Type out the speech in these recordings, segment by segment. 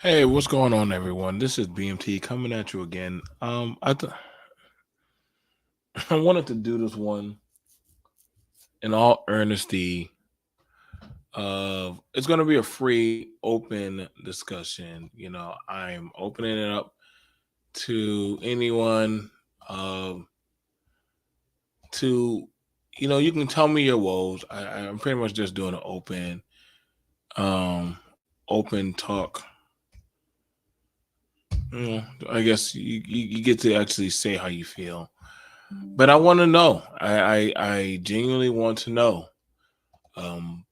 Hey, what's going on, everyone? This is BMT coming at you again. I wanted to do this one in all earnesty. Of it's going to be a free, open discussion. I'm opening it up to anyone. Um, to you can tell me your woes. I'm pretty much just doing an um, open talk. I guess you get to actually say how you feel. But I want to know. I genuinely want to know. Um,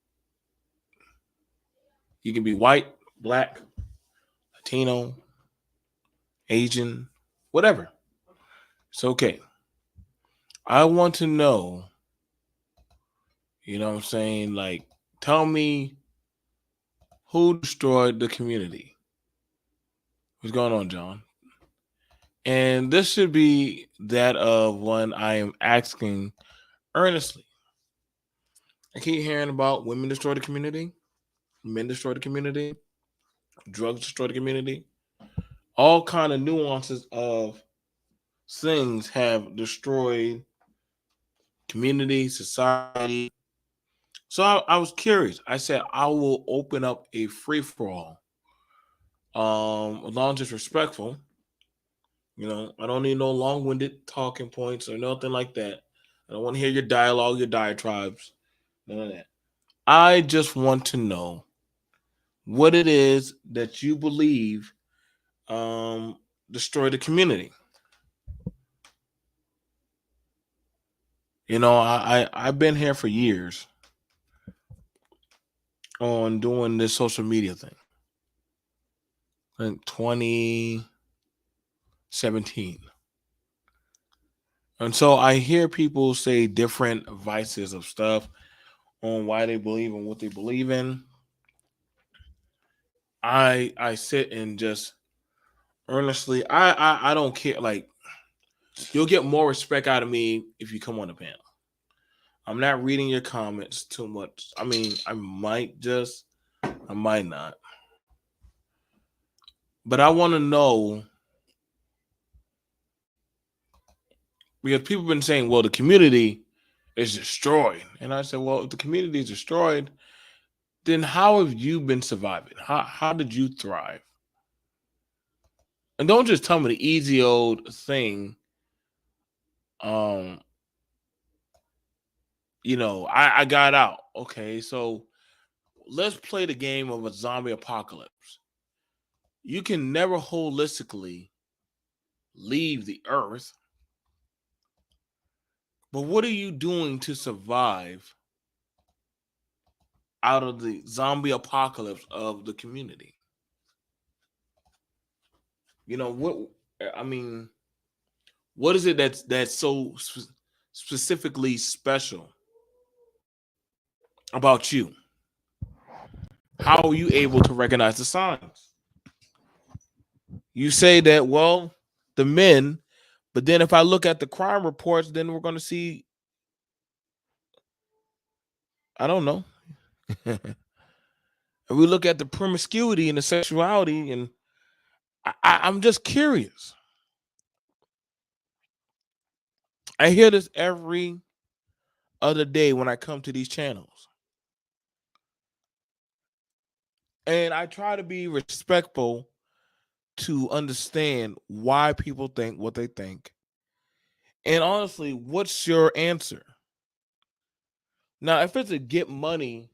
you can be white, black, Latino, Asian, whatever. It's okay. I want to know. You know what I'm saying? Like, tell me who destroyed the community. What's going on, John? And this should be that of one I am asking earnestly. I keep hearing about women destroy the community, men destroy the community, drugs destroy the community. All kind of nuances of things have destroyed community, society. So I was curious. I said I will open up a free for all. As long as it's respectful. I don't need no long winded talking points or nothing like that. I don't want to hear your dialogue, your diatribes, none of that. I just want to know what it is that you believe um, destroy the community. I've been here for years on doing this social media thing. I think 2017. And so I hear people say different vices of stuff on why they believe in what they believe in. I sit and just earnestly I don't care. Like, you'll get more respect out of me if you come on the panel. I'm not reading your comments too much. I mean, I might not. But I want to know, because people have been saying, well, the community is destroyed. And I said, well, if the community is destroyed, then how have you been surviving? How did you thrive? And don't just tell me the easy old thing. Um, I got out. Okay, so let's play the game of a zombie apocalypse. You can never holistically leave the earth, but what are you doing to survive out of the zombie apocalypse of the community? What I mean, what is it that's so specifically special about you? How are you able to recognize the signs? You say that, well, the men, but then if I look at the crime reports, then we're going to see, I don't know. And we look at the promiscuity and the sexuality, and I'm just curious. I hear this every other day when I come to these channels. And I try to be respectful to understand why people think what they think. And honestly, what's your answer? Now, if it's a get money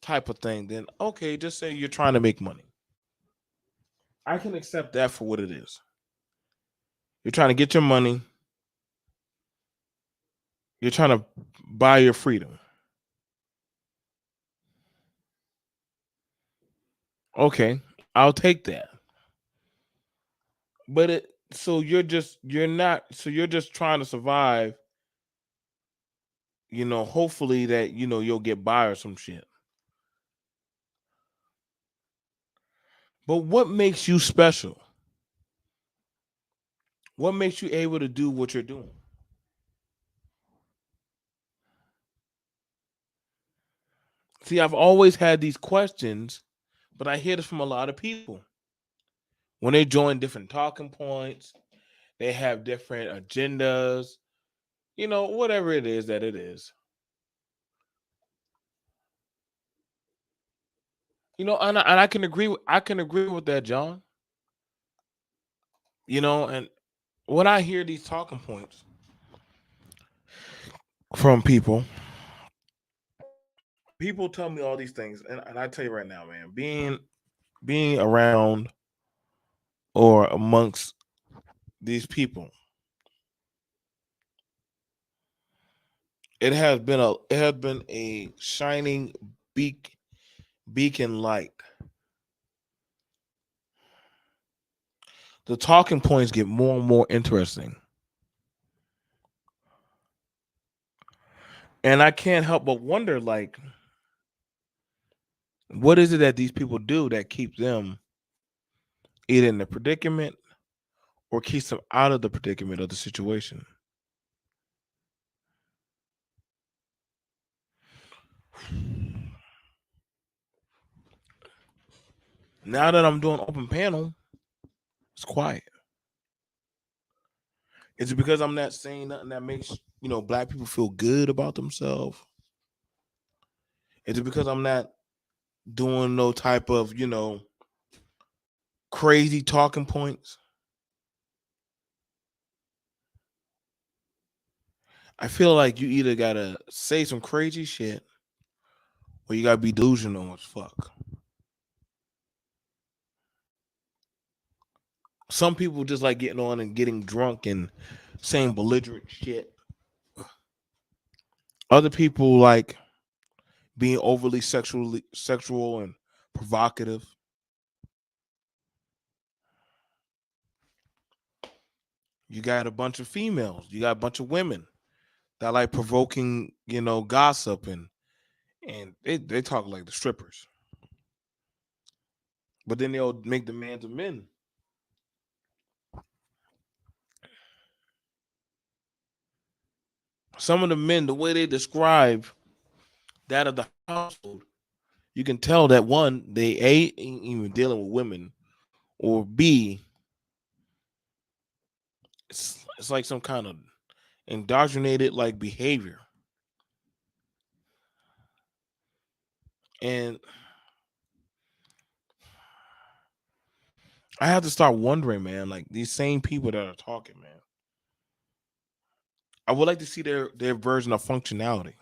type of thing, then okay, just say you're trying to make money. I can accept that for what it is. You're trying to get your money, you're trying to buy your freedom. Okay, I'll take that. But you're just trying to survive, hopefully that you'll get by or some shit. But what makes you special? What makes you able to do what you're doing? See, I've always had these questions, but I hear this from a lot of people. When they join different talking points, they have different agendas, whatever it is that it is. And I can agree with that, John. And when I hear these talking points from people tell me all these things, and I tell you right now, man, being around or amongst these people, it has been a shining beacon light. The talking points get more and more interesting. And I can't help but wonder, like, what is it that these people do that keeps them either in the predicament or keeps them out of the predicament of the situation? Now that I'm doing open panel, it's quiet. Is it because I'm not saying nothing that makes black people feel good about themselves? Is it because I'm not doing no type of crazy talking points? I feel like you either gotta say some crazy shit or you gotta be delusional as fuck. Some people just like getting on and getting drunk and saying belligerent shit. Other people like being overly sexual and provocative. You got a bunch of females. You got a bunch of women that like provoking, gossip and they talk like the strippers. But then they'll make demands of men. Some of the men, the way they describe that of the household, you can tell that one, they ain't even dealing with women, or B, it's like some kind of indoctrinated like behavior. And I have to start wondering, man, like these same people that are talking, man. I would like to see their version of functionality.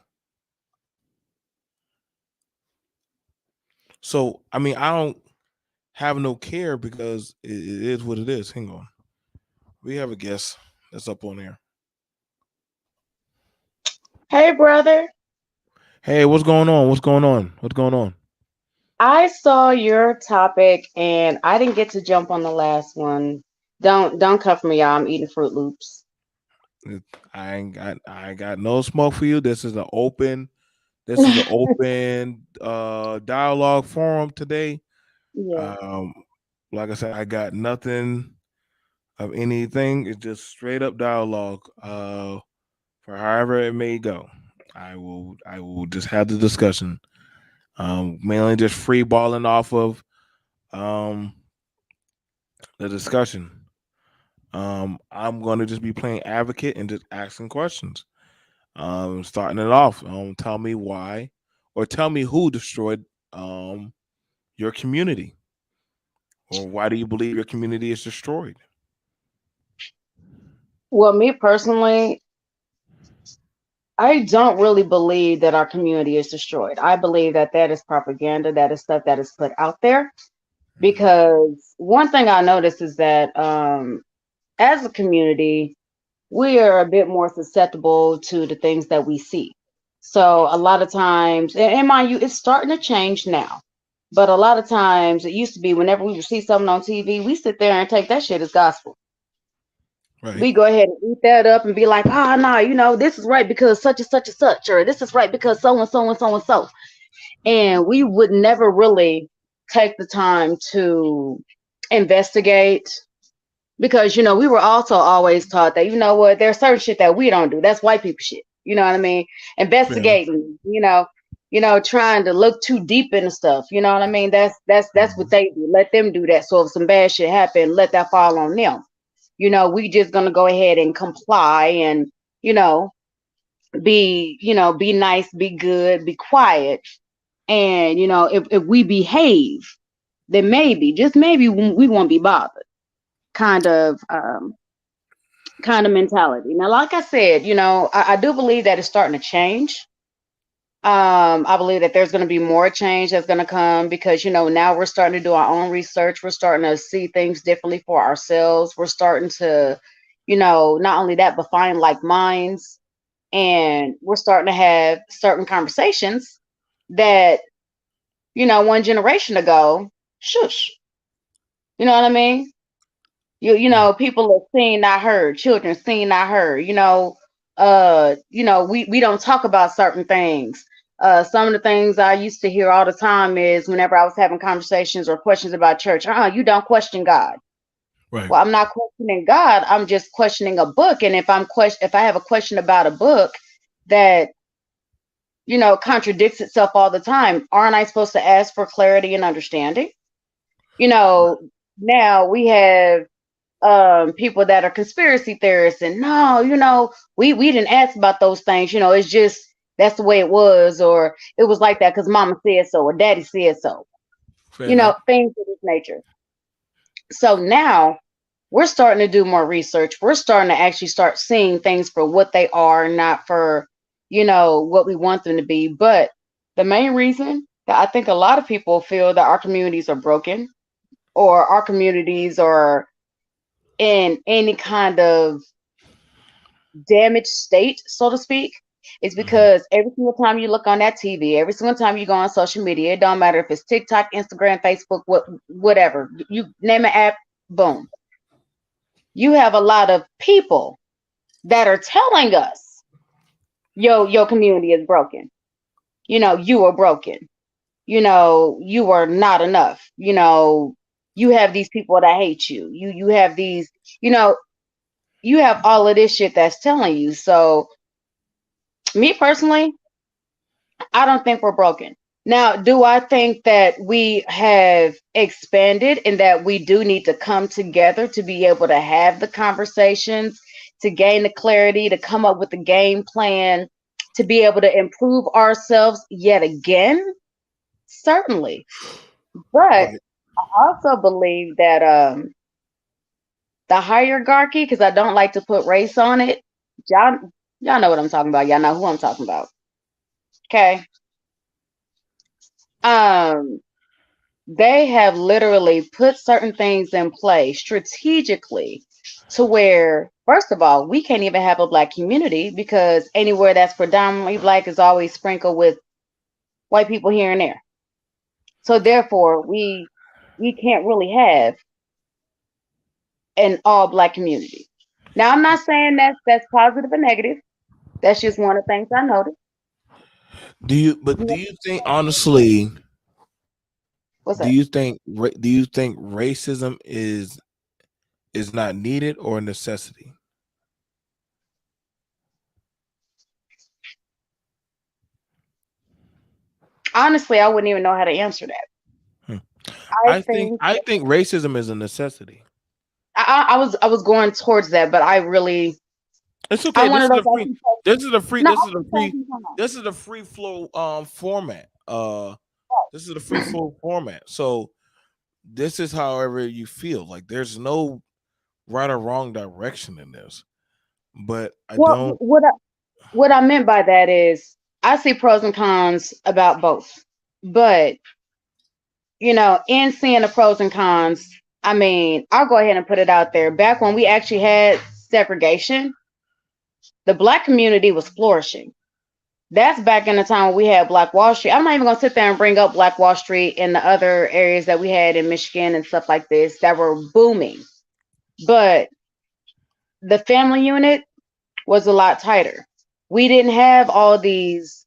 So, I mean, I don't have no care because it is what it is. Hang on. We have a guest that's up on there. Hey, brother. Hey, what's going on? What's going on? What's going on? I saw your topic and I didn't get to jump on the last one. Don't come for me, y'all. I'm eating Fruit Loops. I ain't got no smoke for you. This is an open dialogue forum today. Yeah. Um like I said, I got nothing of anything. It's just straight up dialogue. For however it may go. I will just have the discussion. Mainly just free balling off of um the discussion. I'm gonna just be playing advocate and just asking questions. Starting it off. Tell me why, or tell me who destroyed um your community, or why do you believe your community is destroyed? Well, me personally, I don't really believe that our community is destroyed. I believe that that is propaganda, that is stuff that is put out there. Mhm. Because one thing I noticed is that as a community, we are a bit more susceptible to the things that we see. So a lot of times, and mind you, it's starting to change now. But a lot of times, it used to be whenever we would see something on TV, we sit there and take that shit as gospel. Right. We go ahead and eat that up and be like, oh, no, this is right because such and such and such, or this is right because so and so and so and so. And we would never really take the time to investigate because we were also always taught that what there's certain shit that we don't do. That's white people shit. You know what I mean? Fair enough. Investigating. trying to look too deep into stuff. You know what I mean? That's what Mhm. they do. Let them do that. So if some bad shit happen, let that fall on them. We just gonna go ahead and comply and, you know, be nice, be good, be quiet. And if we behave, then maybe, just maybe, we won't be bothered. Kind of mentality. Now, like I said, I do believe that it's starting to change. I believe that there's going to be more change that's going to come because, now we're starting to do our own research. We're starting to see things differently for ourselves. We're starting to, not only that, but find like minds. And we're starting to have certain conversations that, one generation ago, shush. You know what I mean? Yeah. People are seen, not heard. Children seen, not heard. We don't talk about certain things. Some of the things I used to hear all the time is whenever I was having conversations or questions about church, you don't question God. Right. Well, I'm not questioning God. I'm just questioning a book. And if I have a question about a book that contradicts itself all the time, aren't I supposed to ask for clarity and understanding? You Right. know, Now we have people that are conspiracy theorists and no, we didn't ask about those things. It's just that's the way it was, or it was like that because mama said so or daddy said so. Fair enough. Things of this nature. So now we're starting to do more research. We're starting to actually start seeing things for what they are, not for what we want them to be. But the main reason that I think a lot of people feel that our communities are broken or our communities are in any kind of damaged state, so to speak, is Mhm. because every single time you look on that TV, every single time you go on social media, it don't matter if it's TikTok, Instagram, Facebook, whatever, you name an app, boom. You have a lot of people that are telling us, your community is broken. You are broken. You are not enough. You have these people that hate you. You have these, you know, you have all of this shit that's telling you. So me personally, I don't think we're broken. Now, do I think that we have expanded and that we do need to come together to be able to have the conversations, to gain the clarity, to come up with a game plan, to be able to improve ourselves yet again? Certainly. But Right. I also believe that the hierarchy, because I don't like to put race on it, y'all, y'all know what I'm talking about. Y'all know who I'm talking about. Okay. Um, they have literally put certain things in place strategically to where, first of all, we can't even have a black community because anywhere that's predominantly black is always sprinkled with white people here and there. So therefore, we can't really have an all black community. Now, I'm not saying that's positive or negative. That's just one of the things I noticed. Do you think honestly? What's Do that? you think do you think racism is not needed or a necessity? Honestly, I wouldn't even know how to answer that. Hmm. I think I think racism is a necessity. I was going towards that, but I really It's okay. I'm one of those that can say, no, I can say sometimes. This is a free flow format. This is a free flow format. So this is however you feel. Like there's no right or wrong direction in this. But I What don't what I meant by that is I see pros and cons about both. But, in seeing the pros and cons, I mean, I'll go ahead and put it out there. Back when we actually had segregation, the black community was flourishing. That's back in the time when we had Black Wall Street. I'm not even gonna sit there and bring up Black Wall Street and the other areas that we had in Michigan and stuff like this that were booming. But the family unit was a lot tighter. We didn't have all these,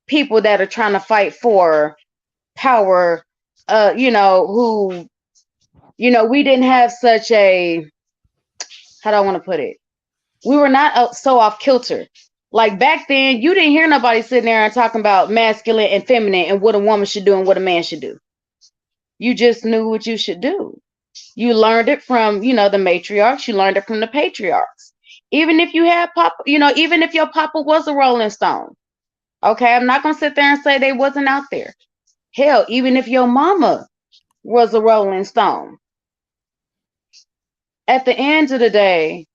people that are trying to fight for power, who, we didn't have such a, how do I want to put it? We were not so off kilter. Like back then, you didn't hear nobody sitting there and talking about masculine and feminine and what a woman should do and what a man should do. You just knew what you should do. You learned it from, the matriarchs. You learned it from the patriarchs. Even if you had papa, even if your papa was a Rolling Stone. Okay, I'm not gonna sit there and say they wasn't out there. Hell, even if your mama was a Rolling Stone. At the end of the day,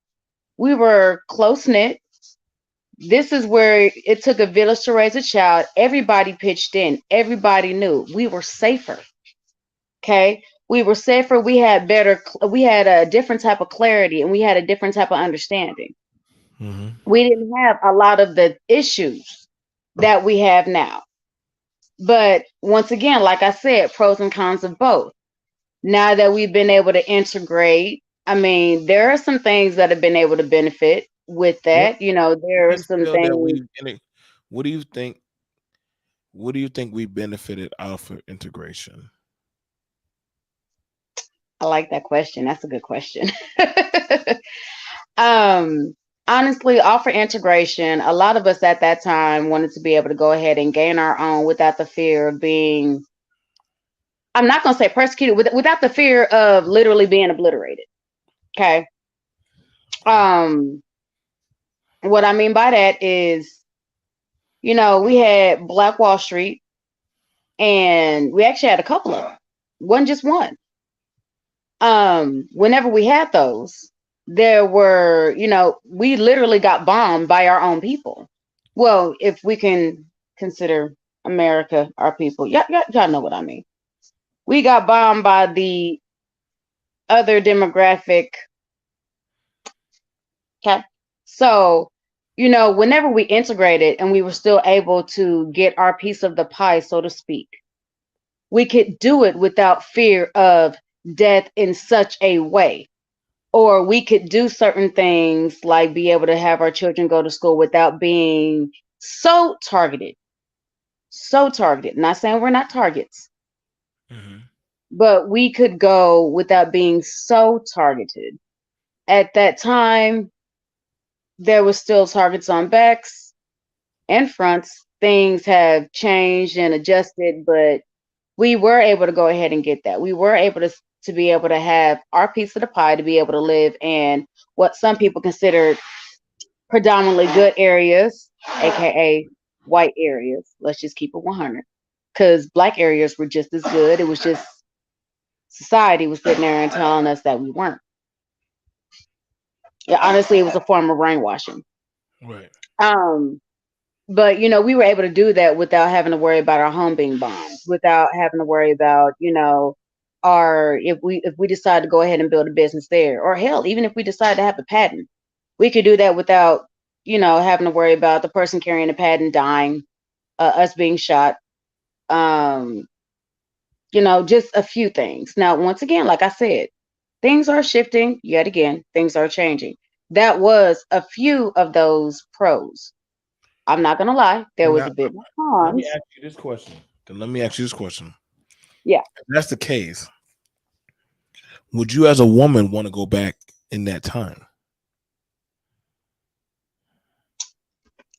we were close knit. This is where it took a village to raise a child. Everybody pitched in. Everybody knew we were safer. Okay. We were safer. We had a different type of clarity and we had a different type of understanding. Mm-hmm. We didn't have a lot of the issues that we have now. But once again, like I said, pros and cons of both. Now that we've been able to integrate, I mean, there are some things that have been able to benefit with What that. There do are you some feel that things. we? What do you think? What do you think we benefited out of integration? I like that question. That's a good question. um, Honestly, offer integration. A lot of us at that time wanted to be able to go ahead and gain our own without the fear of being. I'm not going to say persecuted, without the fear of literally being obliterated. Okay. Um, what I mean by that is, we had Black Wall Street, and we actually had a couple of them. Wasn't just one. Whenever we had those, there were, we literally got bombed by our own people. Well, if we can consider America our people, y'all know what I mean. We got bombed by the other demographic. Okay. So, whenever we integrated and we were still able to get our piece of the pie, so to speak, we could do it without fear of death in such a way. Or we could do certain things like be able to have our children go to school without being so targeted. So targeted. Not saying we're not targets, Mm-hmm. but we could go without being so targeted. At that time, there was still targets on backs and fronts. Things have changed and adjusted, but we were able to go ahead and get that. We were able to be able to have our piece of the pie to be able to live in what some people consider predominantly good areas, aka white areas. Let's just keep it 100, because black areas were just as good. It was just society was sitting there and telling us that we weren't. Yeah, honestly, it was a form of brainwashing. Right. Um, but we were able to do that without having to worry about our home being bombed, without having to worry about our if we decide to go ahead and build a business there, or hell, even if we decide to have a patent, we could do that without having to worry about the person carrying the patent dying, us being shot, um just a few things. Now, once again, like I said, things are shifting yet again, things are changing. That was a few of those pros. I'm not gonna lie, there was Now, a bit more let me cons. ask you this question. Then let me ask you this question. Yeah. If that's the case, would you, as a woman, want to go back in that time?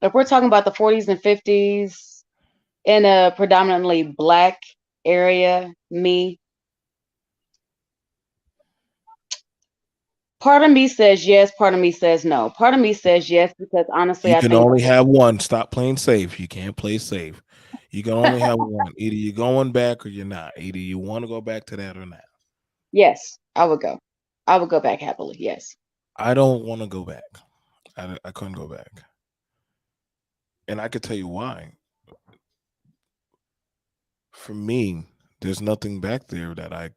If we're talking about the 40s and 50s in a predominantly black area, part of me says yes, part of me says no. Part of me says yes because honestly, You I can think only have one. Stop playing safe. You can't play safe. You can only have one. Either you're going back or you're not. Either you want to go back to that or not. yes, I would go. I would go back happily. Yes. I don't want to go back. I couldn't go back. And I could tell you why. For me, there's nothing back there that I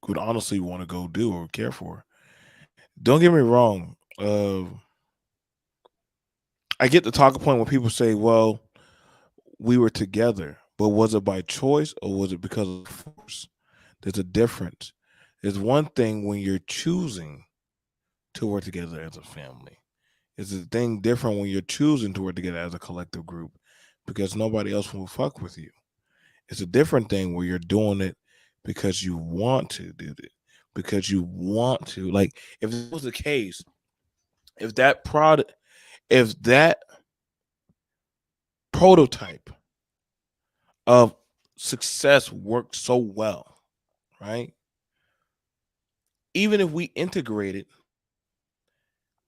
would honestly want to go do or care for. Don't get me wrong. I get the talking point when people say, well, we were together, but was it by choice or was it because of force? There's a difference. There's one thing when you're choosing to work together as a family. It's a thing different when you're choosing to work together as a collective group because nobody else will fuck with you. It's a different thing where you're doing it because you want to do it, because you want to. Like, if it was the case, if that product, if that prototype of success worked so well, right? Even if we integrated,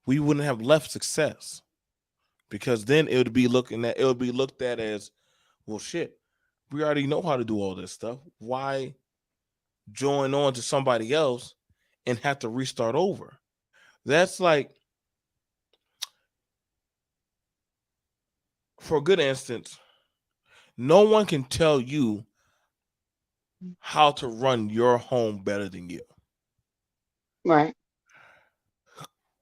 we wouldn't have left success because then it would be looked at as, well, shit, we already know how to do all this stuff. Why join on to somebody else and have to restart over? That's like, for a good instance, no one can tell you how to run your home better than you. Right.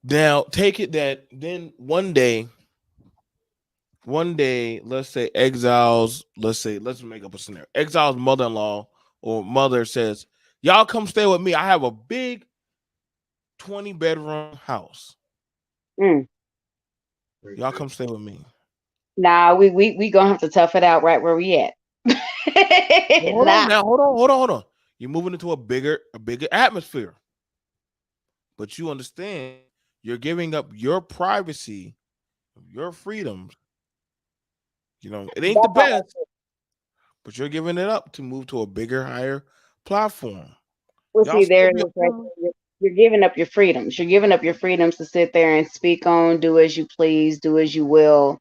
Now, take it that then one day, let's say let's make up a scenario. Exile's mother-in-law or mother says, "Y'all come stay with me. I have a big 20-bedroom house. Mm. Y'all come stay with me." Nah, we gonna have to tough it out right where we at. Well, hold on Nah. now. Hold on. You're moving into a bigger atmosphere. But you understand you're giving up your privacy, your freedoms. It ain't the That's how best, but you're giving it up to move to a bigger, higher platform. Well, Y'all see, still there it be a is right family. there. You're giving up your freedoms. You're giving up your freedoms to sit there and speak on, do as you please, do as you will,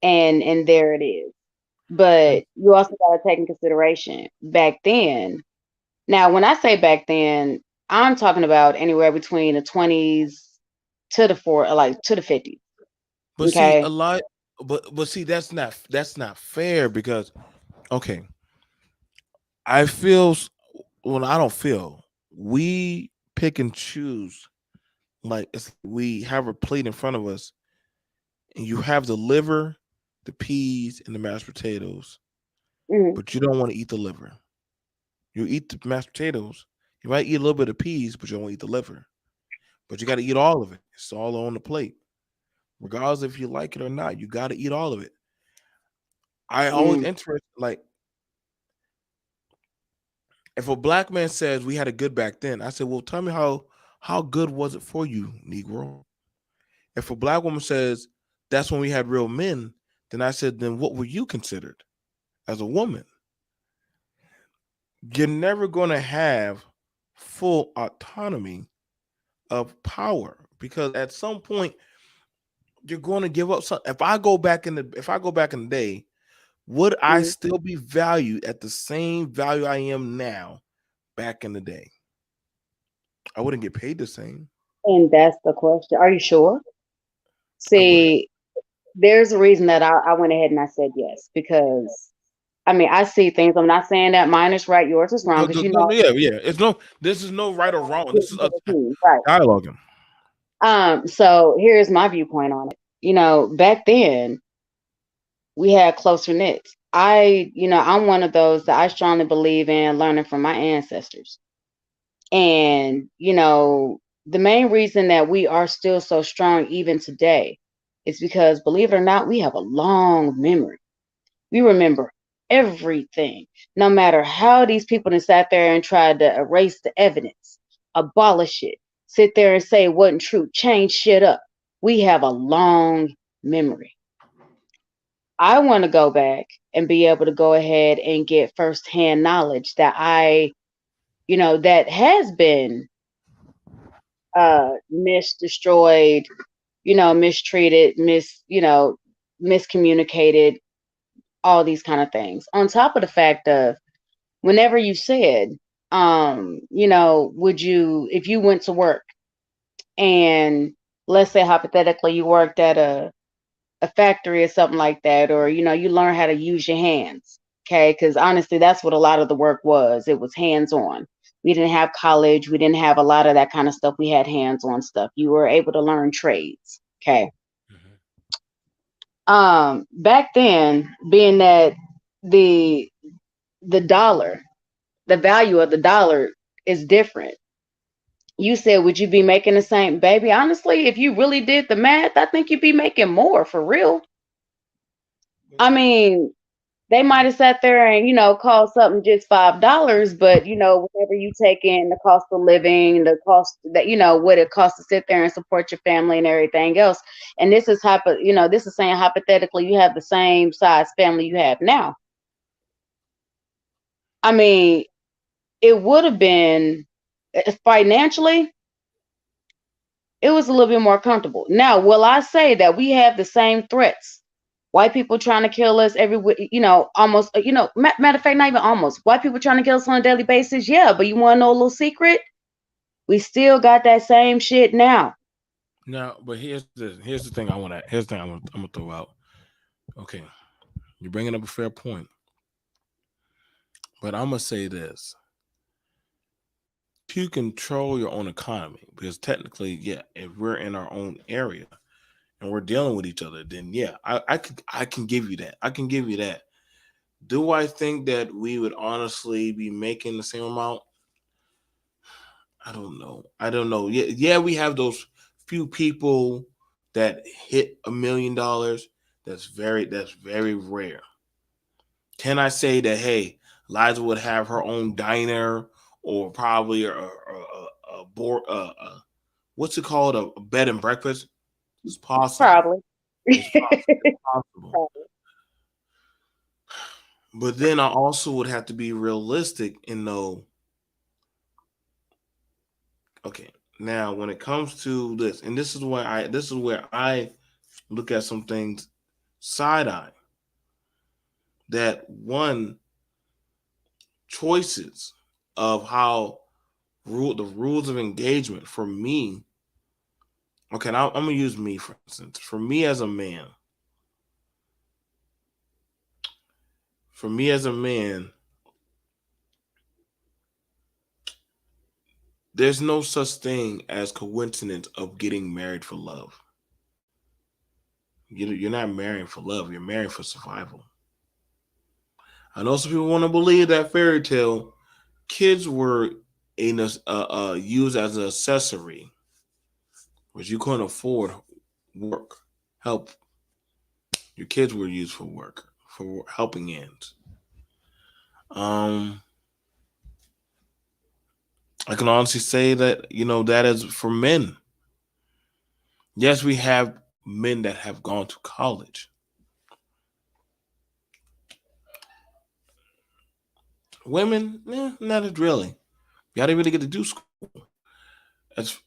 and there it is. But you also got to take in consideration back then. Now, when I say back then, I'm talking about anywhere between the 20s to the 50s. But see, Okay. a lot, but see, that's not fair because okay, I feel well, I don't feel we pick and choose like we have a plate in front of us, and you have the liver, the peas, and the mashed potatoes, Hmm. but you don't want to eat the liver. You eat the mashed potatoes. You might eat a little bit of peas, but you don't eat the liver. But you got to eat all of it. It's all on the plate, regardless if you like it or not. You got to eat all of it. I always Mm. interest like if a black man says we had it good back then, I said, well, tell me how good was it for you, Negro? If a black woman says that's when we had real men, then I said, then what were you considered as a woman? You're never going to have full autonomy of power because at some point you're going to give up some. If I go back in the day, would I Mm. still be valued at the same value I am now back in the day? I wouldn't get paid the same. And that's the question. Are you sure? I wouldn't. See, there's a reason that I went ahead and I said yes because I mean I see things. I'm not saying that mine is right, yours is wrong, No, because no, yeah, yeah. This is no right or wrong. This is us right. dialoguing. So here's my viewpoint on it. Back then we had closer knits. I'm one of those that I strongly believe in learning from my ancestors. And, the main reason that we are still so strong even today is because, believe it or not, we have a long memory. We remember everything, no matter how these people that sat there and tried to erase the evidence, abolish it, sit there and say it wasn't true, change shit up. We have a long memory. I want to go back and be able to go ahead and get firsthand knowledge that that has been destroyed, mistreated, miscommunicated, all these kind of things. On top of the fact of whenever you said, would you, if you went to work and let's say hypothetically you worked at a factory or something like that, or you learn how to use your hands, okay? Because honestly, that's what a lot of the work was. It was hands on. We didn't have college. We didn't have a lot of that kind of stuff. We had hands on stuff. You were able to learn trades, okay? Mhm. Back then, being that the the dollar, the value of the dollar is different. You said, would you be making the same? Baby, honestly, if you really did the math, I think you'd be making more for real. I mean, they might have sat there and, cost something just $5, but whenever you take in the cost of living, the cost that, what it costs to sit there and support your family and everything else. And this is this is saying hypothetically you have the same size family you have now. I mean, it would have been financially, it was a little bit more comfortable. Now, will I say that we have the same threats? White people trying to kill us almost, matter of fact, not even almost. White people trying to kill us on a daily basis. Yeah, but you want to know a little secret? We still got that same shit now. Now, but here's the thing I'm gonna throw out. Okay, you're bringing up a fair point, but I'm gonna say this: you control your own economy, because technically, yeah, if we're in our own area and we're dealing with each other, then yeah, I can give you that. I can give you that. Do I think that we would honestly be making the same amount? I don't know. I don't know. Yeah, we have those few people that hit $1 million. That's very rare. Can I say that, hey, Liza would have her own diner, or probably a board, what's it called, a bed and breakfast? It's possible. Probably. It's possible. It's possible. But then I also would have to be realistic and know, okay, now when it comes to this, and this is where I look at some things side eye. That one, choices of how the rules of engagement for me. Okay, now I'm gonna use me for instance. For me as a man, there's no such thing as coincidence of getting married for love. You're not marrying for love. You're marrying for survival. I know some people want to believe that fairy tale. Kids were used as an accessory, which you couldn't afford work, help. Your kids were used for work, for helping ends. Um, I can honestly say that that is for men. Yes, we have men that have gone to college. Women, not really. Y'all didn't really get to do school. It's,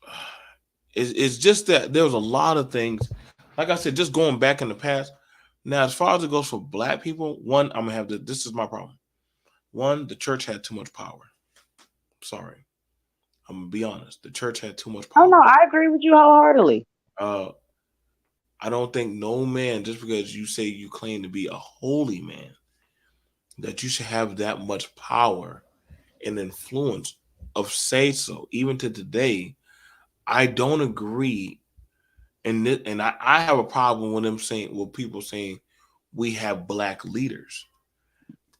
it's just that there was a lot of things. Like I said, just going back in the past. Now, as far as it goes for black people, one, I'm gonna have to. This is my problem. One, the church had too much power. Sorry, I'm gonna be honest. The church had too much Oh no, power. I agree with you wholeheartedly. Uh, I don't think no man, just because you say you claim to be a holy man, that you should have that much power and influence of say so. Even to today, I don't agree. And I have a problem with people saying we have black leaders.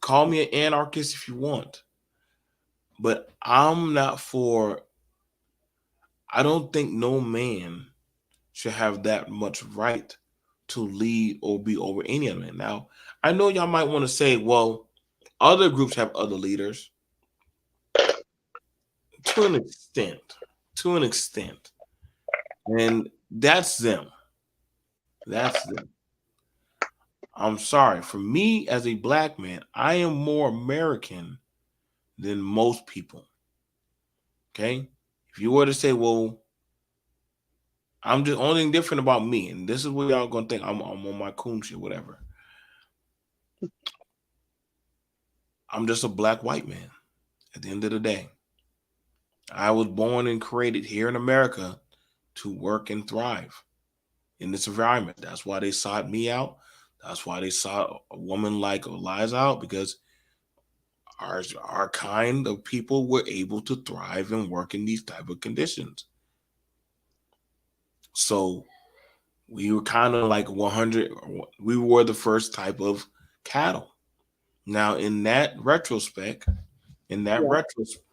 Call me an anarchist if you want, but I'm not for. I don't think no man should have that much right to lead or be over any of it. Now, I know y'all might want to say, well, other groups have other leaders to an extent, to an extent, and that's them. That's them. I'm sorry. For me as a black man, I am more American than most people. Okay. If you were to say, well, I'm just only thing different about me, and this is what y'all gonna think I'm on my coon shit, whatever. I'm just a black white man at the end of the day. I was born and created here in America to work and thrive in this environment. That's why they sought me out. That's why they sought a woman like Eliza out, because our kind of people were able to thrive and work in these type of conditions. So we were kind of like 100. We were the first type of cattle. Now, in that retrospect, Yeah.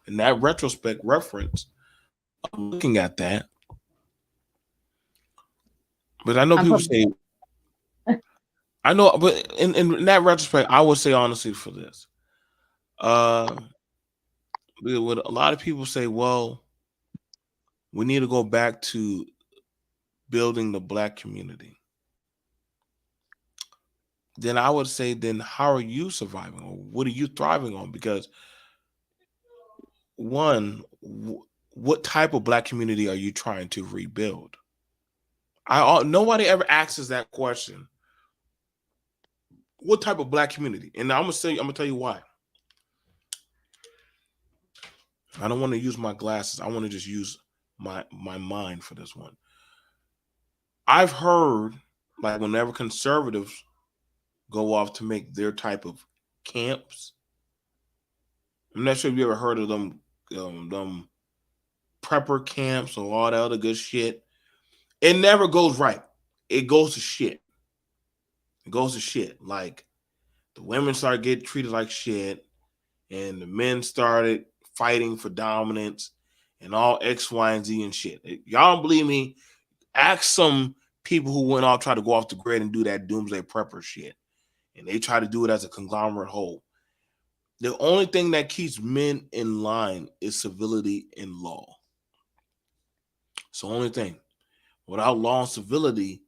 in that retrospect reference, I'm looking at that. But I know I'm people from say, I know, but in that retrospect, I would say honestly for this, uh, what a lot of people say, well, we need to go back to building the black community. Then I would say, then how are you surviving, or what are you thriving on? Because one, what type of black community are you trying to rebuild? Nobody ever asks that question. What type of black community? And I'm gonna tell you why. I don't want to use my glasses. I want to just use my mind for this one. I've heard like whenever conservatives go off to make their type of camps. I'm not sure if you ever heard of them prepper camps or all that other good shit. It never goes right. It goes to shit. It goes to shit. Like the women started getting treated like shit, and the men started fighting for dominance and all X, Y, and Z and shit. Y'all don't believe me? Ask some people who went off, try to go off the grid and do that doomsday prepper shit. And they try to do it as a conglomerate whole. The only thing that keeps men in line is civility and law. It's the only thing. Without law and civility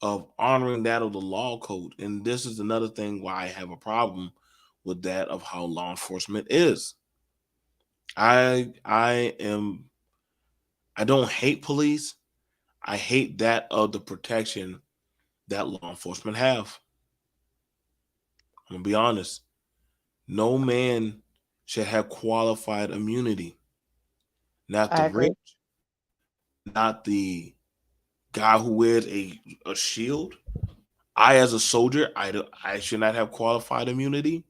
of honoring that of the law code, and this is another thing why I have a problem with that of how law enforcement is. I don't hate police. I hate that of the protection that law enforcement have. I'm gonna be honest. No man should have qualified immunity. Not the I agree. rich, not the guy who wears a shield. I, as a soldier, I should not have qualified immunity.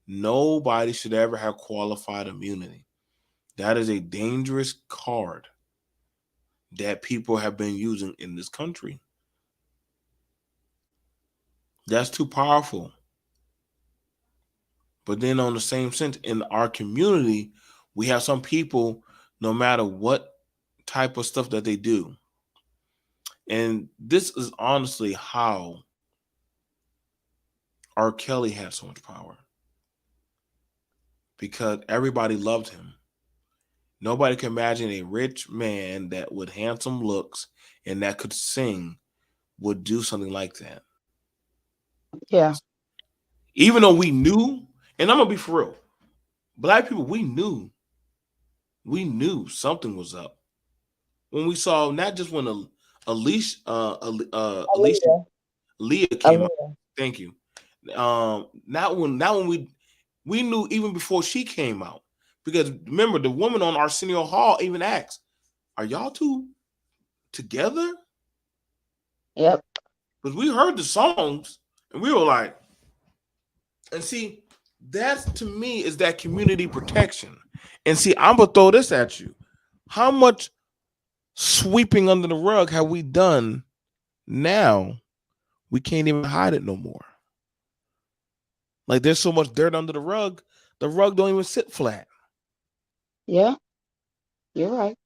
Nobody should ever have qualified immunity. That is a dangerous card that people have been using in this country. That's too powerful. But then, on the same sense, in our community, we have some people, no matter what type of stuff that they do. And this is honestly how R. Kelly had so much power, because everybody loved him. Nobody can imagine a rich man that with handsome looks and that could sing would do something like that. Yeah. Even though we knew, and I'm gonna be for real, black people, we knew something was up when we saw, not just when Alicia, Alicia Aaliyah. Leah came out. Aaliyah. Thank you. Not when we knew even before she came out, because remember the woman on Arsenio Hall even asked, "Are y'all two together?" Yep. Because we heard the songs and we were like, and see, that's to me is that community protection. And see, I'm gonna throw this at you. How much sweeping under the rug have we done now? We can't even hide it no more. Like there's so much dirt under the rug don't even sit flat. Yeah. You're right.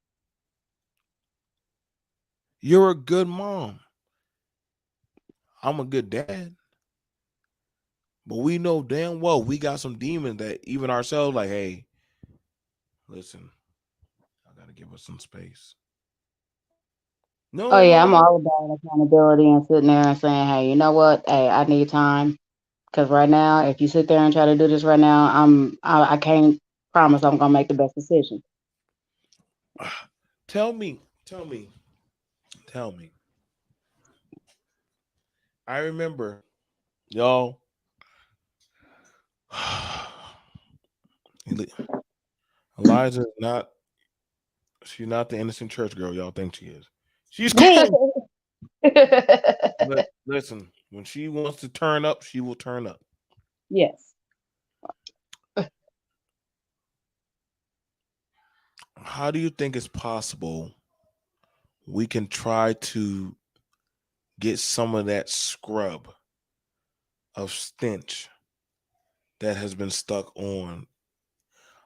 You're a good mom. I'm a good dad. But we know damn well we got some demons that even ourselves like, hey, listen, I gotta give us some space. Oh No, yeah, no, I'm no. all about accountability and sitting there and saying, hey, you know what? Hey, I need time. Because right now, if you sit there and try to do this right now, I can't promise I'm gonna make the best decision. Tell me, tell me, tell me. I remember, y'all. Eliza is not. She's not the innocent church girl y'all think she is. She's cool, but listen, when she wants to turn up, she will turn up. Yes. How do you think it's possible we can try to get some of that scrub of stench that has been stuck on?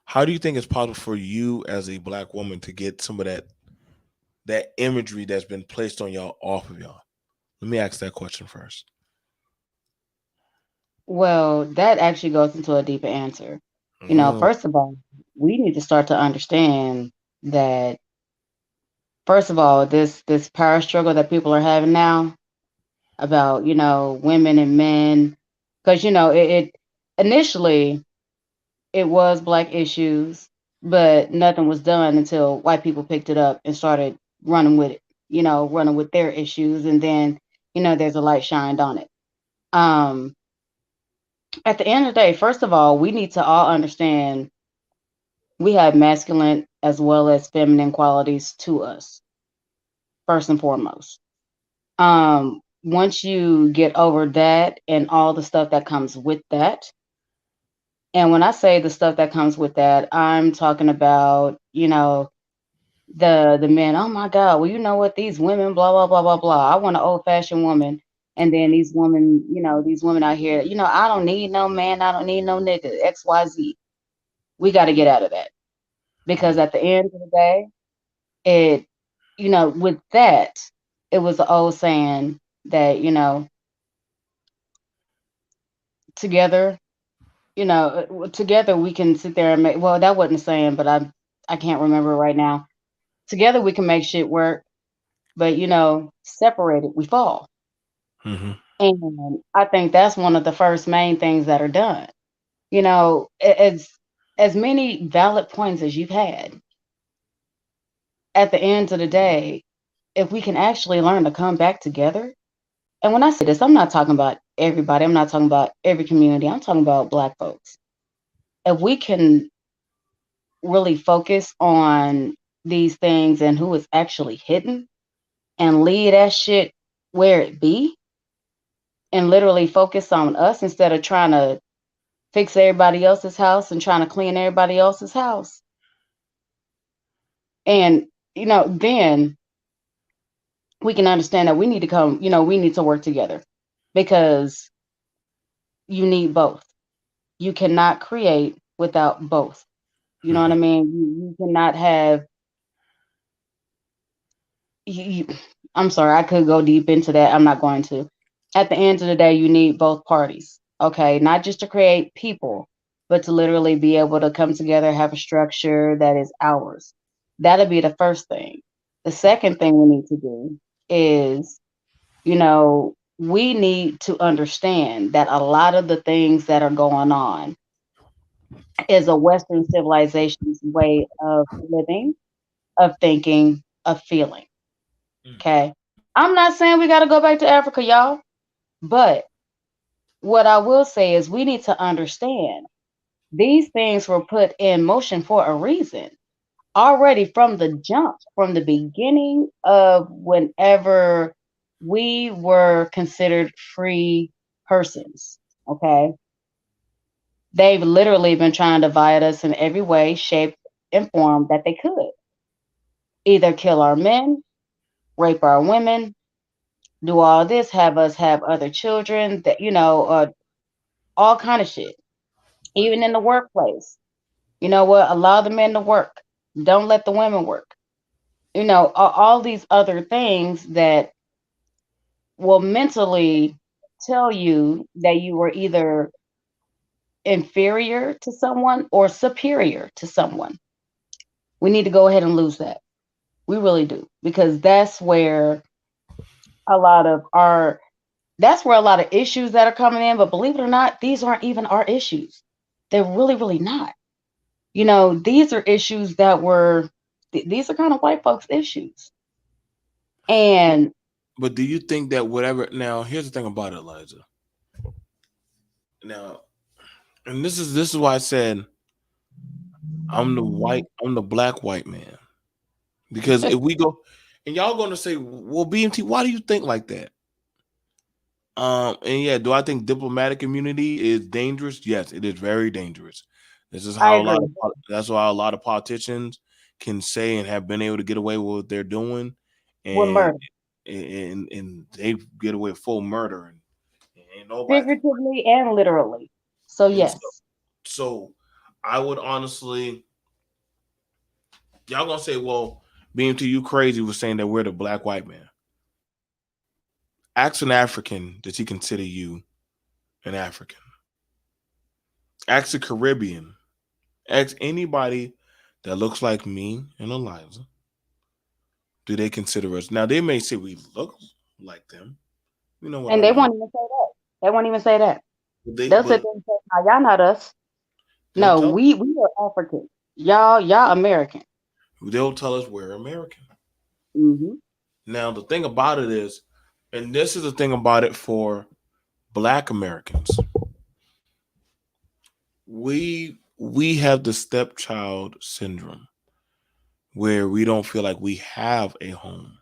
How do you think it's possible for you as a black woman to get some of that imagery that's been placed on y'all off of y'all? Let me ask that question first. Well, that actually goes into a deeper answer. Mm, First of all, we need to start to understand that first of all, this power struggle that people are having now about, women and men, because it initially it was black issues, but nothing was done until white people picked it up and started running with it, running with their issues, and then, there's a light shined on it. Um, at the end of the day, first of all, we need to all understand we have masculine as well as feminine qualities to us, first and foremost. Once you get over that and all the stuff that comes with that, and when I say the stuff that comes with that, I'm talking about, the men, oh my God, well, you know what, these women, blah, blah, blah, blah, blah. I want an old fashioned woman. And then these women out here, I don't need no man, I don't need no nigga, XYZ. We got to get out of that. Because mm, at the end of the day, it, with that, it was the old saying that, together, together we can sit there and make, well, that wasn't a saying, but I can't remember right now. Together we can make shit work, but separated we fall. mhm, And I think that's one of the first main things that are done. As many valid points as you've had, at the end of the day, if we can actually learn to come back together, and when I say this, I'm not talking about everybody, I'm not talking about every community, I'm talking about black folks. If we can really focus on these things and who is actually hidden and leave that shit where it be and literally focus on us instead of trying to fix everybody else's house and trying to clean everybody else's house. And, then we can understand that we need to come, we need to work together because you need both. You cannot create without both. You know what mhm. I mean? You cannot have you, I'm sorry, I could go deep into that. I'm not going to. At the end of the day, you need both parties. Okay, not just to create people, but to literally be able to come together, have a structure that is ours. That'll be the first thing. The second thing we need to do is, we need to understand that a lot of the things that are going on is a Western civilization's way of living, of thinking, of feeling. Mm. Okay. I'm not saying we got to go back to Africa, y'all, but what I will say is we need to understand these things were put in motion for a reason already from the jump, from the beginning of whenever we were considered free persons. Okay. They've literally been trying to divide us in every way, shape, and form that they could. Either kill our men, rape our women, do all this, have us have other children, that all kind of shit. Right. Even in the workplace, you know what? Allow the men to work. Don't let the women work. All these other things that will mentally tell you that you were either inferior to someone or superior to someone. We need to go ahead and lose that. We really do because a lot of our that's where a lot of issues that are coming in. But believe it or not, these aren't even our issues. They're really, really not. These are issues that these are kind of white folks' issues. And But do you think that whatever? Now, here's the thing about it, Liza. Now, and this is why I said I'm the black white man. Because if we go, and y'all going to say, well, BMT, why do you think like that? And yeah, do I think diplomatic immunity is dangerous? Yes, it is very dangerous. This is I how agree. that's why a lot of politicians can say and have been able to get away with what they're doing, With and murder, they get away with full murder, and nobody can. figuratively and literally. So And so, yes, so I would honestly, y'all gonna say, well, BMT, you crazy was saying that we're the black white man. Ask an African, does he consider you an African? Ask the Caribbean. Ask anybody that looks like me and Eliza. Do they consider us? Now they may say we look like them. You know what And I they mean? won't even say that. They won't even say that. They'll sit But there and say, "No, y'all not us. they'll No, tell we are African. Y'all American." they'll tell us we're American. Hmm. Now the thing about it is, and this is the thing about it for Black Americans, we have the stepchild syndrome where we don't feel like we have a home.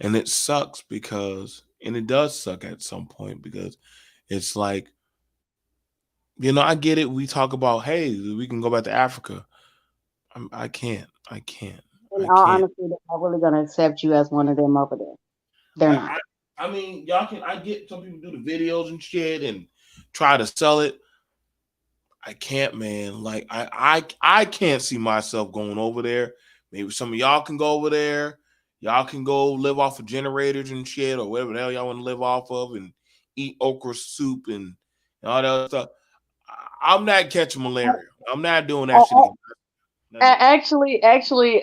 And it sucks and it does suck at some point because it's like, I get it. We talk about, hey, we can go back to Africa. I can't. I can't. In I all can't. honesty, they're not really gonna accept you as one of them over there. They're I, not. I, I mean, y'all can. I get some people do the videos and shit and try to sell it. I can't, man. Like I can't see myself going over there. Maybe some of y'all can go over there. Y'all can go live off of generators and shit or whatever the hell y'all want to live off of and eat okra soup and all that other stuff. I'm not catching malaria. I'm not doing that shit again. Not doing it. Actually,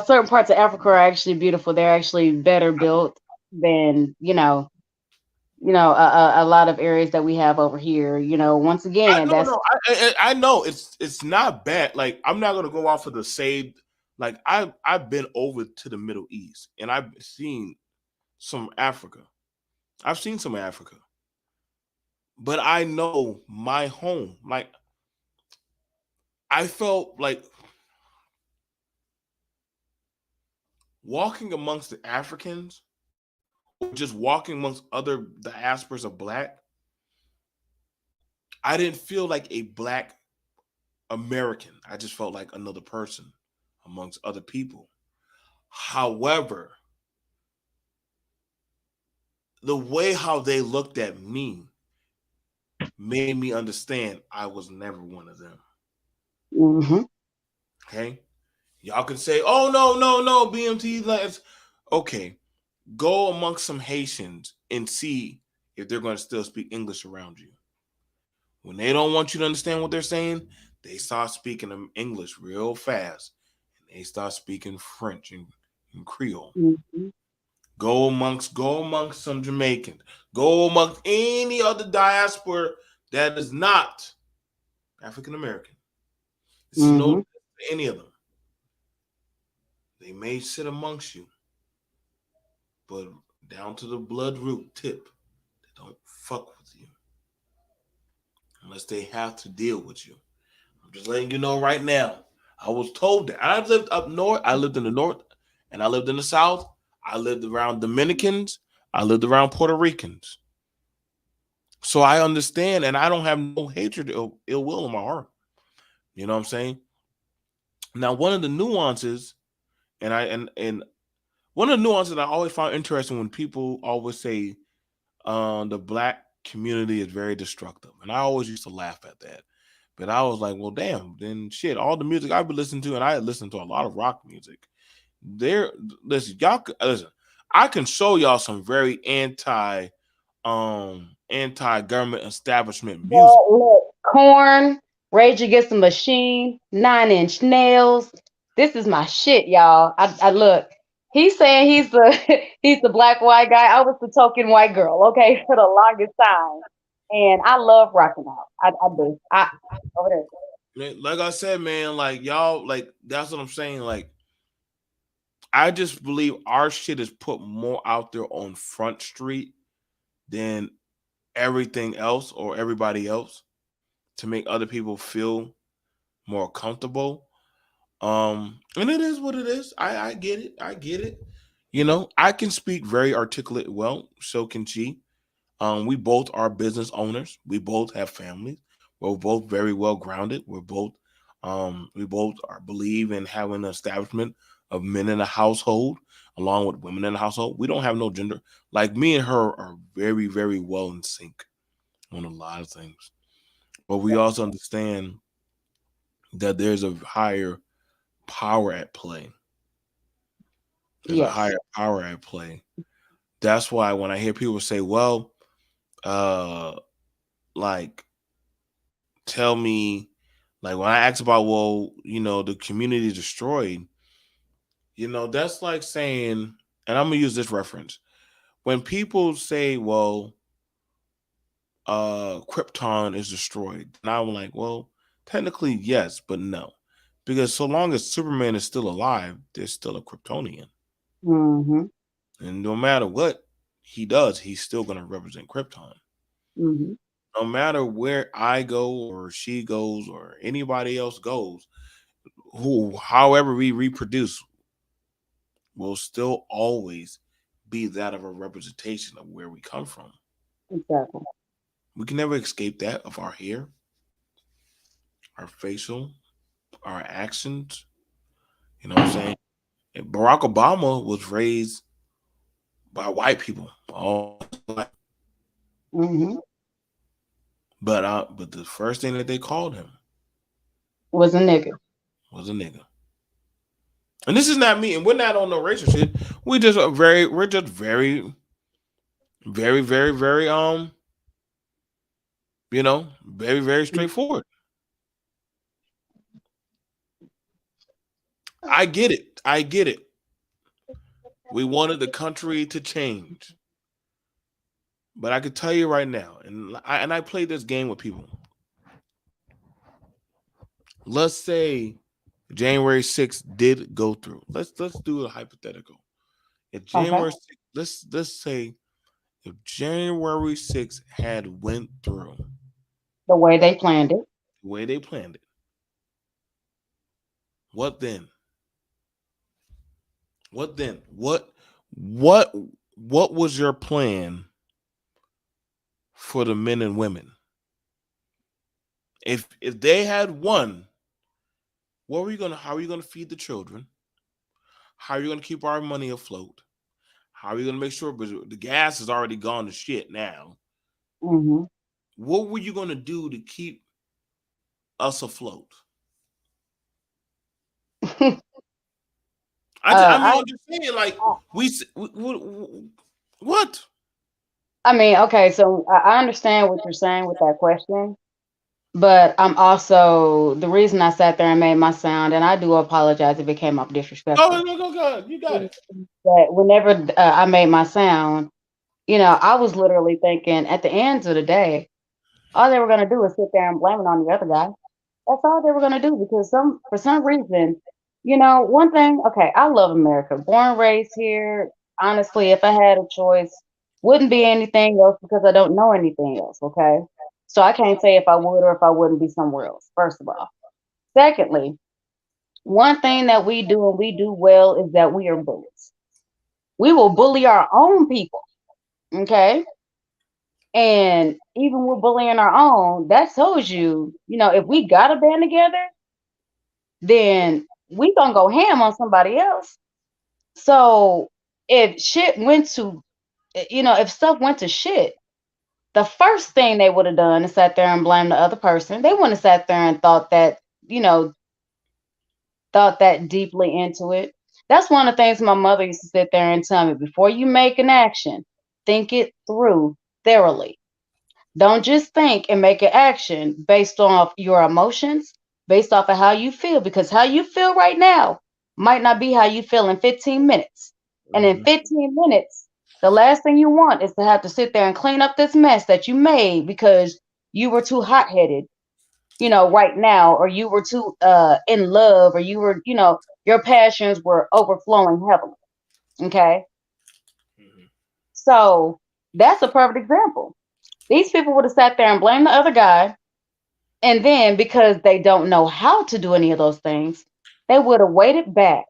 certain parts of Africa are actually beautiful. They're actually better built than a lot of areas that we have over here. Once I again, don't that's know. I know it's not bad. Like I'm not gonna go off of the saved. Like I've been over to the Middle East and I've seen some Africa. I've seen some Africa, but I know my home. Like I felt like walking amongst the Africans, or just walking amongst other diasporas of Black. I didn't feel like a Black American. I just felt like another person amongst other people. However, the way how they looked at me made me understand I was never one of them. hmm Okay, y'all can say, "Oh no, BMT." Okay. Go amongst some Haitians and see if they're going to still speak English around you. When they don't want you to understand what they're saying, they start speaking English real fast and they start speaking French and Creole. hmm Go amongst some Jamaicans. Go amongst any other diaspora that is not African American. This is no hmm any of them. They may sit amongst you, but down to the blood root tip, they don't fuck with you unless they have to deal with you. I'm just letting you know right now. I was told that. I lived up north. I lived in the north, and I lived in the south. I lived around Dominicans. I lived around Puerto Ricans. So I understand, and I don't have no hatred or ill will in my heart. You know what I'm saying? Now, one of the nuances, and one of the nuances I always find interesting when people always say the Black community is very destructive, and I always used to laugh at that. But I was like, well, damn, then shit, all the music I've been listening to, and I listen to a lot of rock music. There, listen, listen. I can show y'all some very anti-government establishment music. Well, look, Corn, Rage Against the Machine, Nine Inch Nails. This is my shit, y'all. I look. He's saying he's the he's the black white guy. I was the token white girl, okay, for the longest time, and I love rocking out. I do. Over there. Like I said, man, like y'all, like that's what I'm saying. Like I just believe our shit is put more out there on Front Street than everything else or everybody else to make other people feel more comfortable. And it is what it is. I get it. I get it. I can speak very articulate well. So can she. We both are business owners. We both have families. We're both very well grounded. We both are believe in having an establishment of men in the household along with women in the household. We don't have no gender. Like me and her are very, very well in sync on a lot of things. But we also understand that there's a higher power at play. There's a Yes. higher power at play. That's why when I hear people say, well, uh, like tell me, like when I ask about, well, the community destroyed, that's like saying, and I'm gonna use this reference. When people say, well, Krypton is destroyed, and I'm like, well, technically yes, but no. Because so long as Superman is still alive, there's still a Kryptonian. Mm-hmm. And no matter what he does, he's still gonna represent Krypton. Mm-hmm. No matter where I go or she goes or anybody else goes, who however we reproduce will still always be that of a representation of where we come from. Exactly. We can never escape that of our hair, our facial, our actions. You know what I'm saying? And Barack Obama was raised by white people, all Mm-hmm. but the first thing that they called him Was a nigga. was a nigga. And this is not me, and we're not on no racial shit. We're just very, very, very, very very, very straightforward. I get it. I get it. We wanted the country to change. But I could tell you right now, and I played this game with people. Let's say January 6th did go through. Let's do a hypothetical. If Okay. January 6th, let's say if January 6th had went through The way they planned it. the way they planned it, what then? What then? What was your plan for the men and women? If they had won, how are you gonna feed the children? How are you gonna keep our money afloat? How are you gonna make sure, because the gas is already gone to shit now? Mm-hmm. What were you gonna do to keep us afloat? I mean, I I'm just saying, like, what? I mean, okay, so I understand what you're saying with that question, but I'm also the reason I sat there and made my sound, and I do apologize if it came off Oh disrespectful. no, go, go, you got it. That whenever I made my sound, I was literally thinking at the end of the day, all they were gonna do is sit there and blame it on the other guy. That's all they were gonna do because for some reason, one thing. Okay, I love America, born raised here. Honestly, if I had a choice, wouldn't be anything else because I don't know anything else. Okay, so I can't say if I would or if I wouldn't be somewhere else. First of all, secondly, one thing that we do and we do well is that we are bullies. We will bully our own people. Okay, and even with bullying our own, that tells you, if we got a band together, then we gonna go ham on somebody else. So if shit went to, if stuff went to shit, the first thing they would have done is sat there and blamed the other person. They wouldn't have sat there and you know, thought that deeply into it. That's one of the things my mother used to sit there and tell me: before you make an action, think it through thoroughly. Don't just think and make an action based off your emotions, based off of how you feel, because how you feel right now might not be how you feel in 15 minutes. And in Mhm. 15 minutes, the last thing you want is to have to sit there and clean up this mess that you made because you were too hot headed, right now, or you were too in love, or you were, your passions were overflowing heavily. Okay. Mhm. So that's a perfect example. These people would have sat there and blamed the other guy. And then because they don't know how to do any of those things, they would have waited back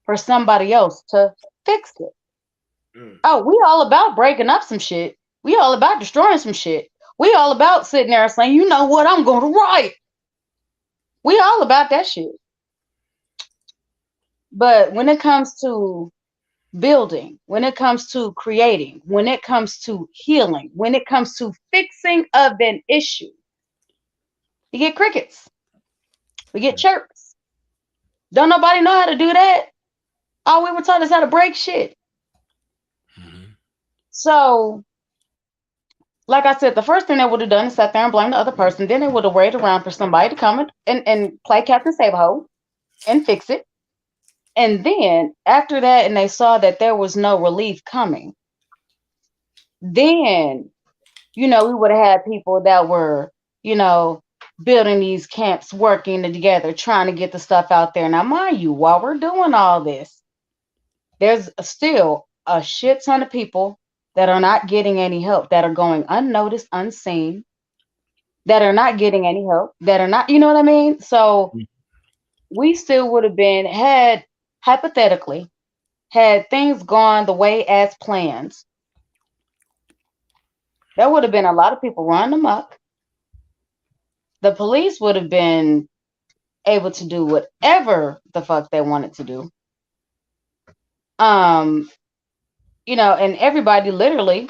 for somebody else to fix it. Mm. Oh, we all about breaking up some shit. We all about destroying some shit. We all about sitting there saying, you know what, I'm going to write. We all about that shit. But when it comes to building, when it comes to creating, when it comes to healing, when it comes to fixing of an issue, you get crickets. We get chirps. Don't nobody know how to do that. All we were taught is how to break shit. Mhm. So like I said, the first thing they would have done is sat there and blame the other person. Then they would have waited around for somebody to come and play Captain Save-A-Ho and fix it. And then after that, and they saw that there was no relief coming, then, we would have had people that were, building these camps, working together, trying to get the stuff out there. Now, mind you, while we're doing all this, there's still a shit ton of people that are not getting any help, that are going unnoticed, unseen, that are not getting any help, that are not, you know what I mean? So we still would have been, hypothetically, had things gone the way as planned, there would have been a lot of people running amok. The police would have been able to do whatever the fuck they wanted to do. And everybody literally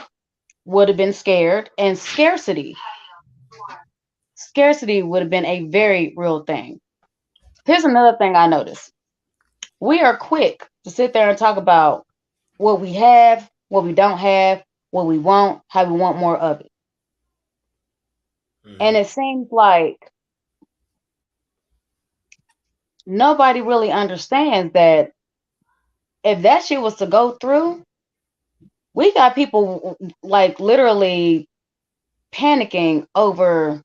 would have been scared, and scarcity would have been a very real thing. Here's another thing I noticed. We are quick to sit there and talk about what we have, what we don't have, what we want, how we want more of it. And it seems like nobody really understands that if that shit was to go through, we got people like literally panicking over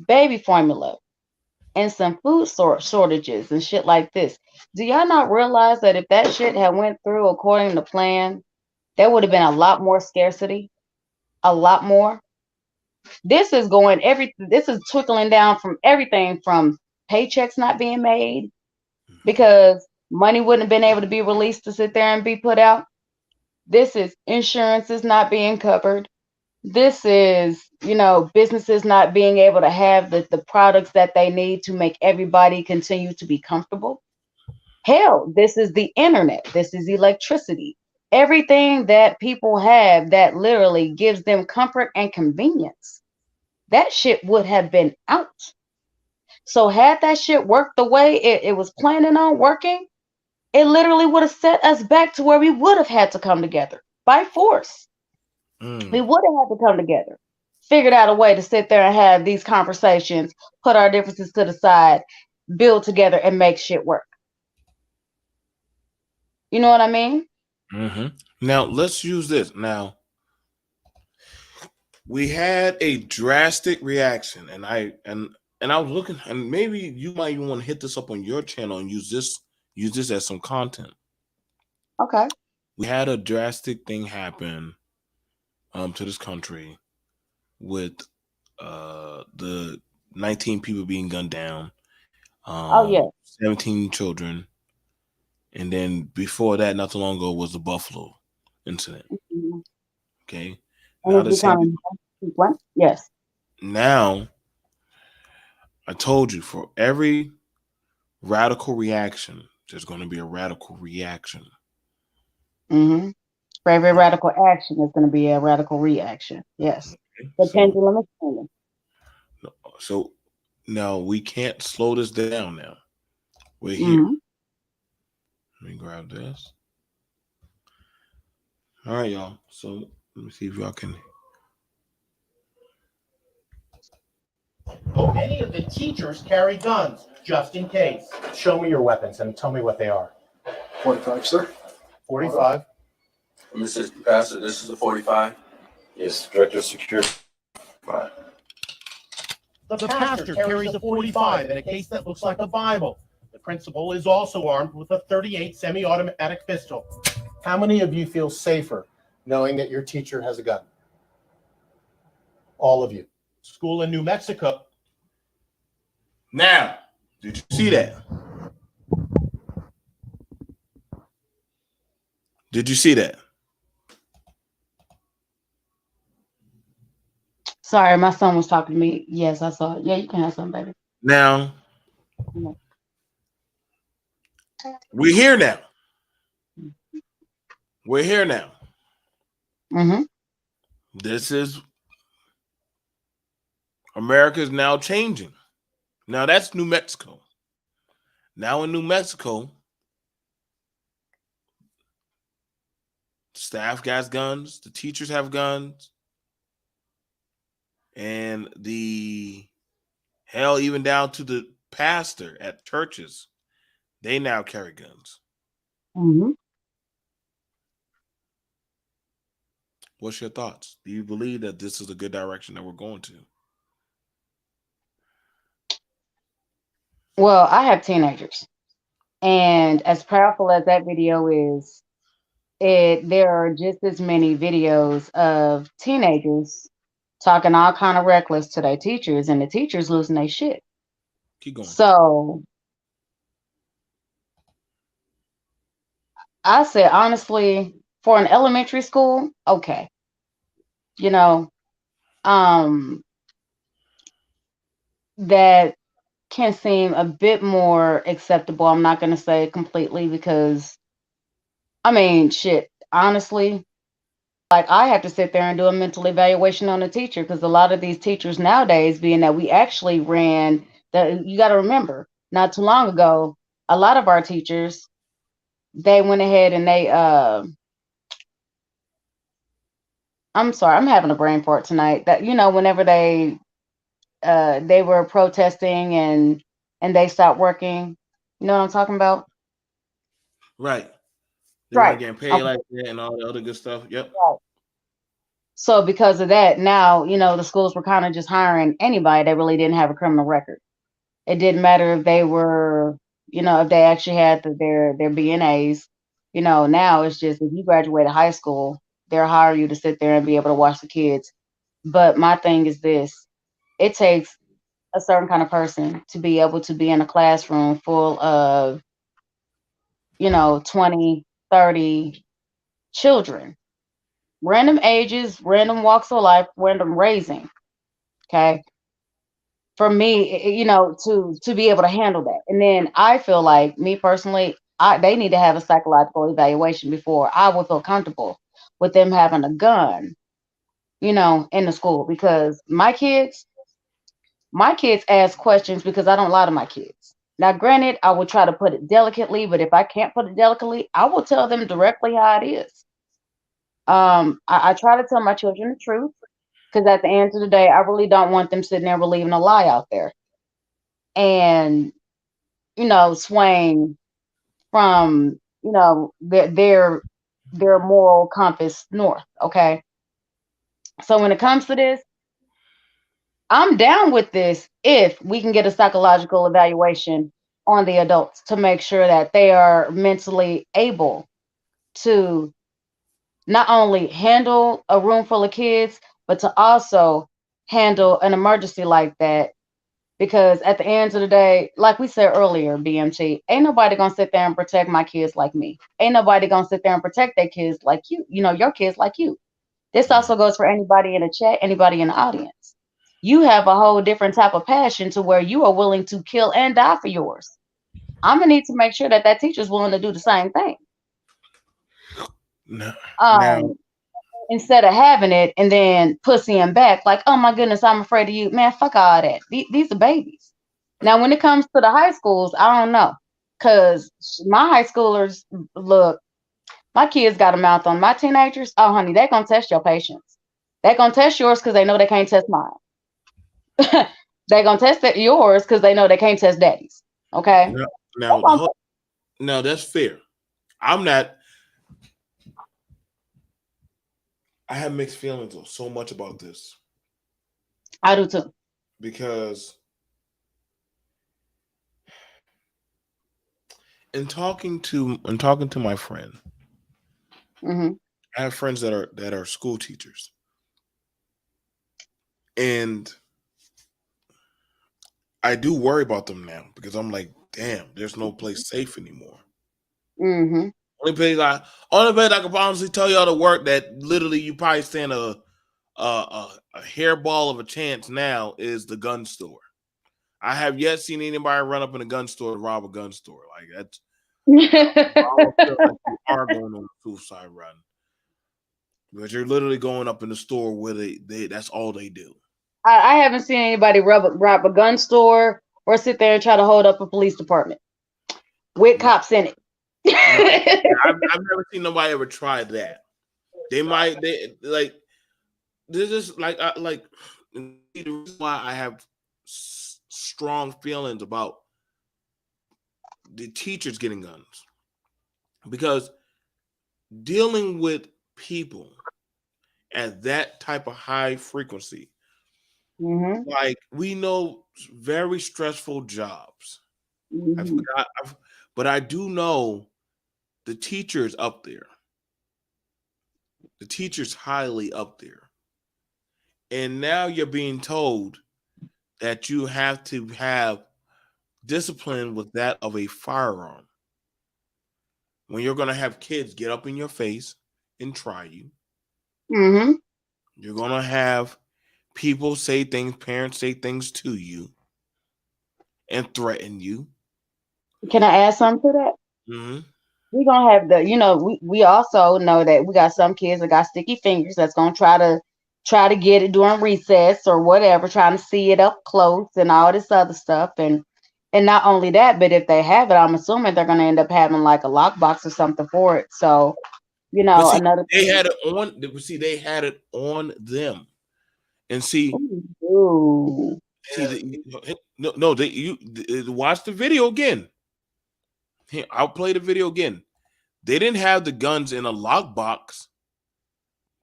baby formula and some food shortages and shit like this. Do y'all not realize that if that shit had went through according to plan, there would have been a lot more scarcity, a lot more? This is trickling down from everything from paychecks not being made because money wouldn't have been able to be released to sit there and be put out. This is insurances not being covered. This is, businesses not being able to have the products that they need to make everybody continue to be comfortable. Hell, this is the internet. This is electricity. Everything that people have that literally gives them comfort and convenience. That shit would have been out. So had that shit worked the way it was planning on working, it literally would have set us back to where we would have had to come together by force. We would have had to come together, figured out a way to sit there and have these conversations, put our differences to the side, build together, and make shit work. You know what I mean? Now, let's use this. Now, we had a drastic reaction, and I was looking, and maybe you might even want to hit this up on your channel and use this as some content. Okay. We had a drastic thing happen to this country with the 19 people being gunned down. 17 children. And then before that, not too long ago, was the Buffalo incident. Okay. Now yes. Now, I told you, for every radical reaction, there's going to be a radical reaction. For every radical action, there's going to be a radical reaction. Yes. Okay. The pendulum is swinging. So now we can't slow this down now. We're here. Let me grab this. All right, y'all. So let me see if y'all can. Many of the teachers carry guns just in case. Show me your weapons and tell me what they are. 45, sir. 45. Mr. Pastor, this is a 45. Yes, Director of Security. Fine. The pastor carries a 45 in a case that looks like a Bible. The principal is also armed with a 38 semi-automatic pistol. How many of you feel safer knowing that your teacher has a gun? All of you. School in New Mexico. Now, did you see that? Did you see that? Sorry, my son was talking to me. Yes, I saw it. Yeah, you can have some, baby. Now, we're here now. We're here now. This is America is now changing. Now that's New Mexico. Now in New Mexico, staff has guns, the teachers have guns. and the hell, even down to the pastor at churches, they now carry guns. Mm-hmm. What's your thoughts? Do you believe that this is a good direction that we're going to? Well, I have teenagers, and as powerful as that video is, there are just as many videos of teenagers talking all kind of reckless to their teachers, and the teachers losing their shit. Keep going. So I said, honestly, for an elementary school, okay, you know, that can seem a bit more acceptable. I'm not going to say completely because, I mean, shit, honestly, like I have to sit there and do a mental evaluation on a teacher because a lot of these teachers nowadays, being that we actually ran that, you got to remember, not too long ago, a lot of our teachers, they went ahead and they, I'm sorry, I'm having a brain fart tonight. That, you know, whenever they were protesting and they stopped working, you know what I'm talking about? Right. They Right. weren't getting paid Okay. like that and all the other good stuff. Yep. Right. So because of that, now, you know, the schools were kind of just hiring anybody that really didn't have a criminal record. It didn't matter if they were, you know, if they actually had their BNAs. You know, now it's just if you graduated high school, they'll hire you to sit there and be able to watch the kids. But my thing is this: it takes a certain kind of person to be able to be in a classroom full of, you know, 20, 30 children, random ages, random walks of life, random raising. Okay. For me, you know, to be able to handle that. And then I feel like, me personally, they need to have a psychological evaluation before I would feel comfortable with them having a gun, you know, in the school because my kids ask questions because I don't lie to my kids. Now, granted, I will try to put it delicately, but if I can't put it delicately, I will tell them directly how it is. I try to tell my children the truth because at the end of the day, I really don't want them sitting there believing a lie out there and, you know, swaying from, you know, their moral compass north. Okay. So when it comes to this, I'm down with this if we can get a psychological evaluation on the adults to make sure that they are mentally able to not only handle a room full of kids, but to also handle an emergency like that. Because at the end of the day, like we said earlier, BMT, ain't nobody gonna sit there and protect my kids like me. Ain't nobody gonna sit there and protect their kids like you know, your kids like you. This also goes for anybody in the chat, anybody in the audience. You have a whole different type of passion to where you are willing to kill and die for yours. I'm gonna need to make sure that that teacher's willing to do the same thing. No. Now, Um, Instead of having it and then pussying back like, oh my goodness, I'm afraid of you, man. Fuck all that. These are babies. Now, when it comes to the high schools, I don't know, cause my high schoolers, look, my kids got a mouth on my teenagers. Oh, honey, they're gonna test your patience. They're gonna test yours because they know they can't test mine. They're gonna test yours because they know they can't test daddy's. Okay. now that's fair. I'm not. I have mixed feelings so much about this I do too. because in talking to my friend, Hmm. I have friends that are school teachers, and I do worry about them now because I'm like, damn, there's no place safe anymore. Hmm. Only place I can honestly tell y'all to work that literally you probably stand a hairball of a chance now is the gun store. I have yet seen anybody run up in a gun store to rob a gun store. Like that's I almost feel like you are going on a suicide run. Because you're literally going up in the store where they that's all they do. I haven't seen anybody rob a gun store or sit there and try to hold up a police department with cops in it. I've never seen nobody ever try that. They like this is like and see, the reason why I have strong feelings about the teachers getting guns, because dealing with people at that type of high frequency, Mm-hmm. like we know, very stressful jobs. I Mm-hmm. forgot, but I do know the teachers up there. The teachers highly up there, and now you're being told that you have to have discipline with that of a firearm. When you're going to have kids get up in your face and try you, Mm-hmm. you're going to have people say things, parents say things to you and threaten you. Can I add something to that? Mm-hmm. We're gonna have we also know that we got some kids that got sticky fingers that's gonna try to get it during recess or whatever, trying to see it up close and all this other stuff. And not only that, but if they have it, I'm assuming they're gonna end up having like a lockbox or something for it. So, But see, another they thing. had it on. See, they had it on them, and see, Ooh. no, watch the video again. Here, I'll play the video again. They didn't have the guns in a lockbox.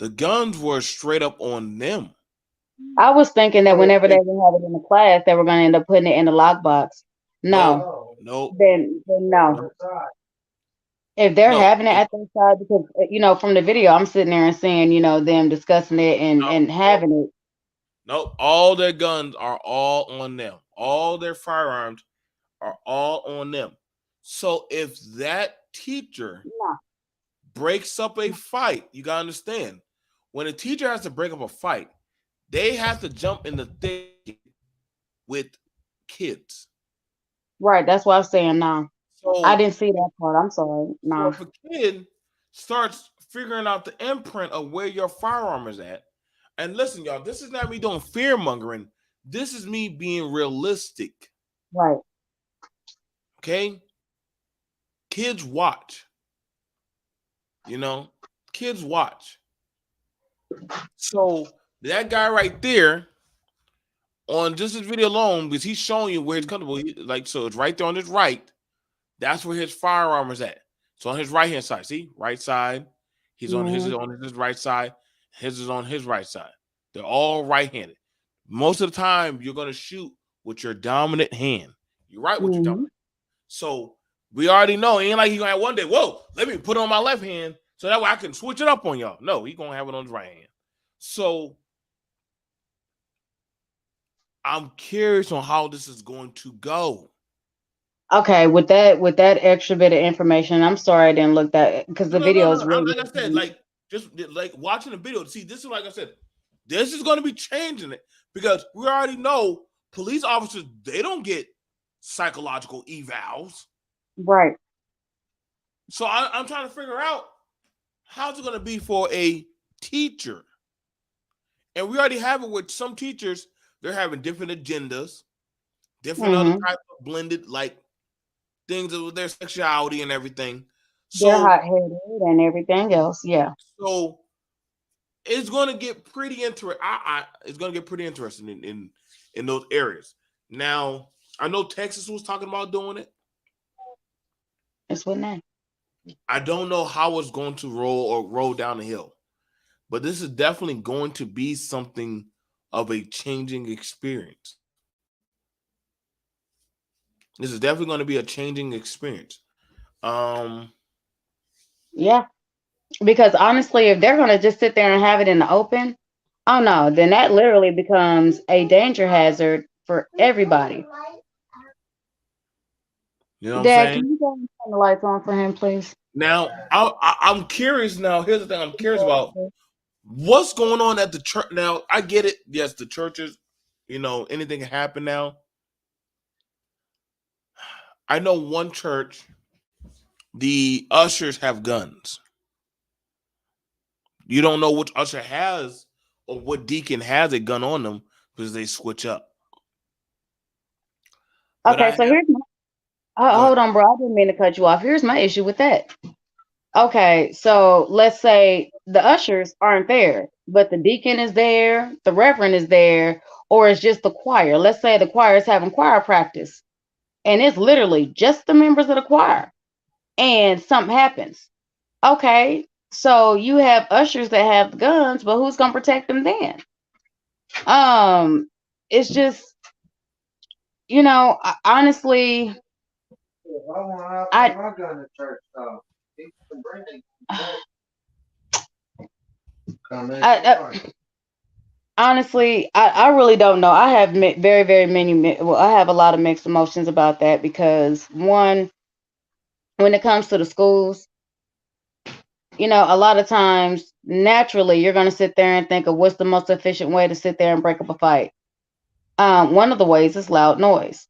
The guns were straight up on them. I was thinking that whenever they would have it in the class, they were gonna end up putting it in the lockbox. No. No, Then no. If they're no, having it at their side, because from the video, I'm sitting there and seeing, them discussing it and having it. no. All their guns are all on them. All their firearms are all on them. So if that teacher No. breaks up a fight, you gotta understand. When a teacher has to break up a fight, they have to jump in the thick with kids. Right, that's what I'm saying. No, So I didn't see that part. I'm sorry. So No. if a kid starts figuring out the imprint of where your firearm is at, and listen, y'all, this is not me doing fear mongering. This is me being realistic. Right. Okay? Kids watch. Kids watch. So that guy right there on just this video alone, because he's showing you where it's comfortable, so it's right there on his right. That's where his firearm is at. So on his right hand side, see, right side. He's on his right side. His is on his right side. They're all right handed. Most of the time, you're gonna shoot with your dominant hand. You're right with your dominant. So we already know. It ain't like he's gonna have one day. Whoa, let me put it on my left hand so that way I can switch it up on y'all. No, he's gonna have it on his right hand. So I'm curious on how this is going to go. Okay, with that extra bit of information, I'm sorry I didn't look that because the video is really. Like I said, just watching the video. See, this is like I said, this is going to be changing it because we already know police officers, they don't get psychological evals. Right. So I'm trying to figure out how's it going to be for a teacher. And we already have it with some teachers. They're having different agendas, different other type of blended things with their sexuality and everything. So they're hot-headed and everything else. Yeah. So it's going to get pretty interesting. It's going to get pretty interesting in those areas. Now, I know Texas was talking about doing it. It's what now? I don't know how it's going to roll down the hill, but this is definitely going to be something of a changing experience. This is definitely going to be a changing experience. Yeah, because honestly, if they're going to just sit there and have it in the open, oh no, then that literally becomes a danger hazard for everybody. You know what Dad, I'm saying? can you go and turn the lights on for him, please? Now, I'm curious now. Here's the thing I'm curious about. What's going on at the church? Now, I get it. Yes, the churches, anything can happen now. I know one church, the ushers have guns. You don't know which usher has or what deacon has a gun on them because they switch up. Okay, so here's my hold on, bro. I didn't mean to cut you off. Here's my issue with that. Okay, so let's say the ushers aren't there. but the deacon is there, the reverend is there, or it's just the choir. Let's say the choir is having choir practice and it's literally just the members of the choir and something happens. Okay, so you have ushers that have guns, but who's gonna protect them then? It's just, honestly, If I want to have I my gun to church, though, people can bring it. Come in. honestly, I really don't know. I have very, very many. Well, I have a lot of mixed emotions about that because one, when it comes to the schools, a lot of times naturally you're going to sit there and think of what's the most efficient way to sit there and break up a fight. One of the ways is loud noise.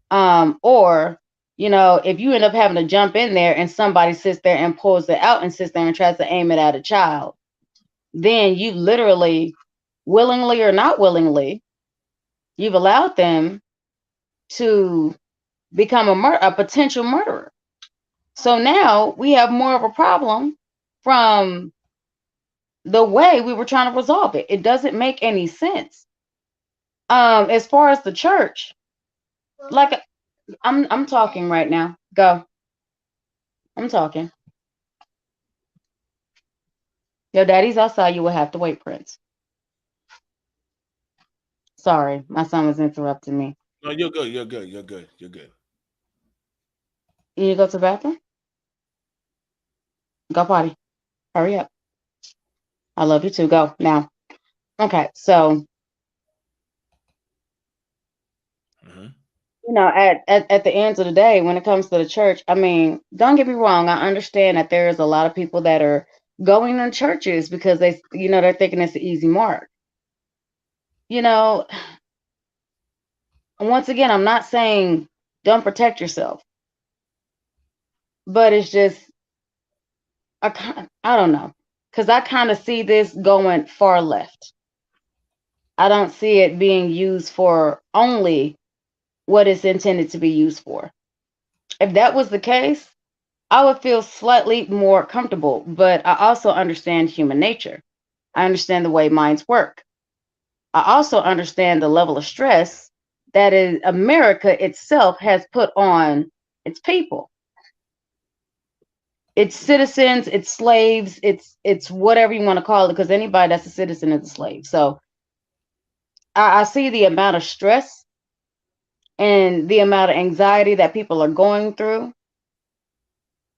Or if you end up having to jump in there and somebody sits there and pulls it out and sits there and tries to aim it at a child, then you literally, willingly or not willingly, you've allowed them to become a potential murderer. So now we have more of a problem from the way we were trying to resolve it. It doesn't make any sense. As far as the church, like I'm talking right now. Go. I'm talking. Your daddy's outside. You will have to wait, Prince. Sorry, my son was interrupting me. No, you're good. You're good. You're good. You're good. You need to go to the bathroom? Go potty. Hurry up. I love you too. Go now. Okay, so Hmm. at the end of the day, when it comes to the church, I mean, don't get me wrong. I understand that there is a lot of people that are going to churches because they're thinking it's an easy mark. You know, once again, I'm not saying don't protect yourself, but it's just I don't know, because I kind of see this going far left. I don't see it being used for only what it's intended to be used for. If that was the case, I would feel slightly more comfortable, but I also understand human nature. I understand the way minds work. I also understand the level of stress that is America itself has put on its people. It's citizens, it's slaves, it's whatever you want to call it, because anybody that's a citizen is a slave. So I see the amount of stress and the amount of anxiety that people are going through.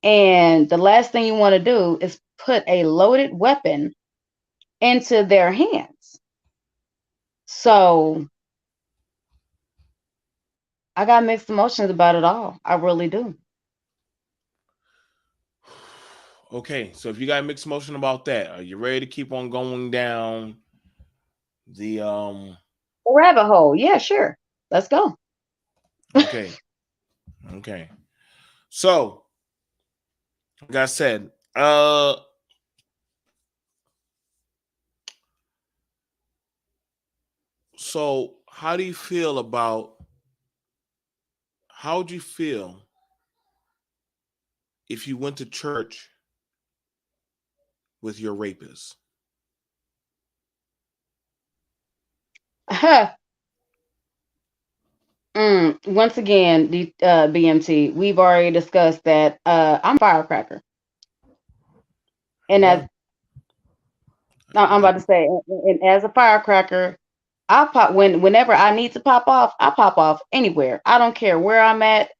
And the last thing you want to do is put a loaded weapon into their hands. So I got mixed emotions about it all. I really do. Okay, so if you got mixed emotion about that, are you ready to keep on going down the A rabbit hole. Yeah, sure. Let's go. Okay. Okay. So, like I said, so how do you feel about how would you feel if you went to church with your rapist? Once again, the BMT, we've already discussed that I'm a firecracker. And as no, I'm about to say, and as a firecracker, I pop whenever I need to pop off, I pop off anywhere. I don't care where I'm at.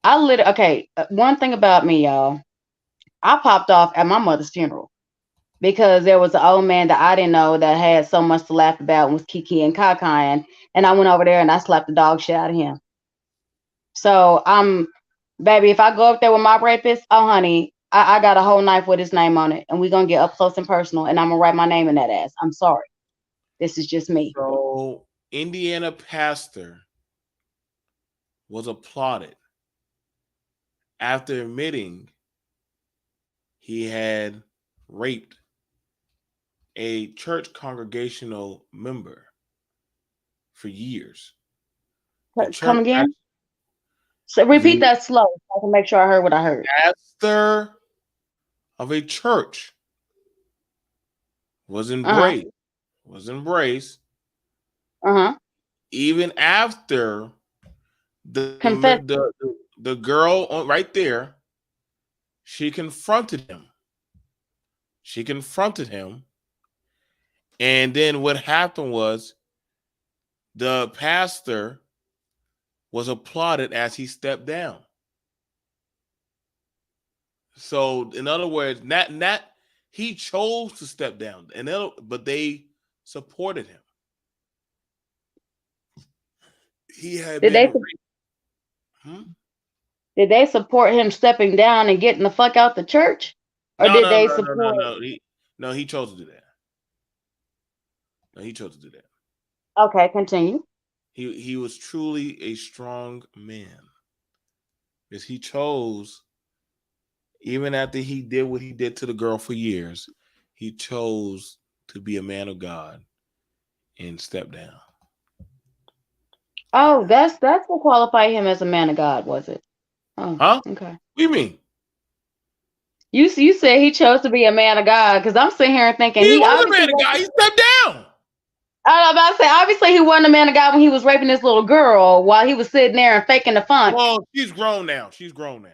Okay, one thing about me, y'all, I popped off at my mother's funeral because there was an old man that I didn't know that had so much to laugh about and was kiki and kakaing, and I went over there and I slapped the dog shit out of him. So baby, if I go up there with my rapist, oh honey, I got a whole knife with his name on it, and we're gonna get up close and personal, and I'm gonna write my name in that ass. I'm sorry. This is just me. So, Indiana pastor was applauded after admitting he had raped a church congregational member for years. The Come church, again? So repeat the that slow so I can make sure I heard what I heard. pastor of a church was Uh-huh. embraced was embraced, Uh-huh. even after the Confess. the girl right there, she confronted him. She confronted him. And then what happened was the pastor was applauded as he stepped down. So, in other words, not he chose to step down, but they supported him. He had Did they been. Hmm? did they support him stepping down and getting the fuck out the church? Or No, did no, they no, no, no, support? no. He chose to do that. No, he chose to do that. Okay, continue. He was truly a strong man because he chose, even after he did what he did to the girl for years, he chose to be a man of God and step down. Oh, that's what qualified him as a man of God, was it? Oh, Huh? okay. What do you mean? You said he chose to be a man of God, because I'm sitting here thinking He he was a obviously man of God. He stepped down. I was about to say, obviously he wasn't a man of God when he was raping this little girl while he was sitting there and faking the funk. Well, she's grown now. She's grown now.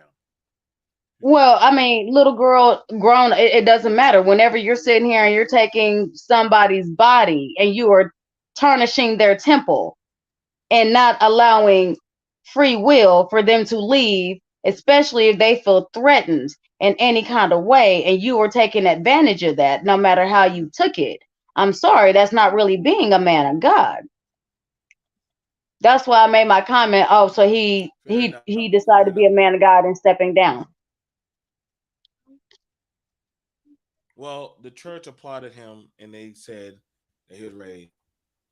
Well, I mean, little girl, grown, it doesn't matter. Whenever you're sitting here and you're taking somebody's body and you are tarnishing their temple and not allowing free will for them to leave, especially if they feel threatened in any kind of way, and you are taking advantage of that, no matter how you took it. I'm sorry, that's not really being a man of God. That's why I made my comment. Oh, so he decided to be a man of God and stepping down. Well, the church applauded him and they said that he was ready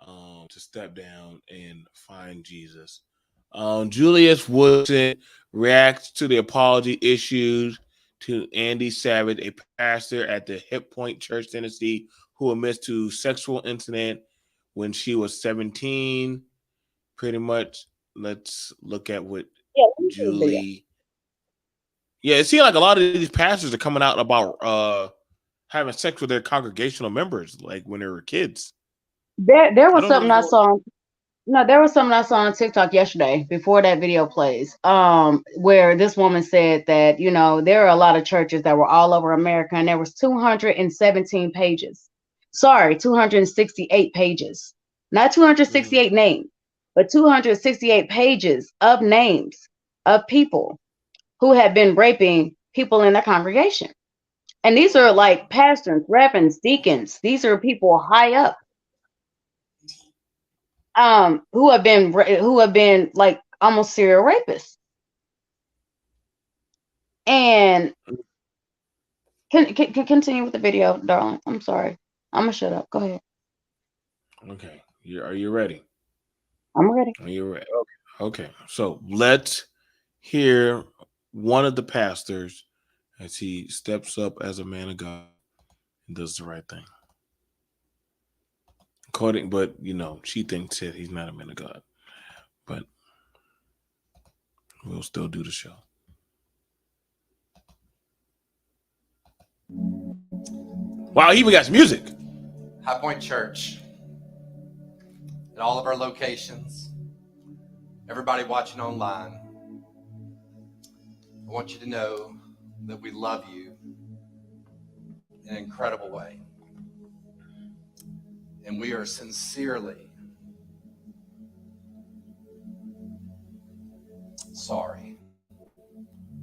to step down and find Jesus. Julius Woodson reacts to the apology issued to Andy Savage, a pastor at the Hip Point Church, Tennessee, who admits to sexual incident when she was 17. Pretty much, let's look at what Yeah, Julie. Yeah, it seems like a lot of these pastors are coming out about having sex with their congregational members, like when they were kids. there I was don't something I know. saw. No, there was something I saw on TikTok yesterday before that video plays. Where this woman said that there are a lot of churches that were all over America, and there was 217 pages. Sorry, 268 pages, not 268 names, but 268 pages of names of people who had been raping people in their congregation. And these are like pastors, reverends, deacons. These are people high up, who have been like almost serial rapists. And can continue with the video, darling. I'm sorry. I'm gonna shut up. Go ahead. Okay, are you ready? I'm ready. Are you ready? Okay. So let's hear one of the pastors as he steps up as a man of God and does the right thing. But she thinks that he's not a man of God, but we'll still do the show. Wow, he even got some music. High Point Church, at all of our locations, everybody watching online, I want you to know that we love you in an incredible way. And we are sincerely sorry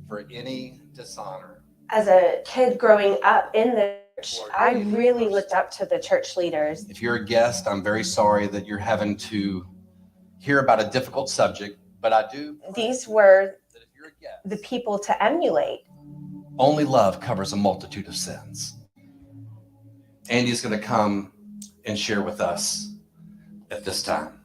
for any dishonor. As a kid growing up in the church, I really looked up to the church leaders. If you're a guest, I'm very sorry that you're having to hear about a difficult subject, but I do. These were that if you're a guest, the people to emulate. only love covers a multitude of sins. Andy's going to come and share with us at this time.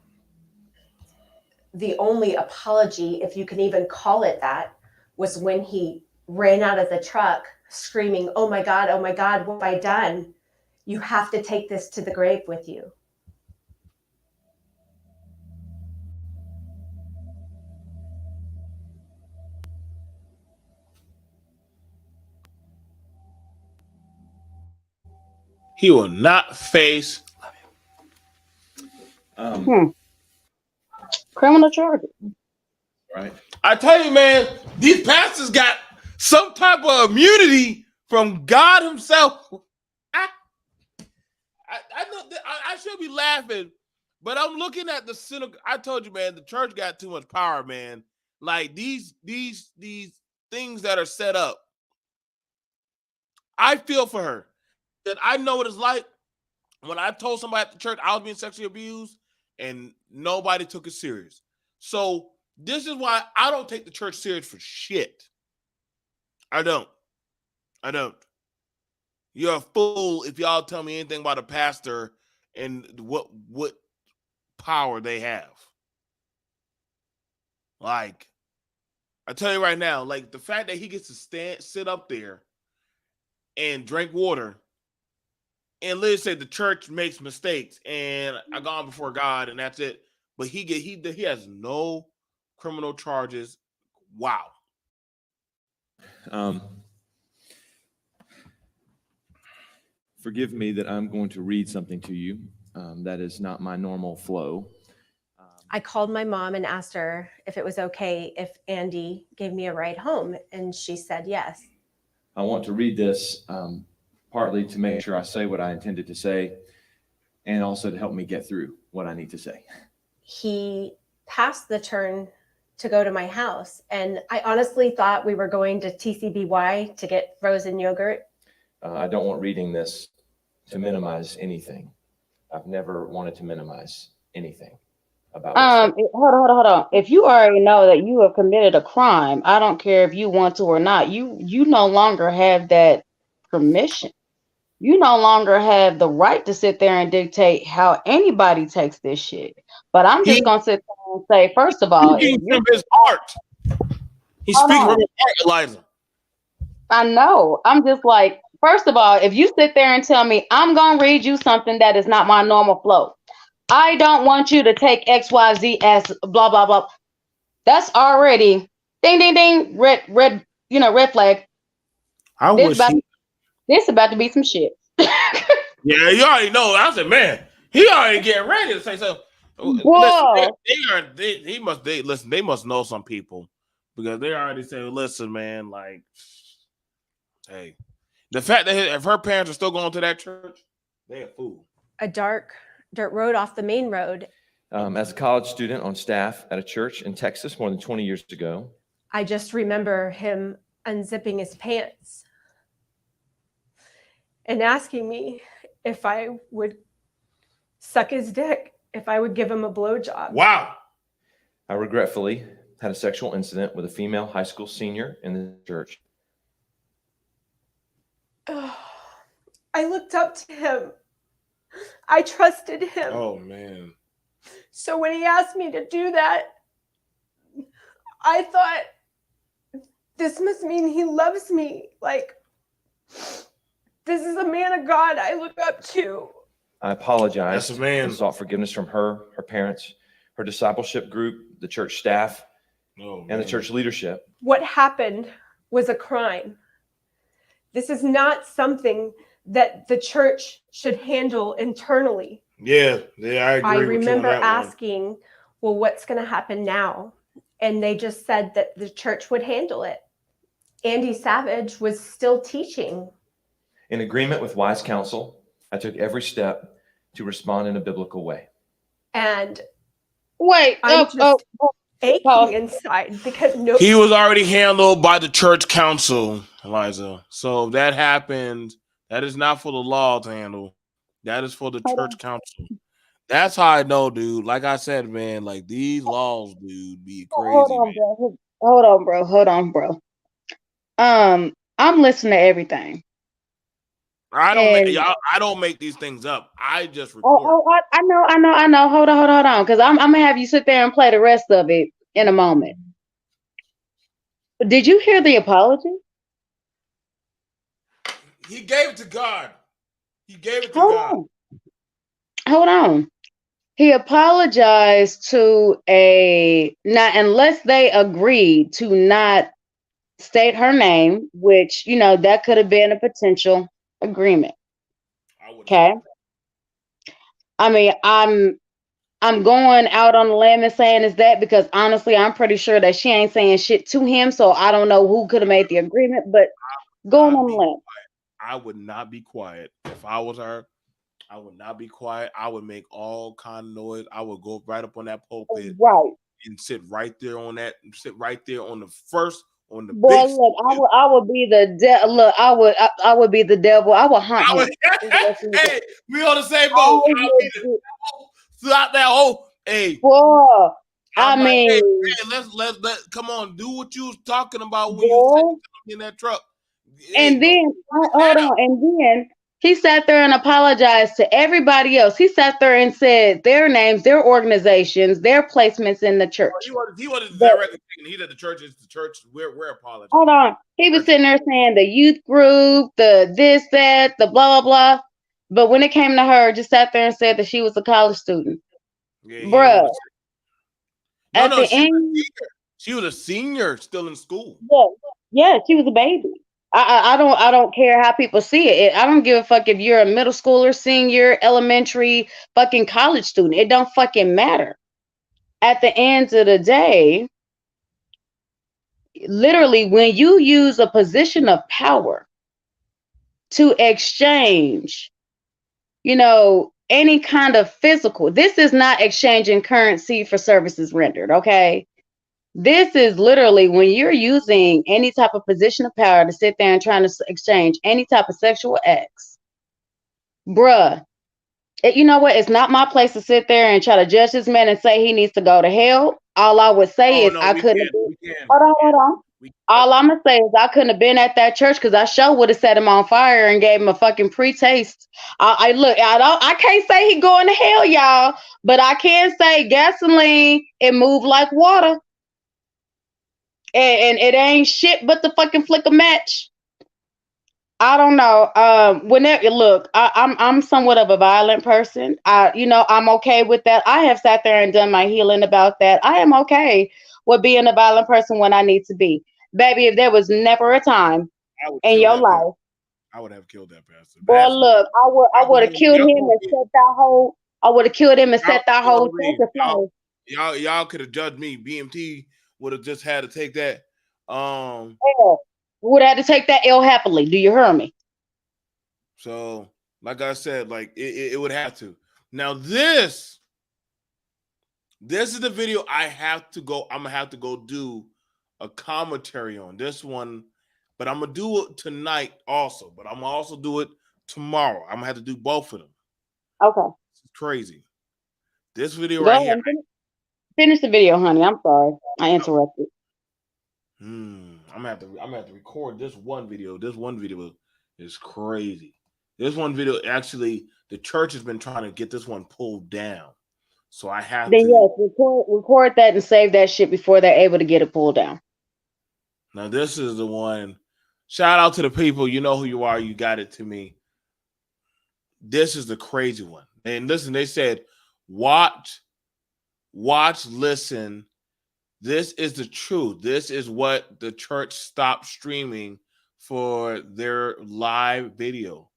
The only apology, if you can even call it that, was when he ran out of the truck screaming, oh my God, what have I done? You have to take this to the grave with you. He will not face Criminal charges. Right. I tell you, man, these pastors got some type of immunity from God Himself. I know that I should be laughing, but I'm looking at the synagogue. I told you, man, the church got too much power, man. Like these things that are set up. I feel for her. That I know what it's like when I told somebody at the church I was being sexually abused and nobody took it serious. So this is why I don't take the church serious for shit. I don't. You're a fool if y'all tell me anything about a pastor and what power they have. Like, I tell you right now, like the fact that he gets to sit up there and drink water and literally say the church makes mistakes and I gone before God and that's it. But he has no criminal charges. Wow. Forgive me that I'm going to read something to you. That is not my normal flow. I called my mom and asked her if it was okay if Andy gave me a ride home, and she said yes. I want to read this partly to make sure I say what I intended to say and also to help me get through what I need to say. He passed the turn to go to my house, and I honestly thought we were going to TCBY to get frozen yogurt. I don't want reading this to minimize anything. I've never wanted to minimize anything about it. Hold on. If you already know that you have committed a crime, I don't care if you want to or not. You no longer have that permission. You no longer have the right to sit there and dictate how anybody takes this shit. But I'm just gonna sit there and say, first of all, Speaking from his heart. He's speaking from his heart, Eliza. I know. I'm just like, first of all, if you sit there and tell me I'm gonna read you something that is not my normal flow, I don't want you to take XYZ as blah blah blah. That's already ding ding ding, red flag. This about to be some shit. Yeah, you already know. I said, man, he already getting ready to say something. Whoa. Listen, they must know some people because they already say, listen, man, like, hey, the fact that if her parents are still going to that church, they a fool. A dark dirt road off the main road. As a college student on staff at a church in Texas more than 20 years ago, I just remember him unzipping his pants and asking me if I would suck his dick, if I would give him a blowjob. Wow. I regretfully had a sexual incident with a female high school senior in the church. I looked up to him. I trusted him. Oh, man. So when he asked me to do that, I thought, this must mean he loves me. Like, this is a man of God I look up to. I apologized That's a man. and sought forgiveness from her parents, her discipleship group, the church staff, and the church leadership. What happened was a crime. This is not something that the church should handle internally. Yeah, I agree. I with remember you on that asking, well, what's going to happen now? And they just said that the church would handle it. Andy Savage was still teaching. In agreement with wise counsel, I took every step to respond in a biblical way. And wait, I'm just aching inside because He was already handled by the church council, Eliza. So if that happened, that is not for the law to handle. That is for the church council. That's how I know, dude. Like I said, man, like these laws, dude, be crazy. Hold on, bro. I'm listening to everything. I don't make these things up. I just report. I know. Hold on, because I'm gonna have you sit there and play the rest of it in a moment. Did you hear the apology? He gave it to God. He gave it to Hold God. on. Hold on. He apologized to not unless they agreed to not state her name, which that could have been a potential agreement. Okay. I mean, I'm going out on the limb and saying is that because honestly, I'm pretty sure that she ain't saying shit to him. So I don't know who could have made the agreement, but going on the limb. I would not be quiet if I was her. I would not be quiet. I would make all kind of noise. I would go right up on that pulpit Right. and sit right there on that. Sit right there on the first on the Boy, big. look, I would be the look, I would be the devil. I would hunt him. Hey, we on the same I boat. would I'll be the devil throughout that whole. Hey, boy, I I'm like, mean, hey, let come on, do what you was talking about when boy. you said in that truck. Hey, And then hold on, and then he sat there and apologized to everybody else. He sat there and said their names, their organizations, their placements in the church. He wasn't But- directly thinking he said the church is the church. We're apologizing. Hold on. He was sitting there saying the youth group, the this, that, the blah, blah, blah. But when it came to her, just sat there and said that she was a college student. Yeah, Bruh. No, At no, the end, she was a senior still in school. yeah, she was a baby. I don't care how people see it. I don't give a fuck if you're a middle schooler, senior, elementary, fucking college student. It don't fucking matter. At the end of the day, literally, when you use a position of power to exchange, any kind of physical, this is not exchanging currency for services rendered, okay? This is literally when you're using any type of position of power to sit there and trying to exchange any type of sexual acts. Bruh, you know what? It's not my place to sit there and try to judge this man and say he needs to go to hell. All I would say is I couldn't have hold on. All I'm gonna say is I couldn't have been at that church because I sure would have set him on fire and gave him a fucking pre-taste. I can't say he going to hell, y'all, but I can say gasoline, it moved like water. And it ain't shit but the fucking flick of match. I don't know. Whenever look, I'm somewhat of a violent person. I'm okay with that. I have sat there and done my healing about that. I am okay with being a violent person when I need to be. Baby, if there was never a time in your life, I would have killed that pastor. Boy, look, I would have killed him and set that whole. I would have killed him and set that whole church aflame. Y'all could have judged me. BMT would have just had to take that. Would have had to take that L happily. Do you hear me? So, like I said, like it would have to. Now this is the video I have to go. I'm gonna have to go do a commentary on this one, but I'm gonna do it tonight also. But I'm gonna also do it tomorrow. I'm gonna have to do both of them. Okay. It's crazy. This video Go right ahead, here. finish the video, honey. I'm sorry. I interrupted. I'm gonna have to record this one video. This one video is crazy. This one video, actually, the church has been trying to get this one pulled down. So I have then to. Yes, record that and save that shit before they're able to get it pulled down. Now, this is the one. Shout out to the people. You know who you are. You got it to me. This is the crazy one. And listen, they said, watch, listen. This is the truth. This is what the church stopped streaming for their live video.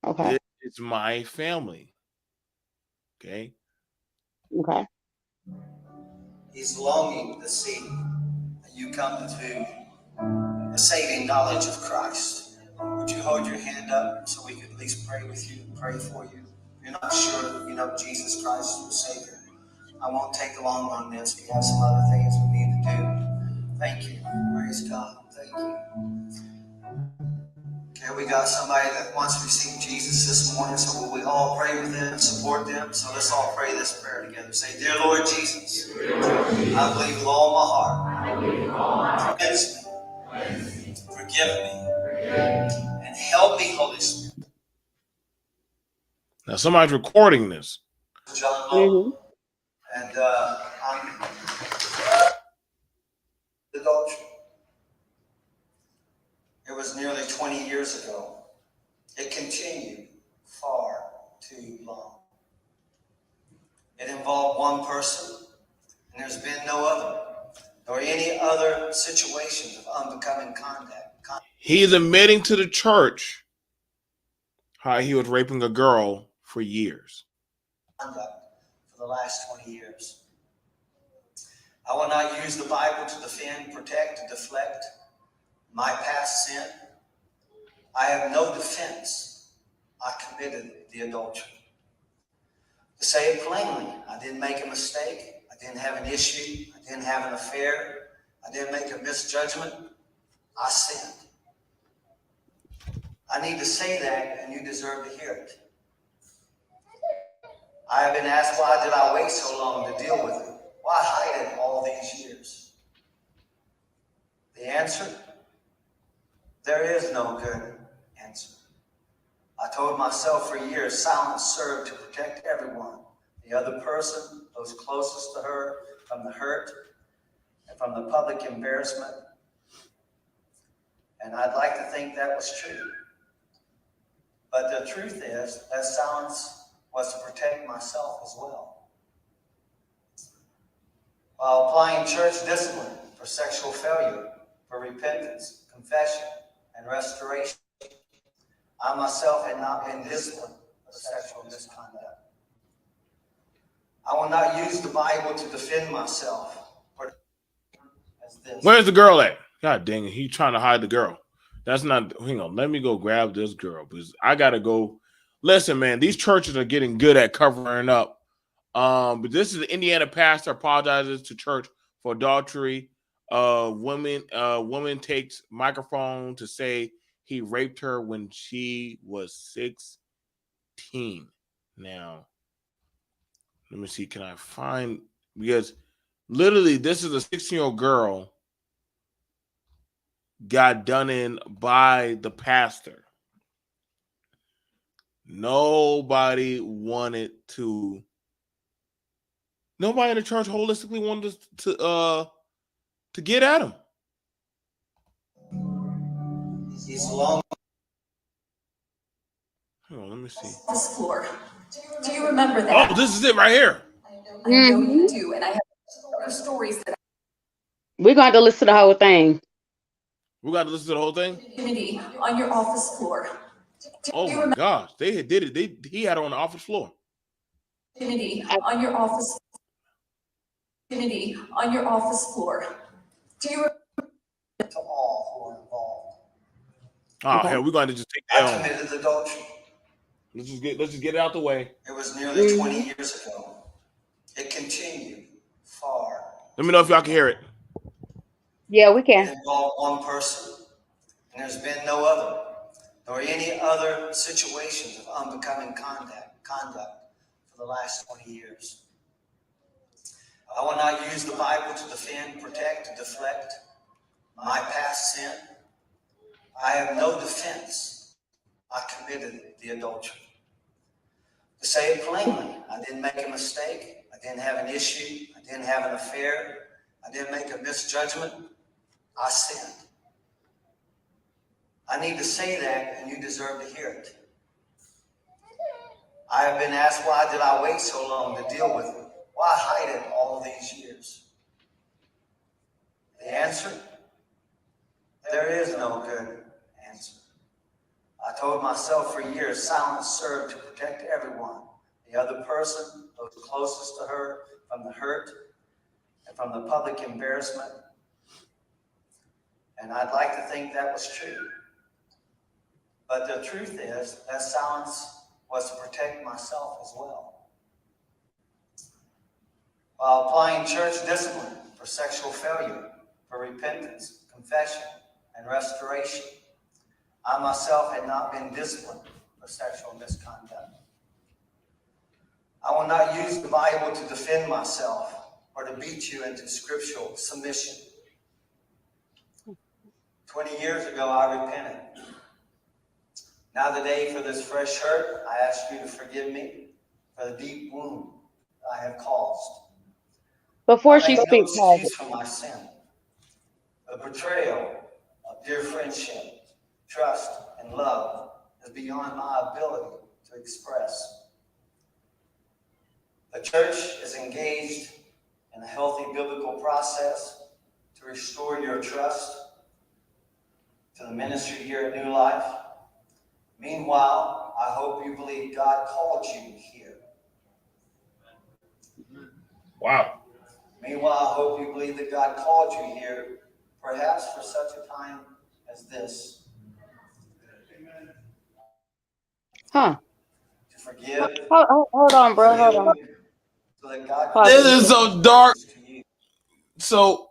Okay. This is my family. Okay. Okay. He's longing to see that you come to the saving knowledge of Christ. Would you hold your hand up so we could at least pray with you, pray for you? If you're not sure that you know Jesus Christ as your Savior, I won't take long on this. We have some other things we need to do. Thank you. Praise God. Thank you. Okay, we got somebody that wants to receive Jesus this morning, so will we all pray with them, support them? So let's all pray this prayer together. Say, Dear Lord Jesus, I believe with all my heart. Cleanse me. Forgive me. And help me, Holy Spirit. Now, somebody's recording this. John Lowe. And I'm the doctrine. It was nearly 20 years ago. It continued far too long. It involved one person, and there's been no other, nor any other situations of unbecoming conduct. He's admitting to the church how he was raping a girl for years. For for the last 20 years. I will not use the Bible to defend, protect, or deflect my past sin. I have no defense. I committed the adultery. To say it plainly, I didn't make a mistake. I didn't have an issue. I didn't have an affair. I didn't make a misjudgment. I sinned. I need to say that, and you deserve to hear it. I have been asked, why did I wait so long to deal with it? Why hide it all these years? The answer? There is no good answer. I told myself for years, silence served to protect everyone. The other person, those closest to her, from the hurt and from the public embarrassment. And I'd like to think that was true. But the truth is that silence was to protect myself as well. While applying church discipline for sexual failure, for repentance, confession, and restoration, I myself had not been disciplined for sexual misconduct. I will not use the Bible to defend myself. Where's the girl at? God dang it. He's trying to hide the girl. That's not, hang on. Let me go grab this girl because I got to go. Listen, man, these churches are getting good at covering up. But this is the Indiana pastor apologizes to church for adultery. Woman takes microphone to say he raped her when she was 16. Now, let me see. Can I find, because literally this is a 16-year-old girl got done in by the pastor. Nobody in the church holistically wanted to get at him. He's long. Hold on, let me see. This floor. Do you remember that? Oh, this is it right here. I know you do, and I have other stories that We're going to have to listen to the whole thing. We got to listen to the whole thing. community on your office floor. Oh my gosh, they had did it. He had her on the office floor. Community on your office. Community on your office floor. Do you To all who are involved. Oh hell, we're going to just take I that on. committed adultery. Let's just get it out the way. It was nearly 20 years ago. It continued far. Let me know if y'all can hear it. Yeah, we It can. involved one person, and there's been no other, nor any other situations of unbecoming conduct for the last 20 years. I will not use the Bible to defend, protect, or deflect my past sin. I have no defense. I committed the adultery. To say it plainly, I didn't make a mistake. I didn't have an issue. I didn't have an affair. I didn't make a misjudgment. I sinned. I need to say that, and you deserve to hear it. I have been asked, why did I wait so long to deal with it? Why hide it all these years? The answer? There is no good answer. I told myself for years, silence served to protect everyone. The other person, those closest to her, from the hurt and from the public embarrassment. And I'd like to think that was true. But the truth is that silence was to protect myself as well. While applying church discipline for sexual failure, for repentance, confession, and restoration, I myself had not been disciplined for sexual misconduct. I will not use the Bible to defend myself or to beat you into scriptural submission. 20 years ago, I repented. Now today, for this fresh hurt, I ask you to forgive me for the deep wound I have caused. Before I she make no speaks, excuse for my sin. The betrayal of dear friendship, trust, and love is beyond my ability to express. The church is engaged in a healthy biblical process to restore your trust to the ministry here at New Life. Meanwhile, I hope you believe God called you here. Wow. Meanwhile, I hope you believe that God called you here, perhaps for such a time as this, Huh? to forgive, Hold on, bro. Hold heal, on. so that God Pause This can it. is reveal so dark. His to you. So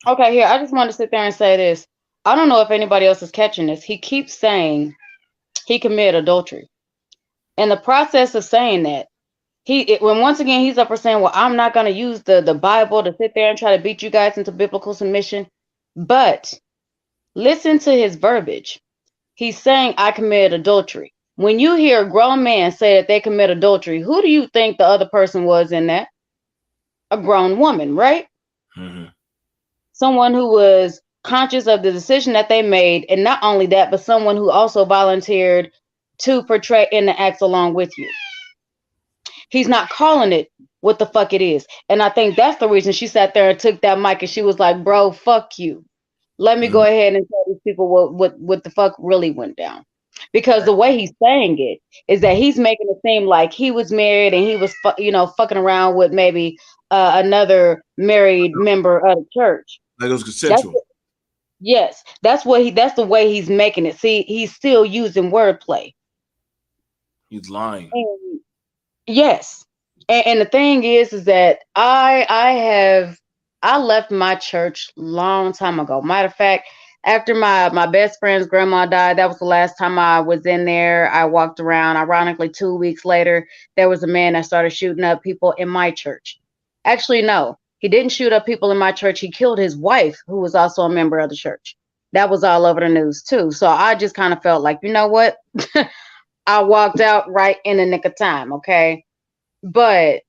Okay, here. I just want to sit there and say this. I don't know if anybody else is catching this. He keeps saying he committed adultery. In the process of saying that, when once again he's up for saying, well, I'm not going to use the Bible to sit there and try to beat you guys into biblical submission. But listen to his verbiage. He's saying, I committed adultery. When you hear a grown man say that they commit adultery, who do you think the other person was in that? A grown woman, right? mhm. Someone who was conscious of the decision that they made. And not only that, but someone who also volunteered to portray in the acts along with you. He's not calling it what the fuck it is. And I think that's the reason she sat there and took that mic and she was like, bro, fuck you. Let me go ahead and tell these people what the fuck really went down. Because the way he's saying it is that he's making it seem like he was married and he was, fucking around with maybe another married member of the church. Like it was That's consensual. yes, that's the way he's making it. See, he's still using wordplay. He's lying. And yes. And the thing is that I left my church long time ago. Matter of fact, after my best friend's grandma died, that was the last time I was in there. I walked around. Ironically, 2 weeks later, there was a man that started shooting up people in my church. Actually, no, he didn't shoot up people in my church. He killed his wife, who was also a member of the church. That was all over the news too. So I just kind of felt like, you know what? I walked out right in the nick of time. Okay. But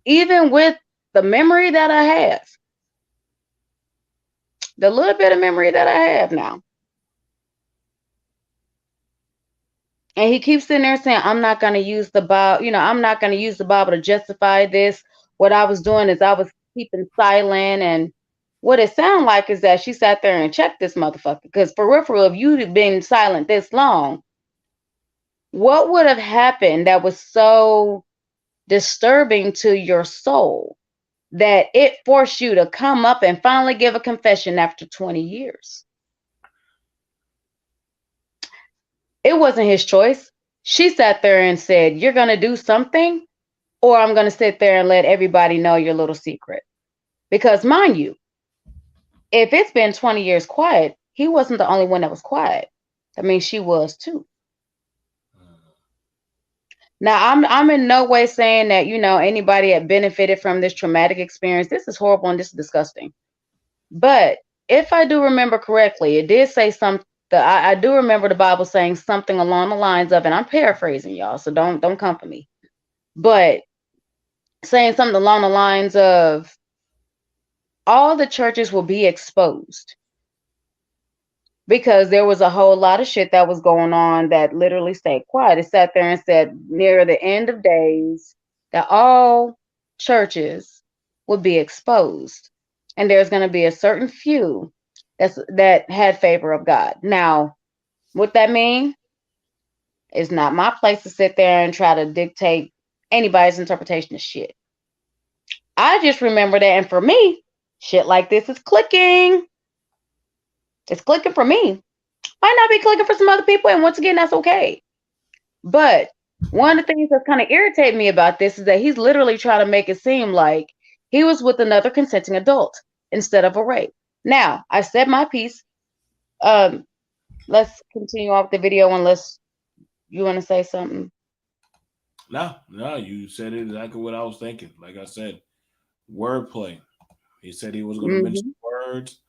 even with the memory that I have, the little bit of memory that I have now, and he keeps sitting there saying, I'm not going to use the Bible, I'm not going to use the Bible to justify this. What I was doing is I was keeping silent. And what it sounded like is that she sat there and checked this motherfucker. Because for real, if you'd been silent this long, what would have happened that was so disturbing to your soul that it forced you to come up and finally give a confession after 20 years? It wasn't his choice. She sat there and said, you're going to do something, or I'm going to sit there and let everybody know your little secret. Because mind you, if it's been 20 years quiet, he wasn't the only one that was quiet. I mean, she was too. Now, I'm in no way saying that, anybody had benefited from this traumatic experience. This is horrible and this is disgusting. But if I do remember correctly, it did say something. I do remember the Bible saying something along the lines of, and I'm paraphrasing y'all, so don't come for me, but saying something along the lines of, all the churches will be exposed, because there was a whole lot of shit that was going on that literally stayed quiet. It sat there and said near the end of days that all churches would be exposed, and there's going to be a certain few that had favor of God. Now, what that mean is not my place to sit there and try to dictate anybody's interpretation of shit. I just remember that, and for me, shit like this is clicking. It's clicking for me. Might not be clicking for some other people, and once again, that's okay. But one of the things that's kind of irritating me about this is that he's literally trying to make it seem like he was with another consenting adult instead of a rape. Now, I said my piece. Let's continue on with the video unless you want to say something. No, you said exactly what I was thinking. Like I said, wordplay. He said he was going to mention words.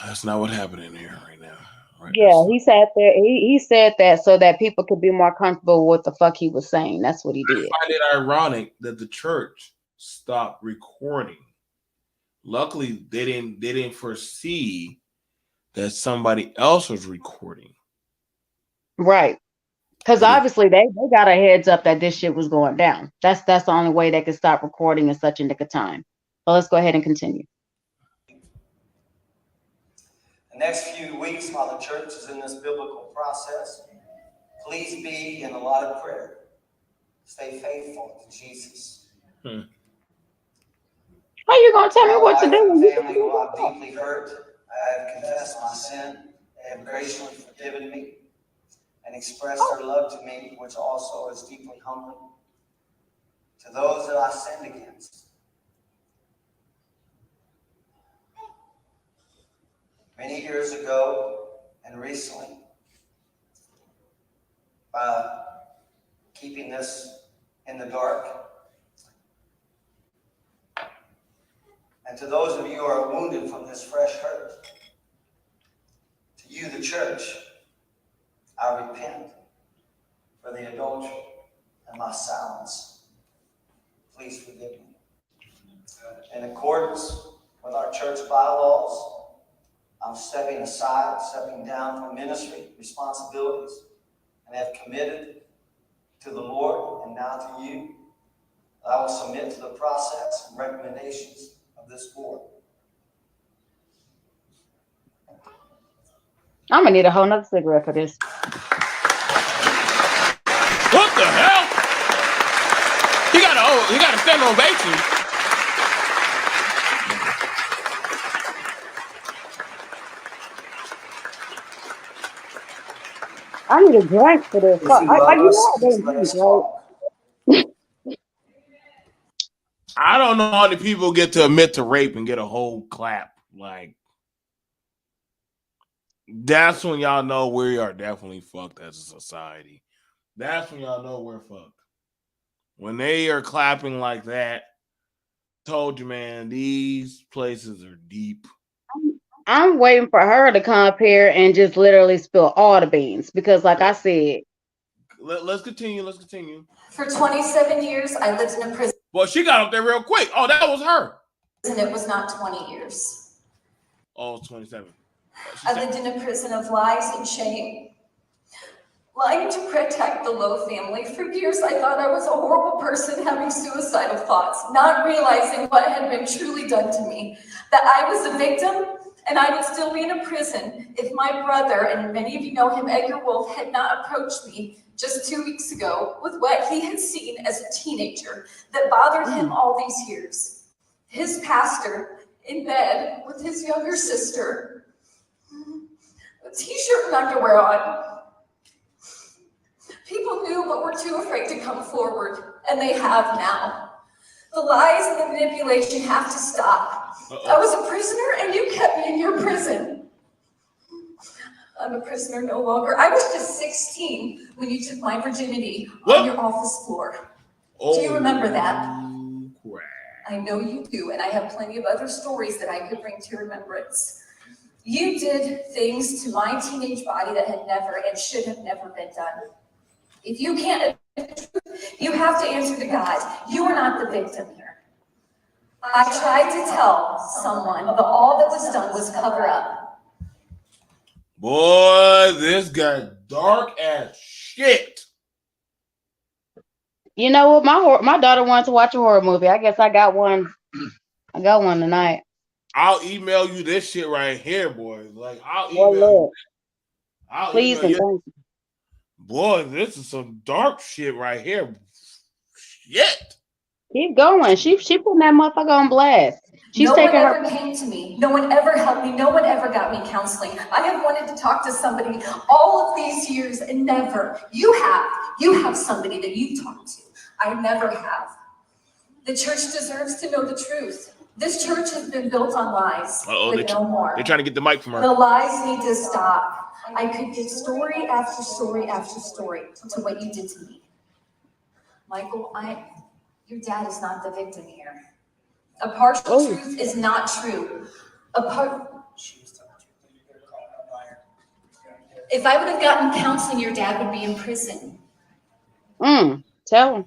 That's not what happened in here right now. Right? Yeah, he sat there. He said that so that people could be more comfortable with what the fuck he was saying. That's what he did. I find it ironic that the church stopped recording. Luckily, they didn't foresee that somebody else was recording. Right. Because obviously they got a heads up that this shit was going down. That's the only way they could stop recording in such a nick of time. So let's go ahead and continue. The next few weeks while the church is in this biblical process, please be in a lot of prayer. Stay faithful to Jesus. How you gonna tell me what to My wife do? and You family, can who do I've it. deeply hurt, I have confessed my sin. They have graciously forgiven me and expressed their love to me, which also is deeply humbling. To those that I sinned against, many years ago and recently, by keeping this in the dark. And to those of you who are wounded from this fresh hurt, to you, the church, I repent for the adultery and my silence. Please forgive me. In accordance with our church bylaws, I'm stepping aside, stepping down from ministry responsibilities, and have committed to the Lord and now to you that I will submit to the process and recommendations of this board. I'm gonna need a whole nother cigarette for this. What the hell? He got a standing ovation. I need a drink for this. If you You love know us, I please don't let drink, us right? talk. I don't know how the people get to admit to rape and get a whole clap. Like, that's when y'all know we are definitely fucked as a society. That's when y'all know we're fucked. When they are clapping like that, told you, man, these places are deep. I'm waiting for her to come up here and just literally spill all the beans because, like I said, Let's continue. Let's continue. For 27 years, I lived in a prison. Well, she got up there real quick. Oh, that was her. And it was not 20 years. Oh, 27. I lived in a prison of lies and shame. Lying to protect the Lowe family. For years, I thought I was a horrible person having suicidal thoughts, not realizing what had been truly done to me. That I was a victim and I would still be in a prison if my brother, and many of you know him, Edgar Wolf, had not approached me just 2 weeks ago with what he had seen as a teenager that bothered him all these years. His pastor in bed with his younger sister, a t-shirt and underwear on. People knew but were too afraid to come forward, and they have now. The lies and the manipulation have to stop. I was a prisoner and you kept me in your prison. I'm a prisoner no longer. I was just 16 when you took my virginity on your office floor. Do you remember that? Crap. I know you do, and I have plenty of other stories that I could bring to remembrance. You did things to my teenage body that had never and should have never been done. If you can't, you have to answer to God. You are not the victim here. I tried to tell someone, but all that was done was cover up. Boy, this got dark as shit. you know what? My daughter wanted to watch a horror movie. I guess I got one. I got one tonight. I'll email you this shit right here, boy. Like, I'll Well, email you. look, I'll please email and you. thank you. Boy, this is some dark shit right here. Shit. Keep going. She putting that motherfucker on blast. She's No one taking ever her. came to me. No one ever helped me. No one ever got me counseling. I have wanted to talk to somebody all of these years and never. You have somebody that you talk to. I never have. The church deserves to know the truth. This church has been built on lies, but no more. They're trying to get the mic from her. The lies need to stop. I could give story after story after story to what you did to me. Michael, your dad is not the victim here. A partial truth is not true. If I would have gotten counseling, your dad would be in prison. Tell him.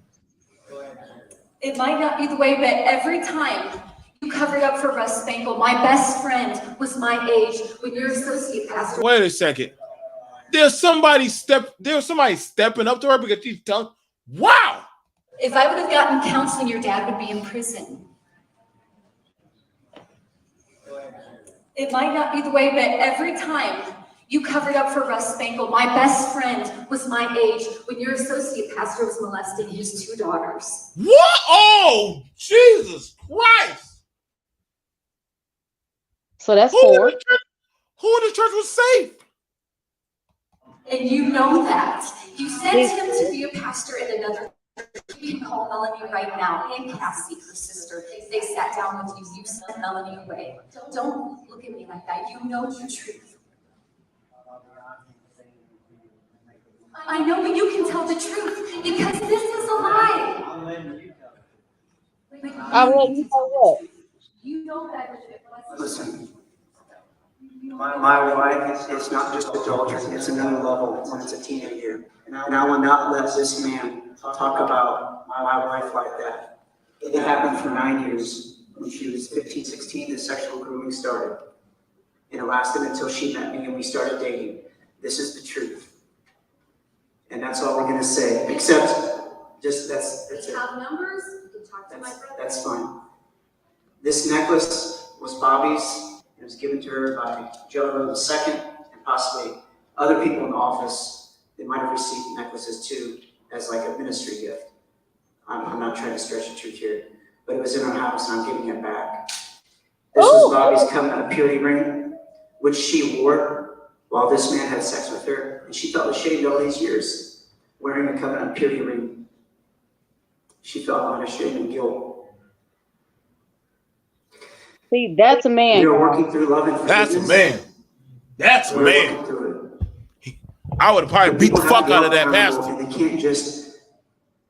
It might not be the way, but every time you covered up for Russ Spangle, my best friend was my age when your associate pastor. Wait a second. There's somebody stepping up to her because she's telling. Wow. If I would have gotten counseling, your dad would be in prison. It might not be the way, but every time You covered up for Russ Spangle. My best friend was my age when your associate pastor was molesting his 2 daughters. What? Oh, Jesus Christ! So that's Who in 4. the church? Who in the church was safe? And you know that. You sent him to be a pastor in another. You can call Melanie right now, and Cassie, her sister. They sat down with you. You sent Melanie away. Don't look at me like that. You know the truth. I know, but you can tell the truth because this is a lie. I will let you know what. You know better than it was. Listen, my wife is not just adultery, it's another level when it's a teenager. And I will not let this man talk about my wife like that. It happened for 9 years. When she was 15, 16, the sexual grooming started. And it lasted until she met me and we started dating. This is the truth. And that's all we're gonna say, except just that's it. We have numbers. You can talk to my brother. That's fine. This necklace was Bobby's. It was given to her by Joe II and possibly other people in the office. They might have received necklaces too as like a ministry gift. I'm not trying to stretch the truth here, but it was in our house and I'm giving it back. This was Bobby's covenant of purity ring, which she wore while this man had sex with her, and she felt ashamed all these years wearing a covenant of purity ring. She felt unashamed and guilt. See, that's a man. We are working through love and forgiveness. That's a man. That's a We're man. working through it. I would have probably beat the fuck out of that pastor. And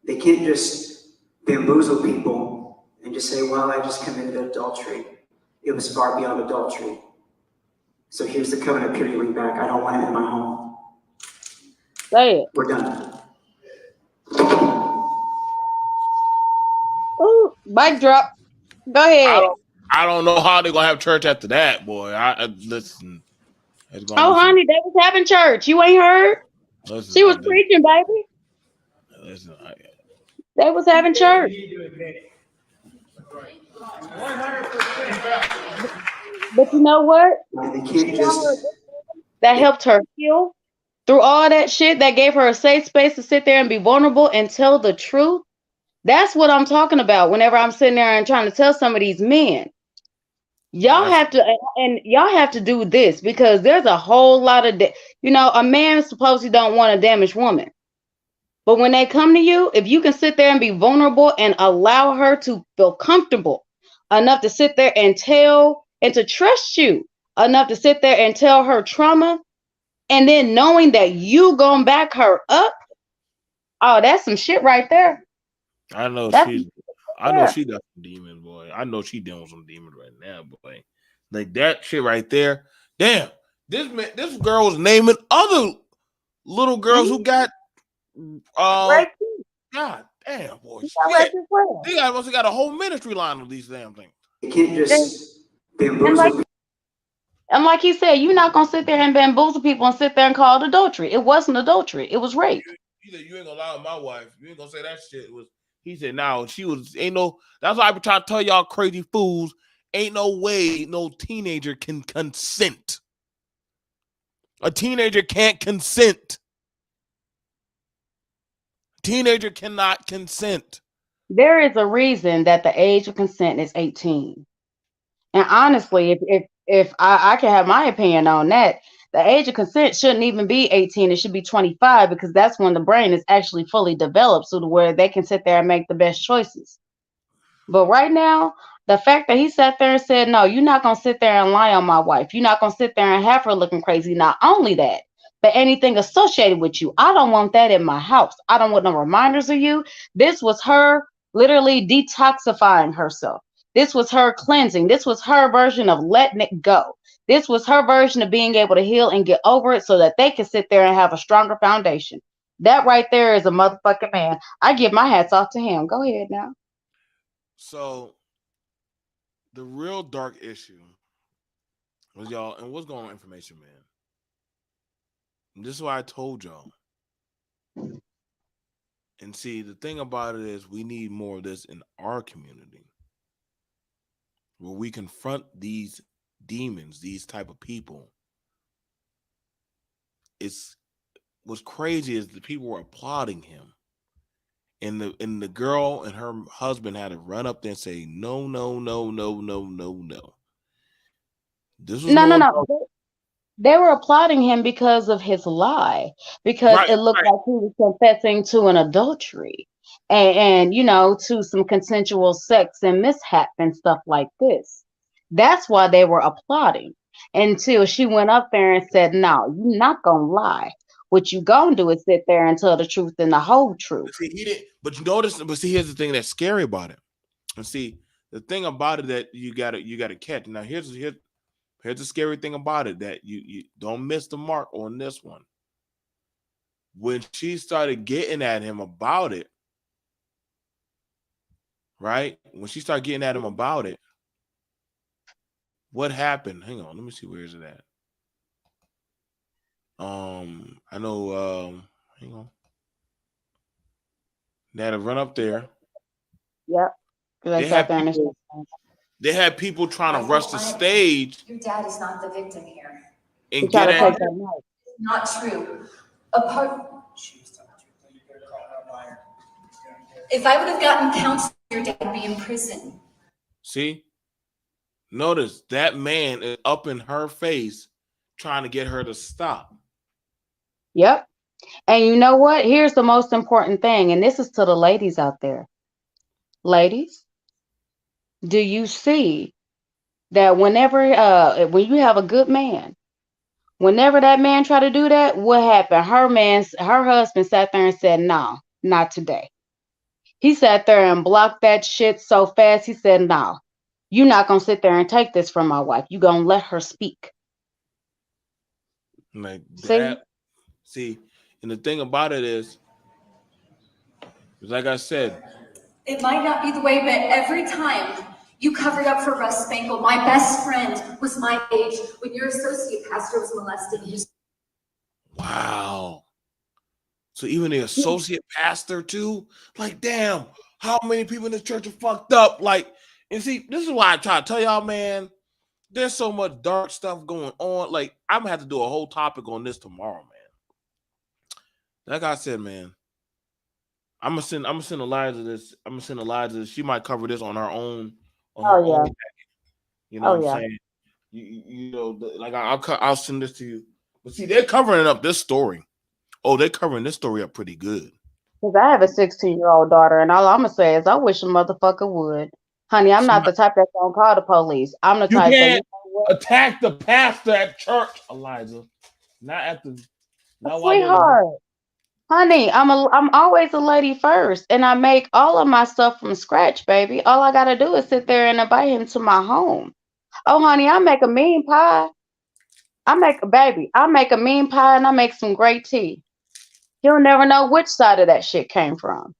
they can't just bamboozle people and just say, well, I just committed adultery. It was far beyond adultery. So here's the covenant of purity ring back. I don't want it in my home. Say it. We're done. Ooh, mic drop. Go ahead. I don't know how they're gonna have church after that, boy. I listen. Oh, honey, they was having church. You ain't heard? She was preaching, baby. Listen, They was having church. But you know what? They can't just. That helped her heal through all that shit. That gave her a safe space to sit there and be vulnerable and tell the truth. That's what I'm talking about whenever I'm sitting there and trying to tell some of these men. Y'all have to, and y'all have to do this because there's a whole lot of, a man supposedly don't want a damaged woman. But when they come to you, if you can sit there and be vulnerable and allow her to feel comfortable enough to sit there and tell and to trust you enough to sit there and tell her trauma, and then knowing that you gonna back her up, oh, that's some shit right there. I know she got some demons, boy. I know she dealing with some demons right now, boy. Like that shit right there. Damn, this girl was naming other little girls who got God damn, boy. They must have got a whole ministry line of these damn things. You can't just bamboozle. And like he said, you're not gonna sit there and bamboozle people and sit there and call it adultery. It wasn't adultery. It was rape. He said, you ain't gonna lie to my wife. You ain't gonna say that shit was. He said, "Now she was ain't no." That's why I be trying to tell y'all crazy fools. Ain't no way no teenager can consent. A teenager can't consent. Teenager cannot consent. There is a reason that the age of consent is 18. And honestly, if I can have my opinion on that, the age of consent shouldn't even be 18. It should be 25 because that's when the brain is actually fully developed so to where they can sit there and make the best choices. But right now, the fact that he sat there and said, no, you're not going to sit there and lie on my wife. You're not going to sit there and have her looking crazy. Not only that, but anything associated with you. I don't want that in my house. I don't want no reminders of you. This was her literally detoxifying herself. This was her cleansing. This was her version of letting it go. This was her version of being able to heal and get over it so that they can sit there and have a stronger foundation. That right there is a motherfucking man. I give my hats off to him. Go ahead now. So the real dark issue was y'all, and what's going on, information, man? And this is why I told y'all. And see, the thing about it is we need more of this in our community. Where we confront these demons, these type of people, what's crazy is the people were applauding him. And the girl and her husband had to run up there and say, no, no, no, no, no, no, no. This was No. They were applauding him because of his lie, because it looked like he was confessing to an adultery and to some consensual sex and mishap and stuff like this. That's why they were applauding until she went up there and said, no, you're not gonna lie. What you gonna do is sit there and tell the truth and the whole truth. See, he didn't, but you notice, but see, here's the thing that's scary about it. And see, the thing about it that you gotta catch. Now, here's the scary thing about it, that you don't miss the mark on this one. When she started getting at him about it, right? When she started getting at him about it, what happened? Hang on, let me see, where is it at? I know, hang on. They had to run up there. Yep. They had people trying to rush the stage. Your dad is not the victim here. And get at him. Not true. If I would have gotten counseling, your dad would be in prison. See? Notice that man is up in her face trying to get her to stop. Yep. And you know what? Here's the most important thing, and this is to the ladies out there. Ladies, do you see that whenever when you have a good man, whenever that man tried to do that, what happened? Her husband sat there and said, no, not today. He sat there and blocked that shit so fast. He said, no, you're not going to sit there and take this from my wife. You're going to let her speak. Like that. See, and the thing about it is, like I said, it might not be the way, but every time you covered up for Russ Spangle, my best friend was my age when your associate pastor was molesting his. Wow. So even the associate pastor too? Like, damn, how many people in the church are fucked up? Like, and see, this is why I try to tell y'all, man, there's so much dark stuff going on. Like, I'm gonna have to do a whole topic on this tomorrow, man. Like I said, man, I'm gonna send Eliza this. I'm gonna send Eliza this. She might cover this on her own. Own, you know what I'm saying? You know, like I'll send this to you. But see, they're covering up this story. Oh, they're covering this story up pretty good. Because I have a 16-year-old daughter, and all I'm gonna say is I wish a motherfucker would. Honey, I'm not the type that's gonna call the police. I'm the type that attack the pastor at church, Eliza. Not at the sweetheart. Honey, I'm always a lady first, and I make all of my stuff from scratch, baby. All I gotta do is sit there and invite him to my home. Oh, honey, I make a mean pie. I make a mean pie, and I make some great tea. You'll never know which side of that shit came from.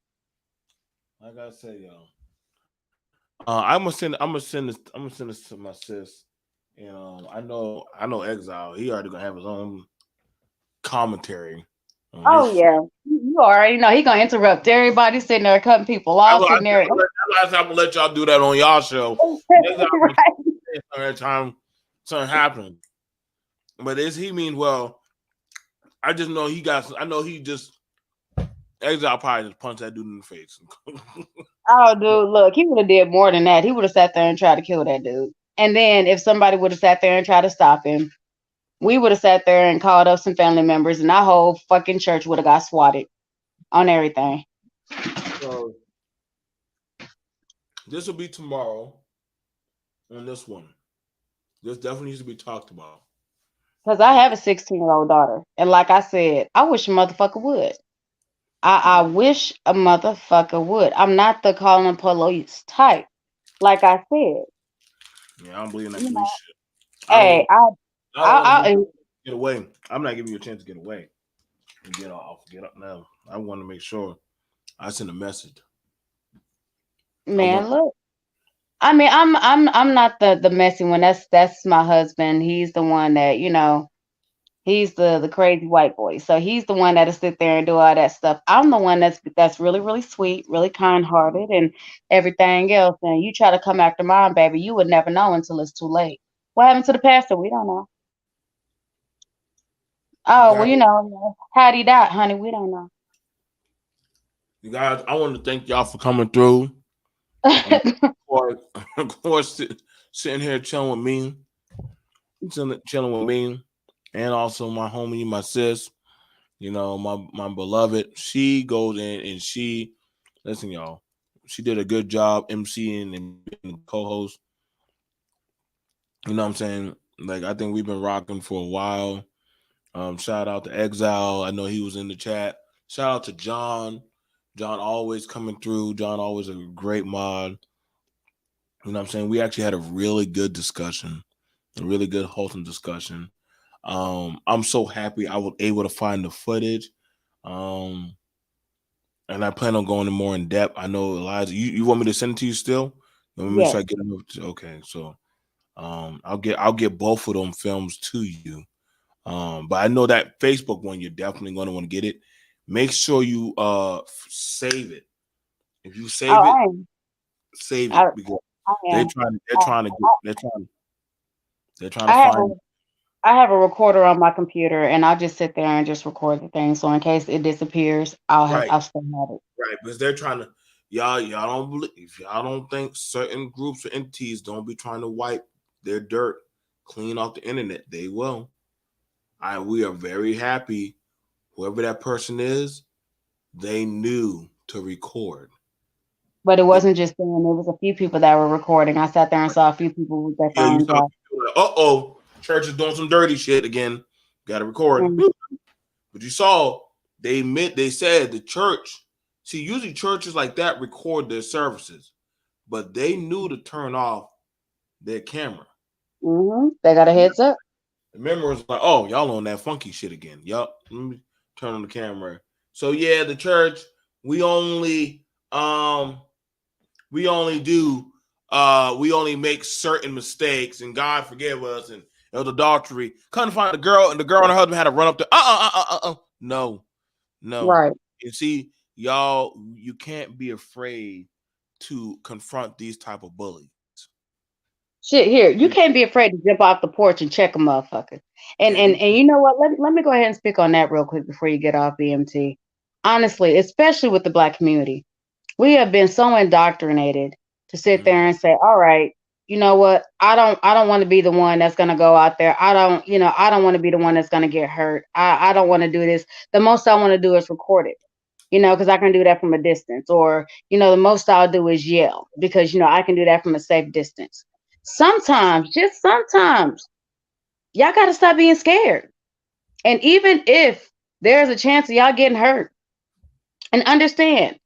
Like I say, y'all. I'm gonna send this to my sis. And I know Exile. He already gonna have his own commentary. Oh yeah, you already know he gonna interrupt everybody sitting there, cutting people off. I'm gonna let y'all do that on y'all show. Every time something happens, but is he mean well? I just know Exile probably just punched that dude in the face. Oh, dude, look, he would have did more than that. He would have sat there and tried to kill that dude. And then if somebody would have sat there and tried to stop him, we would have sat there and called up some family members, and our whole fucking church would have got swatted on everything. So this will be tomorrow on this one. This definitely needs to be talked about. Because I have a 16-year-old daughter. And like I said, I wish a motherfucker would. I wish a motherfucker would. I'm not the calling police type. Like I said. Yeah, I don't believe in that police shit. Hey, I'll get away. I'm not giving you a chance to get away and get off. Get up now. I want to make sure I send a message. Man, look. I mean, I'm not the messy one. That's my husband. He's the one that, he's the crazy white boy. So he's the one that'll sit there and do all that stuff. I'm the one that's really, really sweet, really kind-hearted and everything else. And you try to come after mine, baby, you would never know until it's too late. What happened to the pastor? We don't know. Oh, well, you know, how'd he die, honey? We don't know. You guys, I want to thank y'all for coming through. Of course, sitting here chilling with me, and also my homie, my sis. You know, my beloved. She goes in and she, listen, y'all. She did a good job emceeing and being co-host. You know what I'm saying? Like, I think we've been rocking for a while. Shout out to Exile. I know he was in the chat. Shout out to John. John always coming through. John always a great mod. You know what I'm saying? We actually had a really good discussion, a really good wholesome discussion. I'm so happy I was able to find the footage. And I plan on going more in depth. I know, Elijah, you want me to send it to you still? Let me make sure I get it. Okay, so I'll get both of them films to you. But I know that Facebook one, you're definitely going to want to get it. Make sure you save it. If you save save it because they're trying to find. I have a recorder on my computer, and I'll just sit there and just record the thing. So in case it disappears, I'll still have it. Right, because they're trying to y'all don't believe, if y'all don't think certain groups or entities don't be trying to wipe their dirt clean off the internet, they will. We are very happy. Whoever that person is, they knew to record. But it wasn't just them. There was a few people that were recording. I sat there and saw a few people with their phones off. Church is doing some dirty shit again. Got to record. Mm-hmm. But you saw they said the church. See, usually churches like that record their services, but they knew to turn off their camera. Mm-hmm. They got a heads up. The member was like, "Oh, y'all on that funky shit again?" Yup. Let me turn on the camera. So yeah, the church, we only make certain mistakes, and God forgive us, and it was adultery. Couldn't find the girl, and her husband had to run up to no. Right. You see, y'all, you can't be afraid to confront these type of bullies. Shit, here, you can't be afraid to jump off the porch and check a motherfucker. And you know what? Let me go ahead and speak on that real quick before you get off, BMT. Honestly, especially with the Black community, we have been so indoctrinated to sit there and say, all right, you know what? I don't want to be the one that's going to go out there. I don't want to be the one that's going to get hurt. I don't want to do this. The most I want to do is record it, because I can do that from a distance, or, the most I'll do is yell because, I can do that from a safe distance. Sometimes, just sometimes, y'all got to stop being scared. And even if there's a chance of y'all getting hurt, and understand,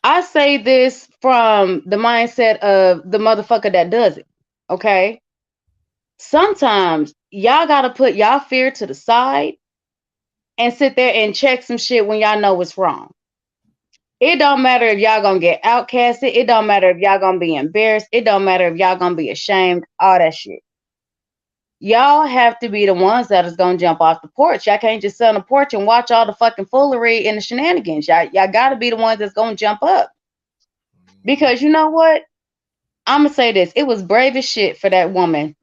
I say this from the mindset of the motherfucker that does it, okay? Sometimes y'all got to put y'all fear to the side and sit there and check some shit when y'all know what's wrong. It don't matter if y'all gonna get outcasted. It don't matter if y'all gonna be embarrassed. It don't matter if y'all gonna be ashamed. All that shit. Y'all have to be the ones that is gonna jump off the porch. Y'all can't just sit on the porch and watch all the fucking foolery and the shenanigans. Y'all gotta be the ones that's gonna jump up. Because you know what? I'm gonna say this. It was brave as shit for that woman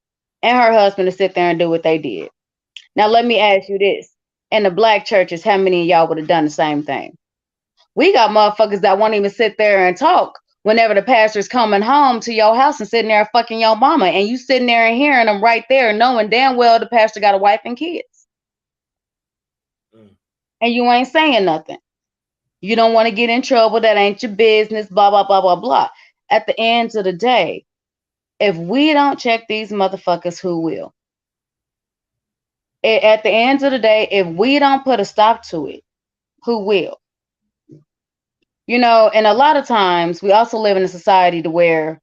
and her husband to sit there and do what they did. Now let me ask you this. In the Black churches, how many of y'all would have done the same thing? We got motherfuckers that won't even sit there and talk whenever the pastor's coming home to your house and sitting there fucking your mama, and you sitting there and hearing them right there, knowing damn well the pastor got a wife and kids. And you ain't saying nothing. You don't want to get in trouble. That ain't your business, blah, blah, blah, blah, blah. At the end of the day, if we don't check these motherfuckers, who will? At the end of the day, if we don't put a stop to it, who will? And a lot of times we also live in a society to where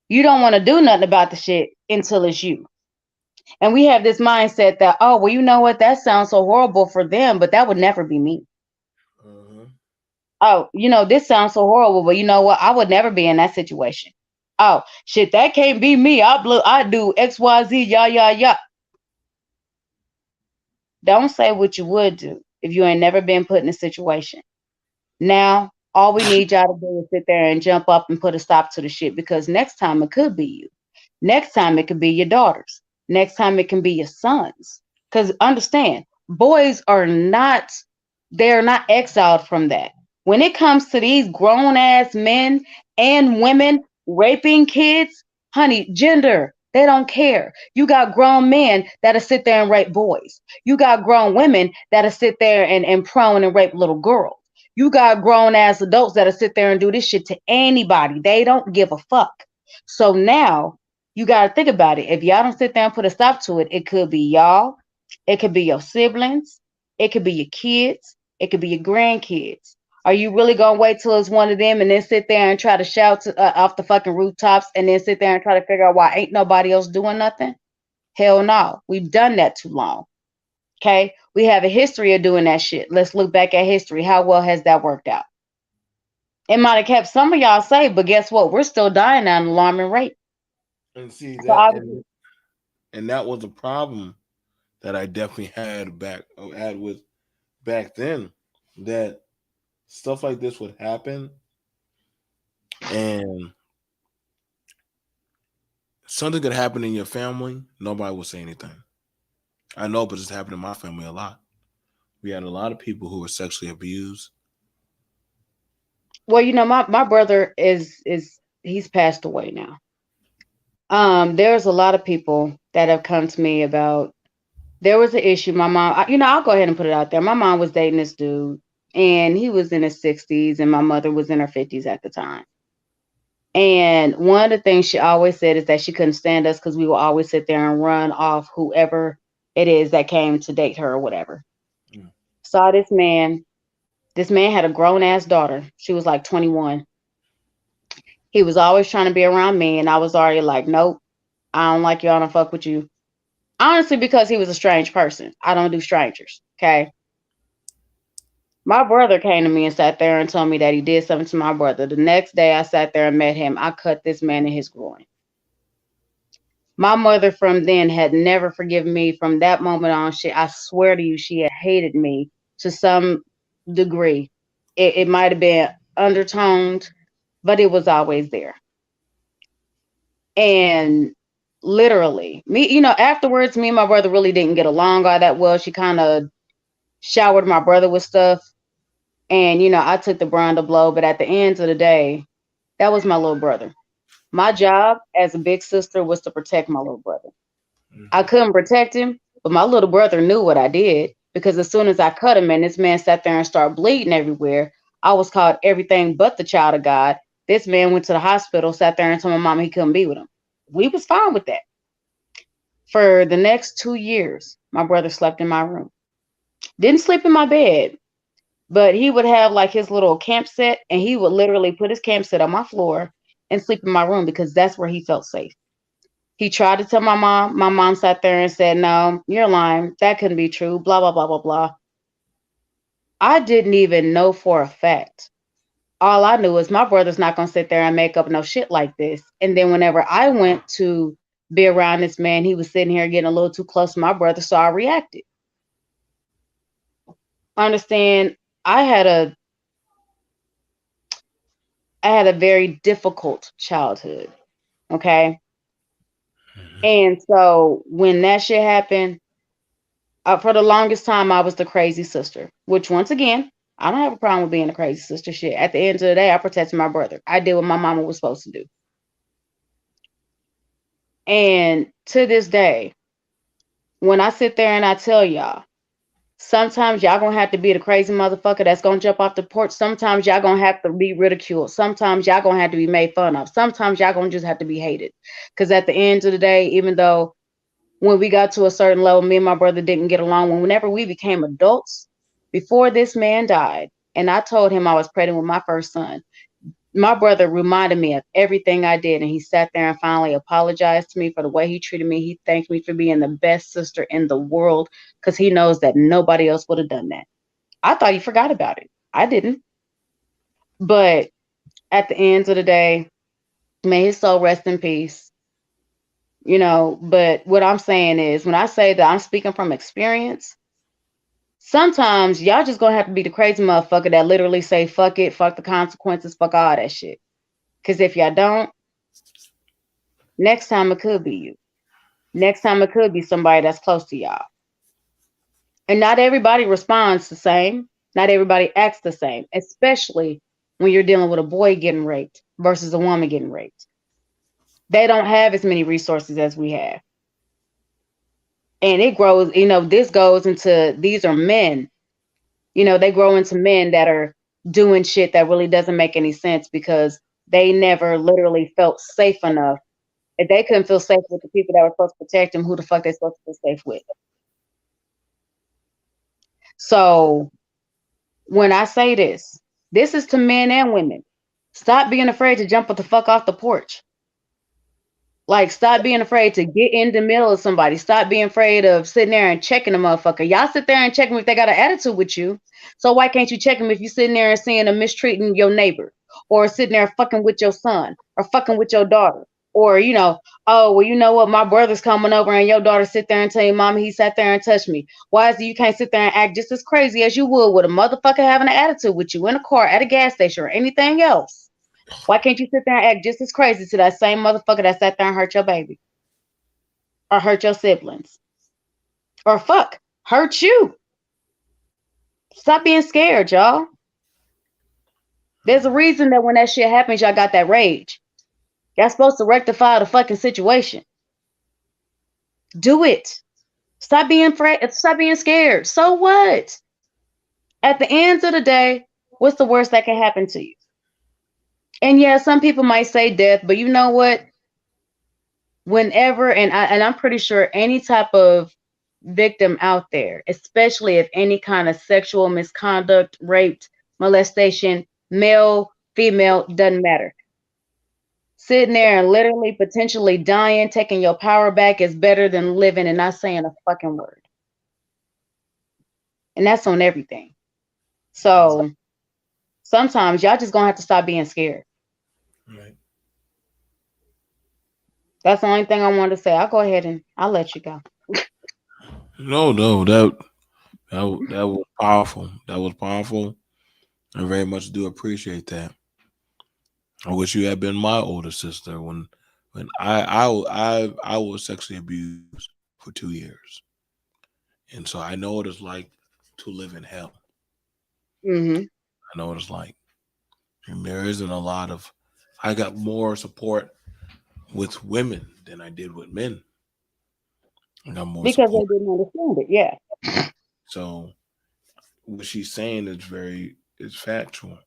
you don't want to do nothing about the shit until it's you. And we have this mindset that, oh, well, you know what? That sounds so horrible for them, but that would never be me. Oh, this sounds so horrible, but you know what? I would never be in that situation. Oh, shit, that can't be me. I do X, Y, Z, yeah. Don't say what you would do if you ain't never been put in a situation. Now, all we need y'all to do is sit there and jump up and put a stop to the shit, because next time it could be you. Next time it could be your daughters. Next time it can be your sons. Because understand, boys are not, they're not exiled from that. When it comes to these grown ass men and women raping kids, honey, gender, they don't care. You got grown men that'll sit there and rape boys. You got grown women that'll sit there and prone and rape little girls. You got grown ass adults that'll sit there and do this shit to anybody. They don't give a fuck. So now you got to think about it. If y'all don't sit there and put a stop to it, it could be y'all, it could be your siblings, it could be your kids, it could be your grandkids. Are you really gonna wait till it's one of them and then sit there and try to shout off the fucking rooftops and then sit there and try to figure out why ain't nobody else doing nothing? Hell no. We've done that too long. Okay? We have a history of doing that shit. Let's look back at history. How well has that worked out? It might have kept some of y'all safe, but guess what? We're still dying at an alarming rate. And see So that, and that was a problem that I definitely had with back then. That stuff like this would happen, and something could happen in your family. Nobody would say anything. I know, but it's happened in my family a lot. We had a lot of people who were sexually abused. Well, you know, my brother is he's passed away now. There's a lot of people that have come to me about, there was an issue. My mom, I'll go ahead and put it out there. My mom was dating this dude, and he was in his 60s, and my mother was in her 50s at the time. And one of the things she always said is that she couldn't stand us because we would always sit there and run off whoever it is that came to date her or whatever. Saw this man. This man had a grown ass daughter. She was like 21. He was always trying to be around me, and I was already like, nope, I don't like you. I don't fuck with you. Honestly, because he was a strange person. I don't do strangers. Okay. My brother came to me and sat there and told me that he did something to my brother. The next day I sat there and met him. I cut this man in his groin. My mother from then had never forgiven me. From that moment on, I swear to you, she had hated me to some degree. It might have been undertoned, but it was always there. And literally, afterwards, me and my brother really didn't get along all that well. She kind of showered my brother with stuff. And, I took the brunt of the blow. But at the end of the day, that was my little brother. My job as a big sister was to protect my little brother. I couldn't protect him, but my little brother knew what I did, because as soon as I cut him and this man sat there and started bleeding everywhere, I was called everything but the child of God. This man went to the hospital, sat there and told my mama he couldn't be with him. We was fine with that. For the next 2 years, my brother slept in my room. Didn't sleep in my bed, but he would have like his little camp set, and he would literally put his camp set on my floor and sleep in my room because that's where he felt safe. He tried to tell my mom. My mom sat there and said, no, you're lying. That couldn't be true. Blah, blah, blah, blah, blah. I didn't even know for a fact. All I knew is my brother's not going to sit there and make up no shit like this. And then whenever I went to be around this man, he was sitting here getting a little too close to my brother, so I reacted. Understand, I had a very difficult childhood. Okay. And so when that shit happened, for the longest time, I was the crazy sister, which once again, I don't have a problem with being a crazy sister. Shit. At the end of the day, I protected my brother. I did what my mama was supposed to do. And to this day, when I sit there and I tell y'all, sometimes y'all gonna have to be the crazy motherfucker that's gonna jump off the porch. Sometimes y'all gonna have to be ridiculed. Sometimes y'all gonna have to be made fun of. Sometimes y'all gonna just have to be hated. Because at the end of the day, even though when we got to a certain level, me and my brother didn't get along, whenever we became adults, before this man died, and I told him I was pregnant with my first son, my brother reminded me of everything I did, and he sat there and finally apologized to me for the way he treated me. He thanked me for being the best sister in the world, because he knows that nobody else would have done that. I thought he forgot about it. I didn't. But at the end of the day, may his soul rest in peace. But what I'm saying is, when I say that I'm speaking from experience, sometimes y'all just gonna have to be the crazy motherfucker that literally say, fuck it, fuck the consequences, fuck all that shit. Because if y'all don't, next time it could be you. Next time it could be somebody that's close to y'all. And not everybody responds the same. Not everybody acts the same, especially when you're dealing with a boy getting raped versus a woman getting raped. They don't have as many resources as we have. And it grows, this goes into, these are men, they grow into men that are doing shit that really doesn't make any sense because they never literally felt safe enough. If they couldn't feel safe with the people that were supposed to protect them, who the fuck they supposed to feel safe with? So when I say this is to men and women. Stop being afraid to jump the fuck off the porch. Like, stop being afraid to get in the middle of somebody. Stop being afraid of sitting there and checking a motherfucker. Y'all sit there and check them if they got an attitude with you. So why can't you check them if you're sitting there and seeing them mistreating your neighbor, or sitting there fucking with your son, or fucking with your daughter, or oh well, you know what, my brother's coming over and your daughter sit there and tell you, mama, he sat there and touched me. Why is it you can't sit there and act just as crazy as you would with a motherfucker having an attitude with you in a car, at a gas station, or anything else? Why can't you sit there and act just as crazy to that same motherfucker that sat there and hurt your baby? Or hurt your siblings? Or hurt you? Stop being scared, y'all. There's a reason that when that shit happens, y'all got that rage. Y'all supposed to rectify the fucking situation. Do it. Stop being afraid. Stop being scared. So what? At the end of the day, what's the worst that can happen to you? And yeah, some people might say death, but you know what? Whenever, and I'm pretty sure any type of victim out there, especially if any kind of sexual misconduct, rape, molestation, male, female, doesn't matter. Sitting there and literally potentially dying, taking your power back is better than living and not saying a fucking word. And that's on everything. So sometimes y'all just gonna have to stop being scared. Right. That's the only thing I wanted to say. I'll go ahead and I'll let you go. No, that was powerful. That was powerful. I very much do appreciate that. I wish you had been my older sister when I was sexually abused for 2 years, and so I know what it's like to live in hell. Mm-hmm. I know what it's like, and there isn't a lot of. I got more support with women than I did with men. I got more because support. they didn't understand it. Yeah. So what she's saying is factual.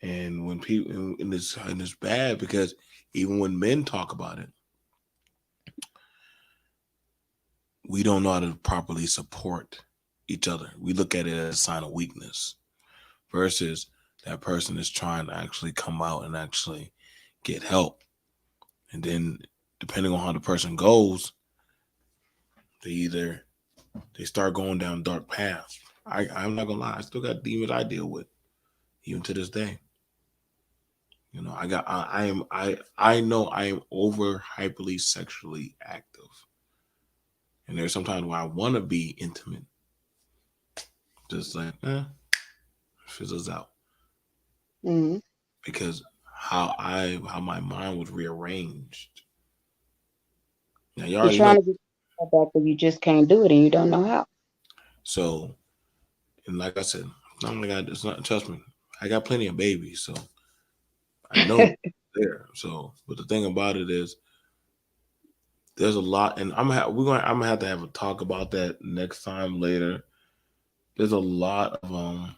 And when people, and it's bad because even when men talk about it, we don't know how to properly support each other. We look at it as a sign of weakness versus that person is trying to actually come out and actually get help. And then depending on how the person goes, they start going down dark paths. I'm not gonna lie, I still got demons I deal with, even to this day. I know I am over hyperly sexually active. And there's sometimes where I want to be intimate. Just like, fizzles out. Mm-hmm. Because how my mind was rearranged. Now you You're already trying know. to get back, but you just can't do it and you don't know how. So, and like I said, it's not, trust me, I got plenty of babies, so I know there. So, but the thing about it is, there's a lot, and I'm gonna have to have a talk about that next time later. There's a lot of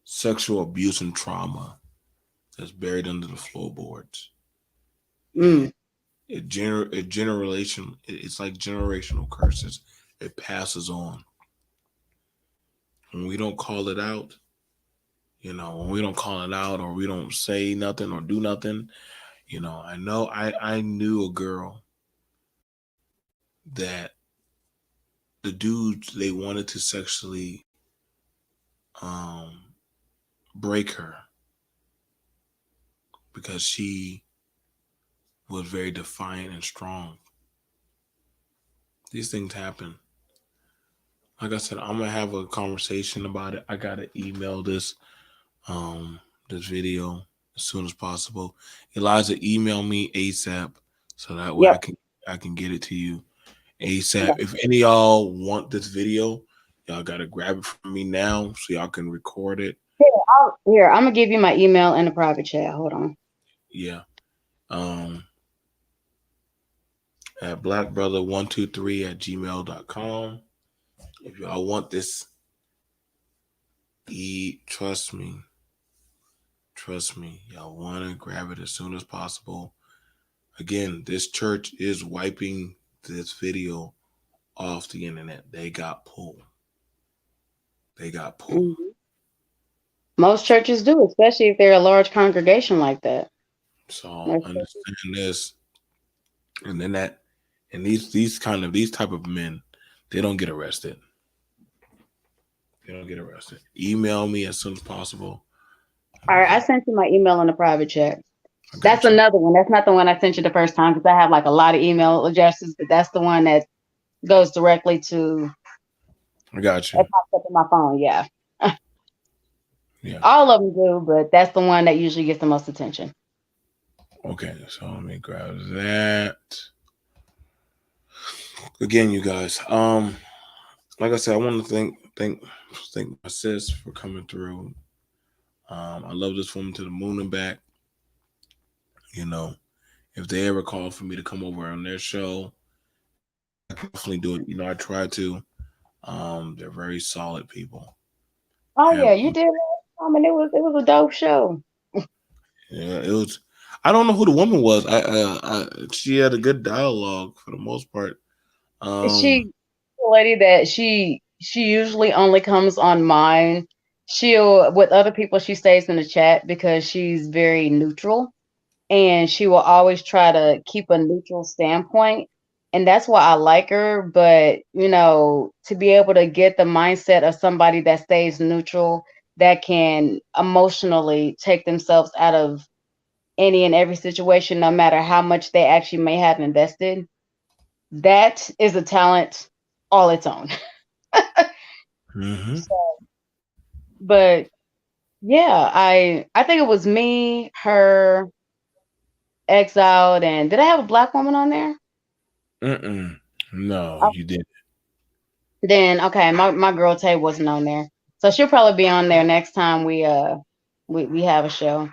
sexual abuse and trauma that's buried under the floorboards. It's like generational curses. It passes on. When we don't call it out, when we don't call it out or we don't say nothing or do nothing, I knew a girl that the dudes, they wanted to sexually break her because she was very defiant and strong. These things happen. Like I said, I'm gonna have a conversation about it. I gotta email this video as soon as possible. Eliza, email me ASAP so that way I can get it to you. ASAP. If any of y'all want this video, y'all gotta grab it from me now so y'all can record it. Here, I'm gonna give you my email in the private chat. Hold on. Yeah. At blackbrother123@gmail.com. If y'all want this, trust me, y'all want to grab it as soon as possible. Again, this church is wiping this video off the internet. They got pulled. Mhm. Most churches do, especially if they're a large congregation like that. So Most understand this, and then these type of men, they don't get arrested. Email me as soon as possible. All right, I sent you my email in the private chat. I got That's you. another one. That's not the one I sent you the first time because I have like a lot of email addresses, but that's the one that goes directly to. I got you. It pops up in my phone. Yeah. Yeah. All of them do, but that's the one that usually gets the most attention. Okay, so let me grab that. Again, you guys. Like I said, I want to thank my sis for coming through. I love this woman to the moon and back. You know, if they ever call for me to come over on their show, I definitely do it. You know, I try to. They're very solid people. Oh yeah, you did. I mean, it was a dope show. Yeah, it was. I don't know who the woman was. She had a good dialogue for the most part. She, the lady that she usually only comes on mine. She'll with other people she stays in the chat because she's very neutral, and she will always try to keep a neutral standpoint, and that's why I like her. But you know, to be able to get the mindset of somebody that stays neutral, that can emotionally take themselves out of any and every situation, no matter how much they actually may have invested, that is a talent all its own. Mm-hmm. But yeah, I think it was me, her, Exiled, and did I have a black woman on there? No, Oh, you didn't. then okay, my girl Tay wasn't on there, so she'll probably be on there next time we have a show.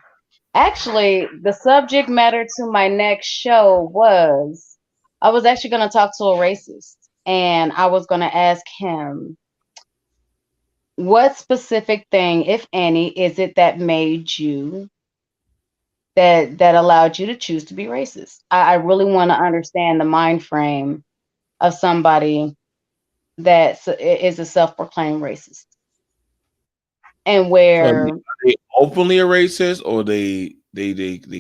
Actually, the subject matter to my next show was I was actually going to talk to a racist, and I was going to ask him what specific thing, if any, is it that made you that allowed you to choose to be racist. I really want to understand the mind frame of somebody that is a self-proclaimed racist, and So, where are they openly a racist, or they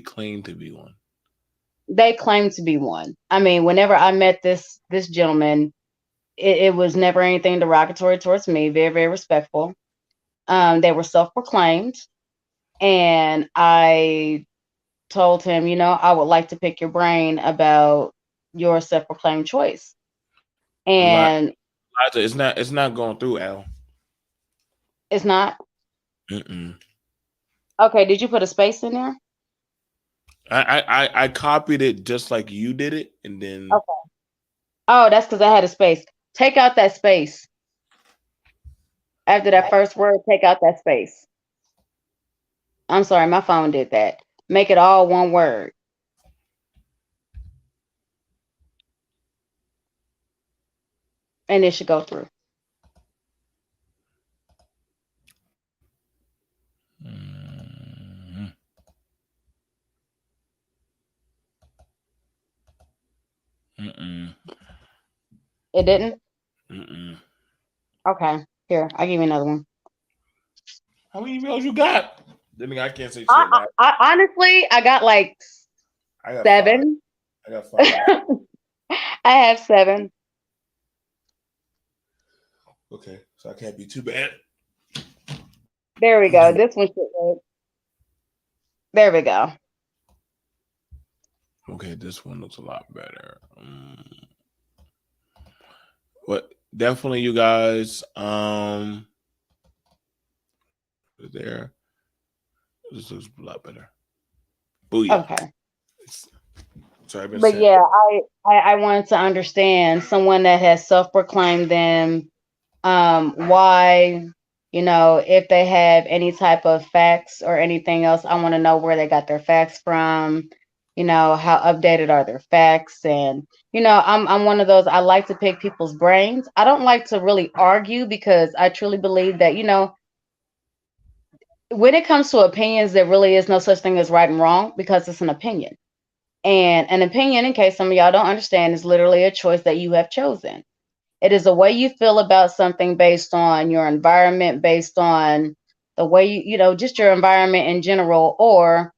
claim to be one? they claim to be one. I mean, whenever I met this gentleman, it was never anything derogatory towards me. Very, very respectful. They were self-proclaimed, and I told him, you know, I would like to pick your brain about your self-proclaimed choice. And Elijah, it's not going through, Al. it's not. Mm-mm. Okay, did you put a space in there? I copied it just like you did it, and then Okay. Oh, that's because I had a space. Take out that space. After that first word, take out that space. I'm sorry, my phone did that. Make it all one word. And it should go through. Mm-mm. It didn't? Mm-mm. Okay. Here, I'll give you another one. How many emails you got? Then I can't say shit now. Honestly, I got like I got 7. 5. I got 5. I have 7. Okay, so I can't be too bad. There we go. This one should work. There we go. Okay, this one looks a lot better. What? Definitely, you guys. There. This looks a lot better. Booyah. Okay. Sorry, I've been But saying. yeah, I wanted to understand someone that has self-proclaimed them, why, if they have any type of facts or anything else, I want to know where they got their facts from, how updated are their facts. And, I'm one of those, I like to pick people's brains. I don't like to really argue because I truly believe that, when it comes to opinions, there really is no such thing as right and wrong because it's an opinion. And an opinion, in case some of y'all don't understand, is literally a choice that you have chosen. It is a way you feel about something based on your environment, based on the way just your environment in general, or,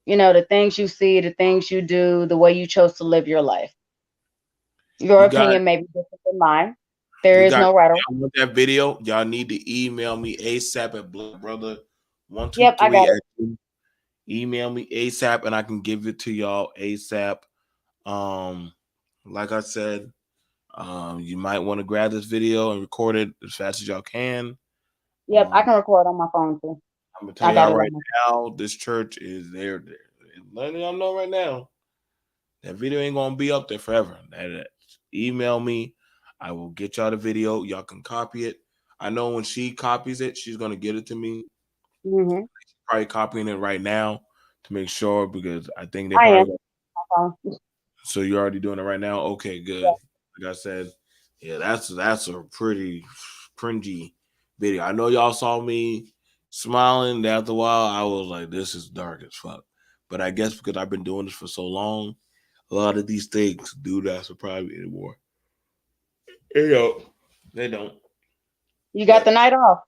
the things you see, the things you do, the way you chose to live your life. Your You got opinion may be different than mine. There you is got no right or y'all want that video. Y'all need to email me ASAP at Yep, I got blackbrother123 it. email me ASAP and I can give it to y'all ASAP. Like I said, you might want to grab this video and record it as fast as y'all can. Yep, I can record on my phone too. I'm gonna tell I got y'all it right on now, this church is there. Letting y'all know right now, that video ain't gonna be up there forever. Email me, I will get y'all the video. Y'all can copy it. I know when she copies it, she's gonna get it to me. Mm-hmm. Probably copying it right now to make sure because I think they I am. probably. So you're already doing it right now. Okay, good. Yeah. Like I said, yeah, that's a pretty cringy video. I know y'all saw me smiling. After a while, I was like, "This is dark as fuck." But I guess because I've been doing this for so long, a lot of these things do not surprise me anymore. They don't. You got But the night off.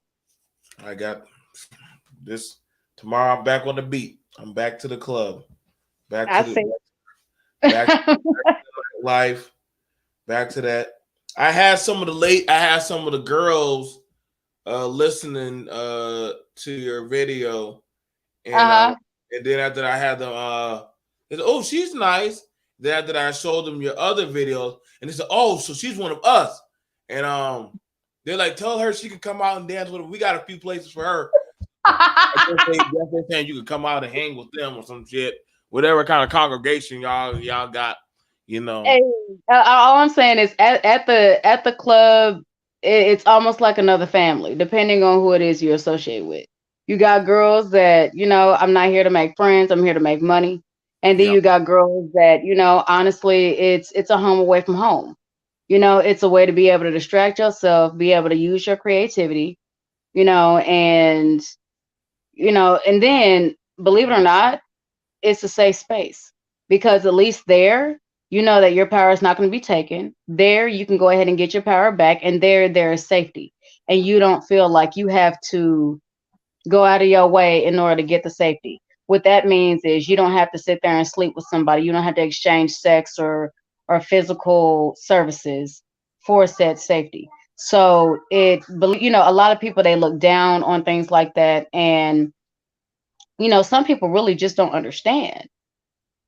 I got this tomorrow. I'm back on the beat. I'm back to the club. Back I to the see. back to life. Back to that. I had some of the girls listening to your video, Uh-huh. and then after I had them they said, "Oh, she's nice." Then after that, I showed them your other videos, and they said, "Oh, so she's one of us." And they're like, "Tell her she can come out and dance with us. We got a few places for her." I guess they're saying you could come out and hang with them or some shit, whatever kind of congregation y'all got, Hey, all I'm saying is at the club, it's almost like another family, depending on who it is you associate with. You got girls that, I'm not here to make friends, I'm here to make money. And then Yeah. you got girls that, honestly, it's a home away from home. It's a way to be able to distract yourself, be able to use your creativity, and and then believe it or not, it's a safe space because at least there, that your power is not going to be taken. There, you can go ahead and get your power back, and there is safety, and you don't feel like you have to go out of your way in order to get the safety. What that means is you don't have to sit there and sleep with somebody. You don't have to exchange sex or physical services for said safety. So a lot of people, they look down on things like that, and some people really just don't understand.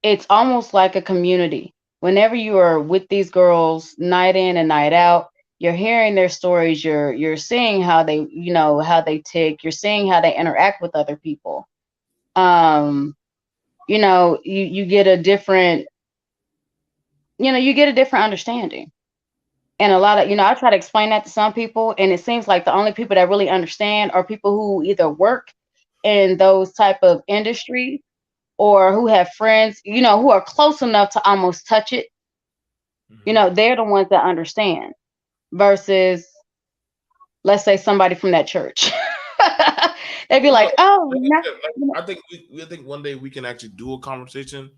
It's almost like a community. Whenever you are with these girls night in and night out, you're hearing their stories, you're seeing how they, how they tick, you're seeing how they interact with other people. You get a different, understanding. And a lot of, I try to explain that to some people, and it seems like the only people that really understand are people who either work in those type of industries or who have friends, who are close enough to almost touch it. They're the ones that understand versus, let's say, somebody from that church. They'd be like, "Oh, I think one day we can actually do a conversation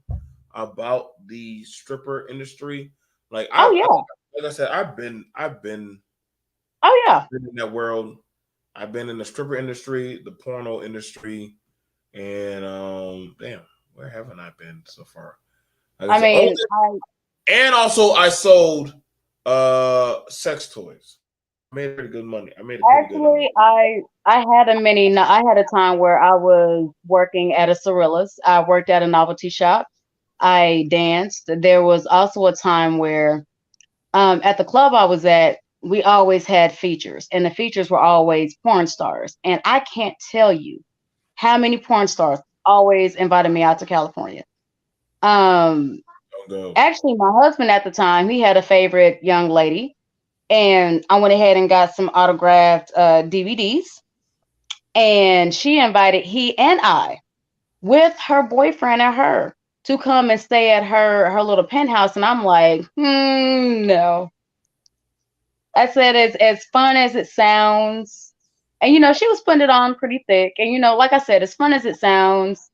about the stripper industry. Like oh yeah, like I said, I've been oh yeah." in that world. I've been in the stripper industry, the porno industry, and damn, where haven't I been so far? Like I mean, and also I sold sex toys. I made pretty good money. I made pretty good money. actually, I had a time where I was working at a Cirillas. I worked at a novelty shop. I danced. There was also a time where, at the club I was at, we always had features, and the features were always porn stars. And I can't tell you how many porn stars always invited me out to California. Go. Actually, my husband at the time, he had a favorite young lady, and I went ahead and got some autographed DVDs, and she invited he and I with her boyfriend and her to come and stay at her little penthouse, and I'm like, no. I said, as fun as it sounds, and she was putting it on pretty thick, and like I said, as fun as it sounds,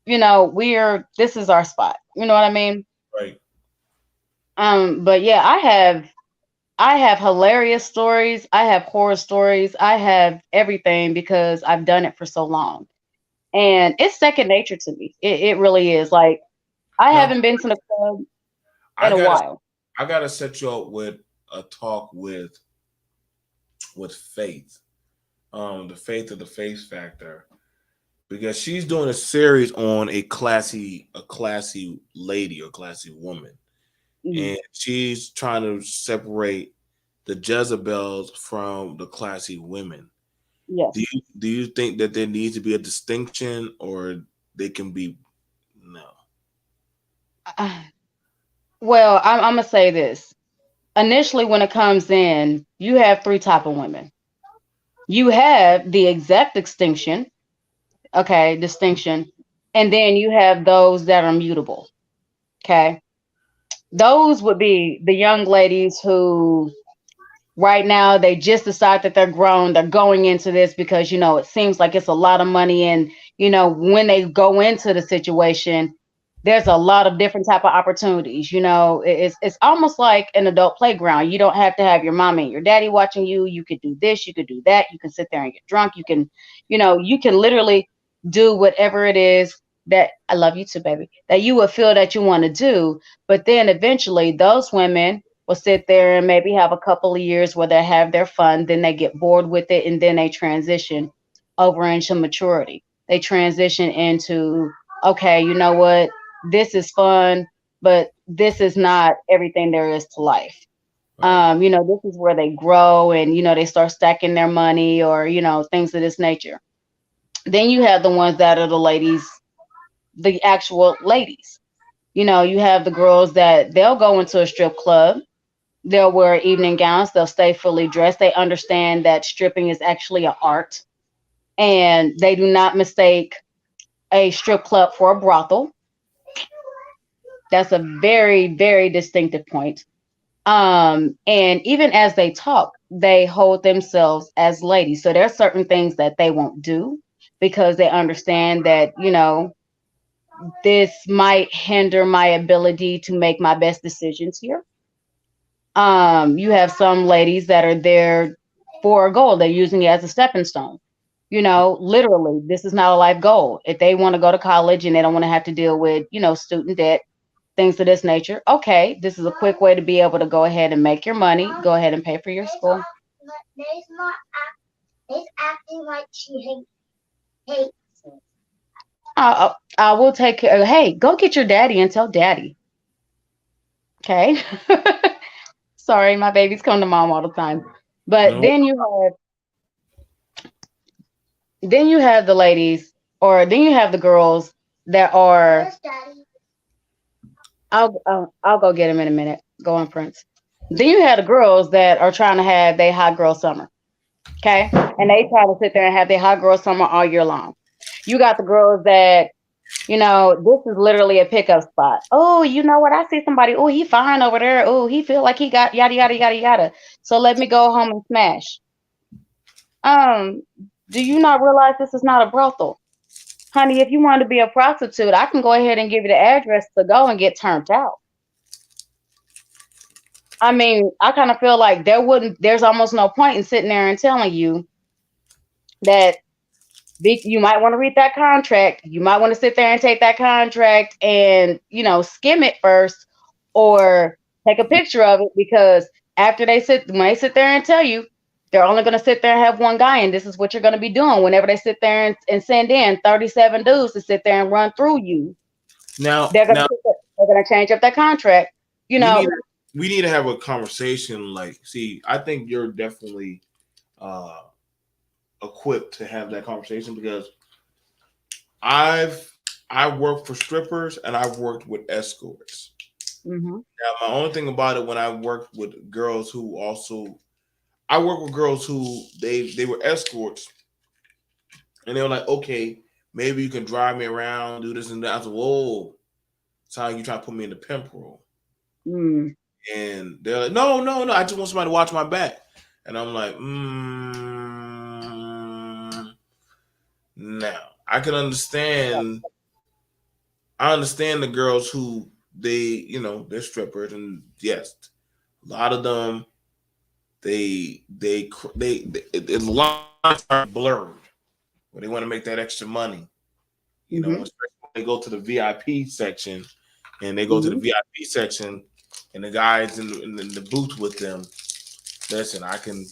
this is our spot. You know what I mean? Right. But yeah, I have hilarious stories. I have horror stories. I have everything because I've done it for so long. And it's second nature to me. It really is. Like, I Now, haven't been to the club I in a gotta while. I gotta set you up with a talk with Faith. The Faith of the Faith Factor. Because she's doing a series on a classy lady or classy woman. Mhm. And she's trying to separate the Jezebels from the classy women. Yes. Do you think that there needs to be a distinction, or they can be no? Well, I'm gonna say this. Initially, when it comes in, you have three type of women. You have the exact distinction, okay, distinction, and then you have those that are mutable. Okay. Those would be the young ladies who right now they just decide that they're grown, they're going into this because it seems like it's a lot of money, and when they go into the situation, there's a lot of different type of opportunities. It's almost like an adult playground. You don't have to have your mom and your daddy watching you. You could do this, you could do that, you can sit there and get drunk, you can literally do whatever it is that I love you too, baby, that you would feel that you want to do. But then eventually those women will sit there and maybe have a couple of years where they have their fun, then they get bored with it, and then they transition over into maturity. They transition into, okay, you know what? This is fun, but this is not everything there is to life. Right. This is where they grow, and they start stacking their money, or things of this nature. Then you have the ones that are the ladies, the actual ladies. You have the girls that they'll go into a strip club. They'll wear evening gowns. They'll stay fully dressed. They understand that stripping is actually an art, and they do not mistake a strip club for a brothel. That's a very, very distinctive point. And even as they talk, they hold themselves as ladies. So there are certain things that they won't do because they understand that, this might hinder my ability to make my best decisions here. You have some ladies that are there for a goal. They're using it as a stepping stone. Literally, this is not a life goal. If they want to go to college and they don't want to have to deal with, student debt, things of this nature, okay, this is a quick way to be able to go ahead and make your money, go ahead and pay for your school. They's acting like she hates it. I will take care. Hey, go get your daddy and tell daddy. Okay. Sorry, my babies come to mom all the time. But No. then you have the ladies, or then you have the girls that are. Where's daddy? I'll go get him in a minute. Go on, Prince. Then you have the girls that are trying to have their hot girl summer. Okay. And they try to sit there and have their hot girl summer all year long. You got the girls that, this is literally a pickup spot. Oh, you know what? I see somebody. Oh, he fine over there. Oh, he feel like he got yada yada yada yada. So let me go home and smash. Do you not realize this is not a brothel? Honey, if you want to be a prostitute, I can go ahead and give you the address to go and get turned out. I mean, I kind of feel like there's almost no point in sitting there and telling you that you might want to read that contract. You might want to sit there and take that contract and, skim it first, or take a picture of it, because after when they sit there and tell you, they're only going to sit there and have one guy, and this is what you're going to be doing whenever they sit there and send in 37 dudes to sit there and run through you. Now, they're going to change up that contract. We need to have a conversation. Like, see, I think you're definitely equipped to have that conversation, because I've worked for strippers and I've worked with escorts. Mm-hmm. Now, my only thing about it when I worked with girls I work with girls who they were escorts, and they were like, okay, maybe you can drive me around, do this and that. I said, whoa, it's how you try to put me in the pimp role. Mm. And they're like, no, I just want somebody to watch my back. And I'm like, now I can understand. I understand the girls who they're strippers, and yes, a lot of them the lines are blurred when they want to make that extra money. You know, especially when they go to the VIP section, and they go to the VIP section, and the guys in the booth with them. Listen, I can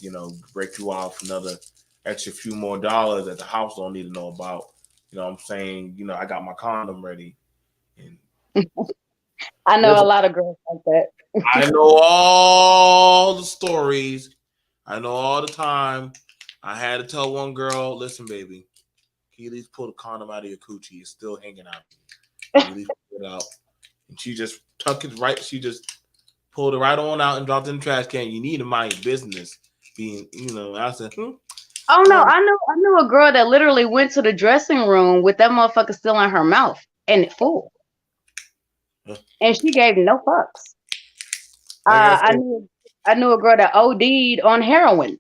break you off another extra few more dollars that the house don't need to know about. You know what I'm saying? I got my condom ready. And I know a lot of girls like that. I know all the stories. I know all the time. I had to tell one girl, listen, baby, can you at least pull the condom out of your coochie? It's still hanging out. Can you at least pull it out? And she just tucked it right. She just pulled it right on out and dropped it in the trash can. You need to mind your business. I said, Oh no, I knew a girl that literally went to the dressing room with that motherfucker still in her mouth and full. And she gave no fucks. I knew a girl that OD'd on heroin,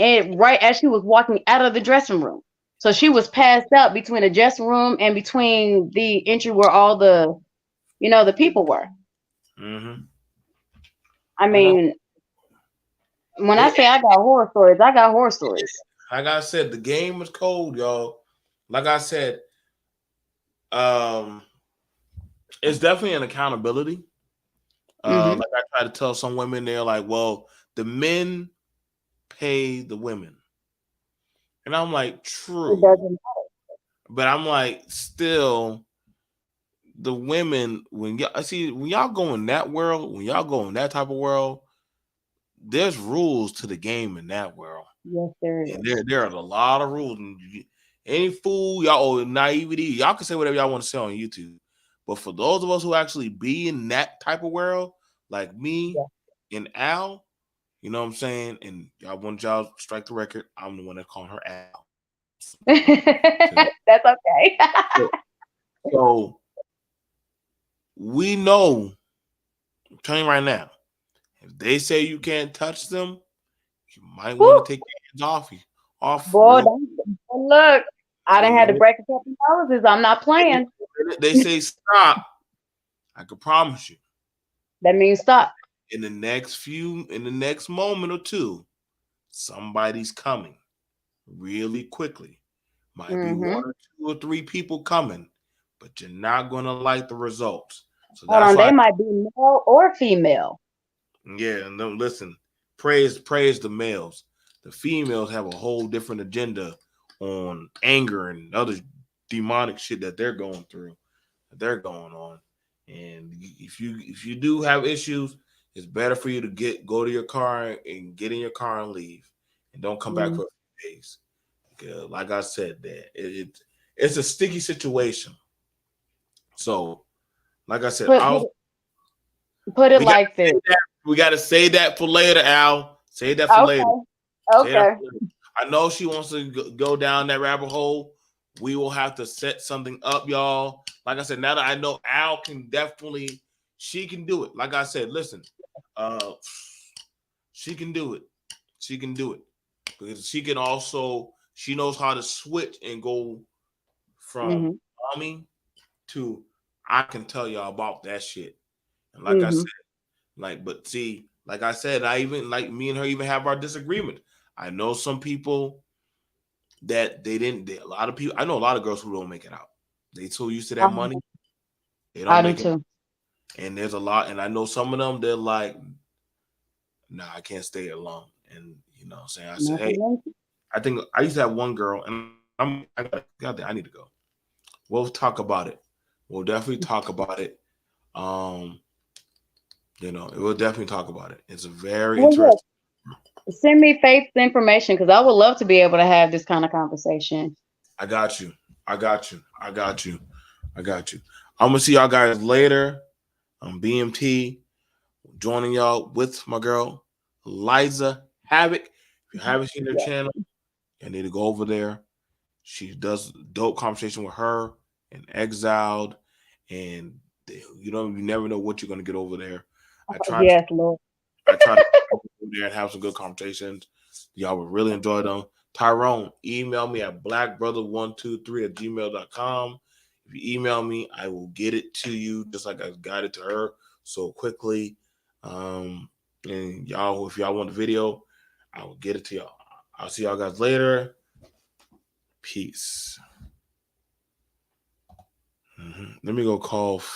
and right as she was walking out of the dressing room, so she was passed out between the dressing room and between the entry where all the, the people were. Mm-hmm. I mean, when I say I got horror stories, I got horror stories. Like I said, the game is cold, y'all. Like I said, it's definitely an accountability. Like I try to tell some women, they're like, well, the men pay the women. And I'm like, true. It doesn't matter. But I'm like, still, the women, when y'all go in that world, when y'all go in that type of world, there's rules to the game in that world. Yes, there is. And there are a lot of rules. And any fool, y'all, or naivety, y'all can say whatever y'all want to say on YouTube. But for those of us who actually be in that type of world, like me and Al, you know what I'm saying? And y'all to strike the record. I'm the one that called her Al. That's okay. So we know, I'm telling you right now, if they say you can't touch them, you might want to take your hands off. Boy, look, I done had to break a couple noses. I'm not playing. They say stop. I can promise you. That means stop. In the next moment or two, somebody's coming really quickly. Might be one or two or three people coming, but you're not gonna like the results. So hold on, they might be male or female. Yeah, and then listen, praise the males. The females have a whole different agenda on anger and other demonic shit that they're going through, that they're going on. And if you do have issues, it's better for you to go to your car and get in your car and leave, and don't come back for a few days. Because, like I said, that it's a sticky situation. So, like I said, put it like this. We got to say that for later, Al. Say that for later. Okay. I know she wants to go down that rabbit hole. We will have to set something up, y'all. Like I said, now that I know Al she can do it. Like I said, listen, she can do it. She can do it. Because she knows how to switch and go from mommy to I can tell y'all about that shit. And like I said, but see, like I said, me and her even have our disagreement. I know some people that a lot of people, I know a lot of girls who don't make it out. They so used to that money. They don't make it. And there's a lot, and I know some of them, they're like, nah, I can't stay here long. And you know what I'm saying? I said, hey, I think I used to have one girl, and I need to go. We'll talk about it. We'll definitely talk about it. We'll definitely talk about it. It's a very interesting. Send me Faith's information because I would love to be able to have this kind of conversation. I got you. I'm gonna see y'all guys later. BMT, joining y'all with my girl, Liza Havoc. If you haven't seen her channel, you need to go over there. She does dope conversation with her and Exiled, and you never know what you're gonna get over there. Yes, Lord. I try to go over there and have some good conversations. Y'all will really enjoy them. Tyrone, email me at blackbrother123@gmail.com. If you email me, I will get it to you just like I got it to her so quickly. And y'all, if y'all want the video, I will get it to y'all. I'll see y'all guys later. Peace. Let me go call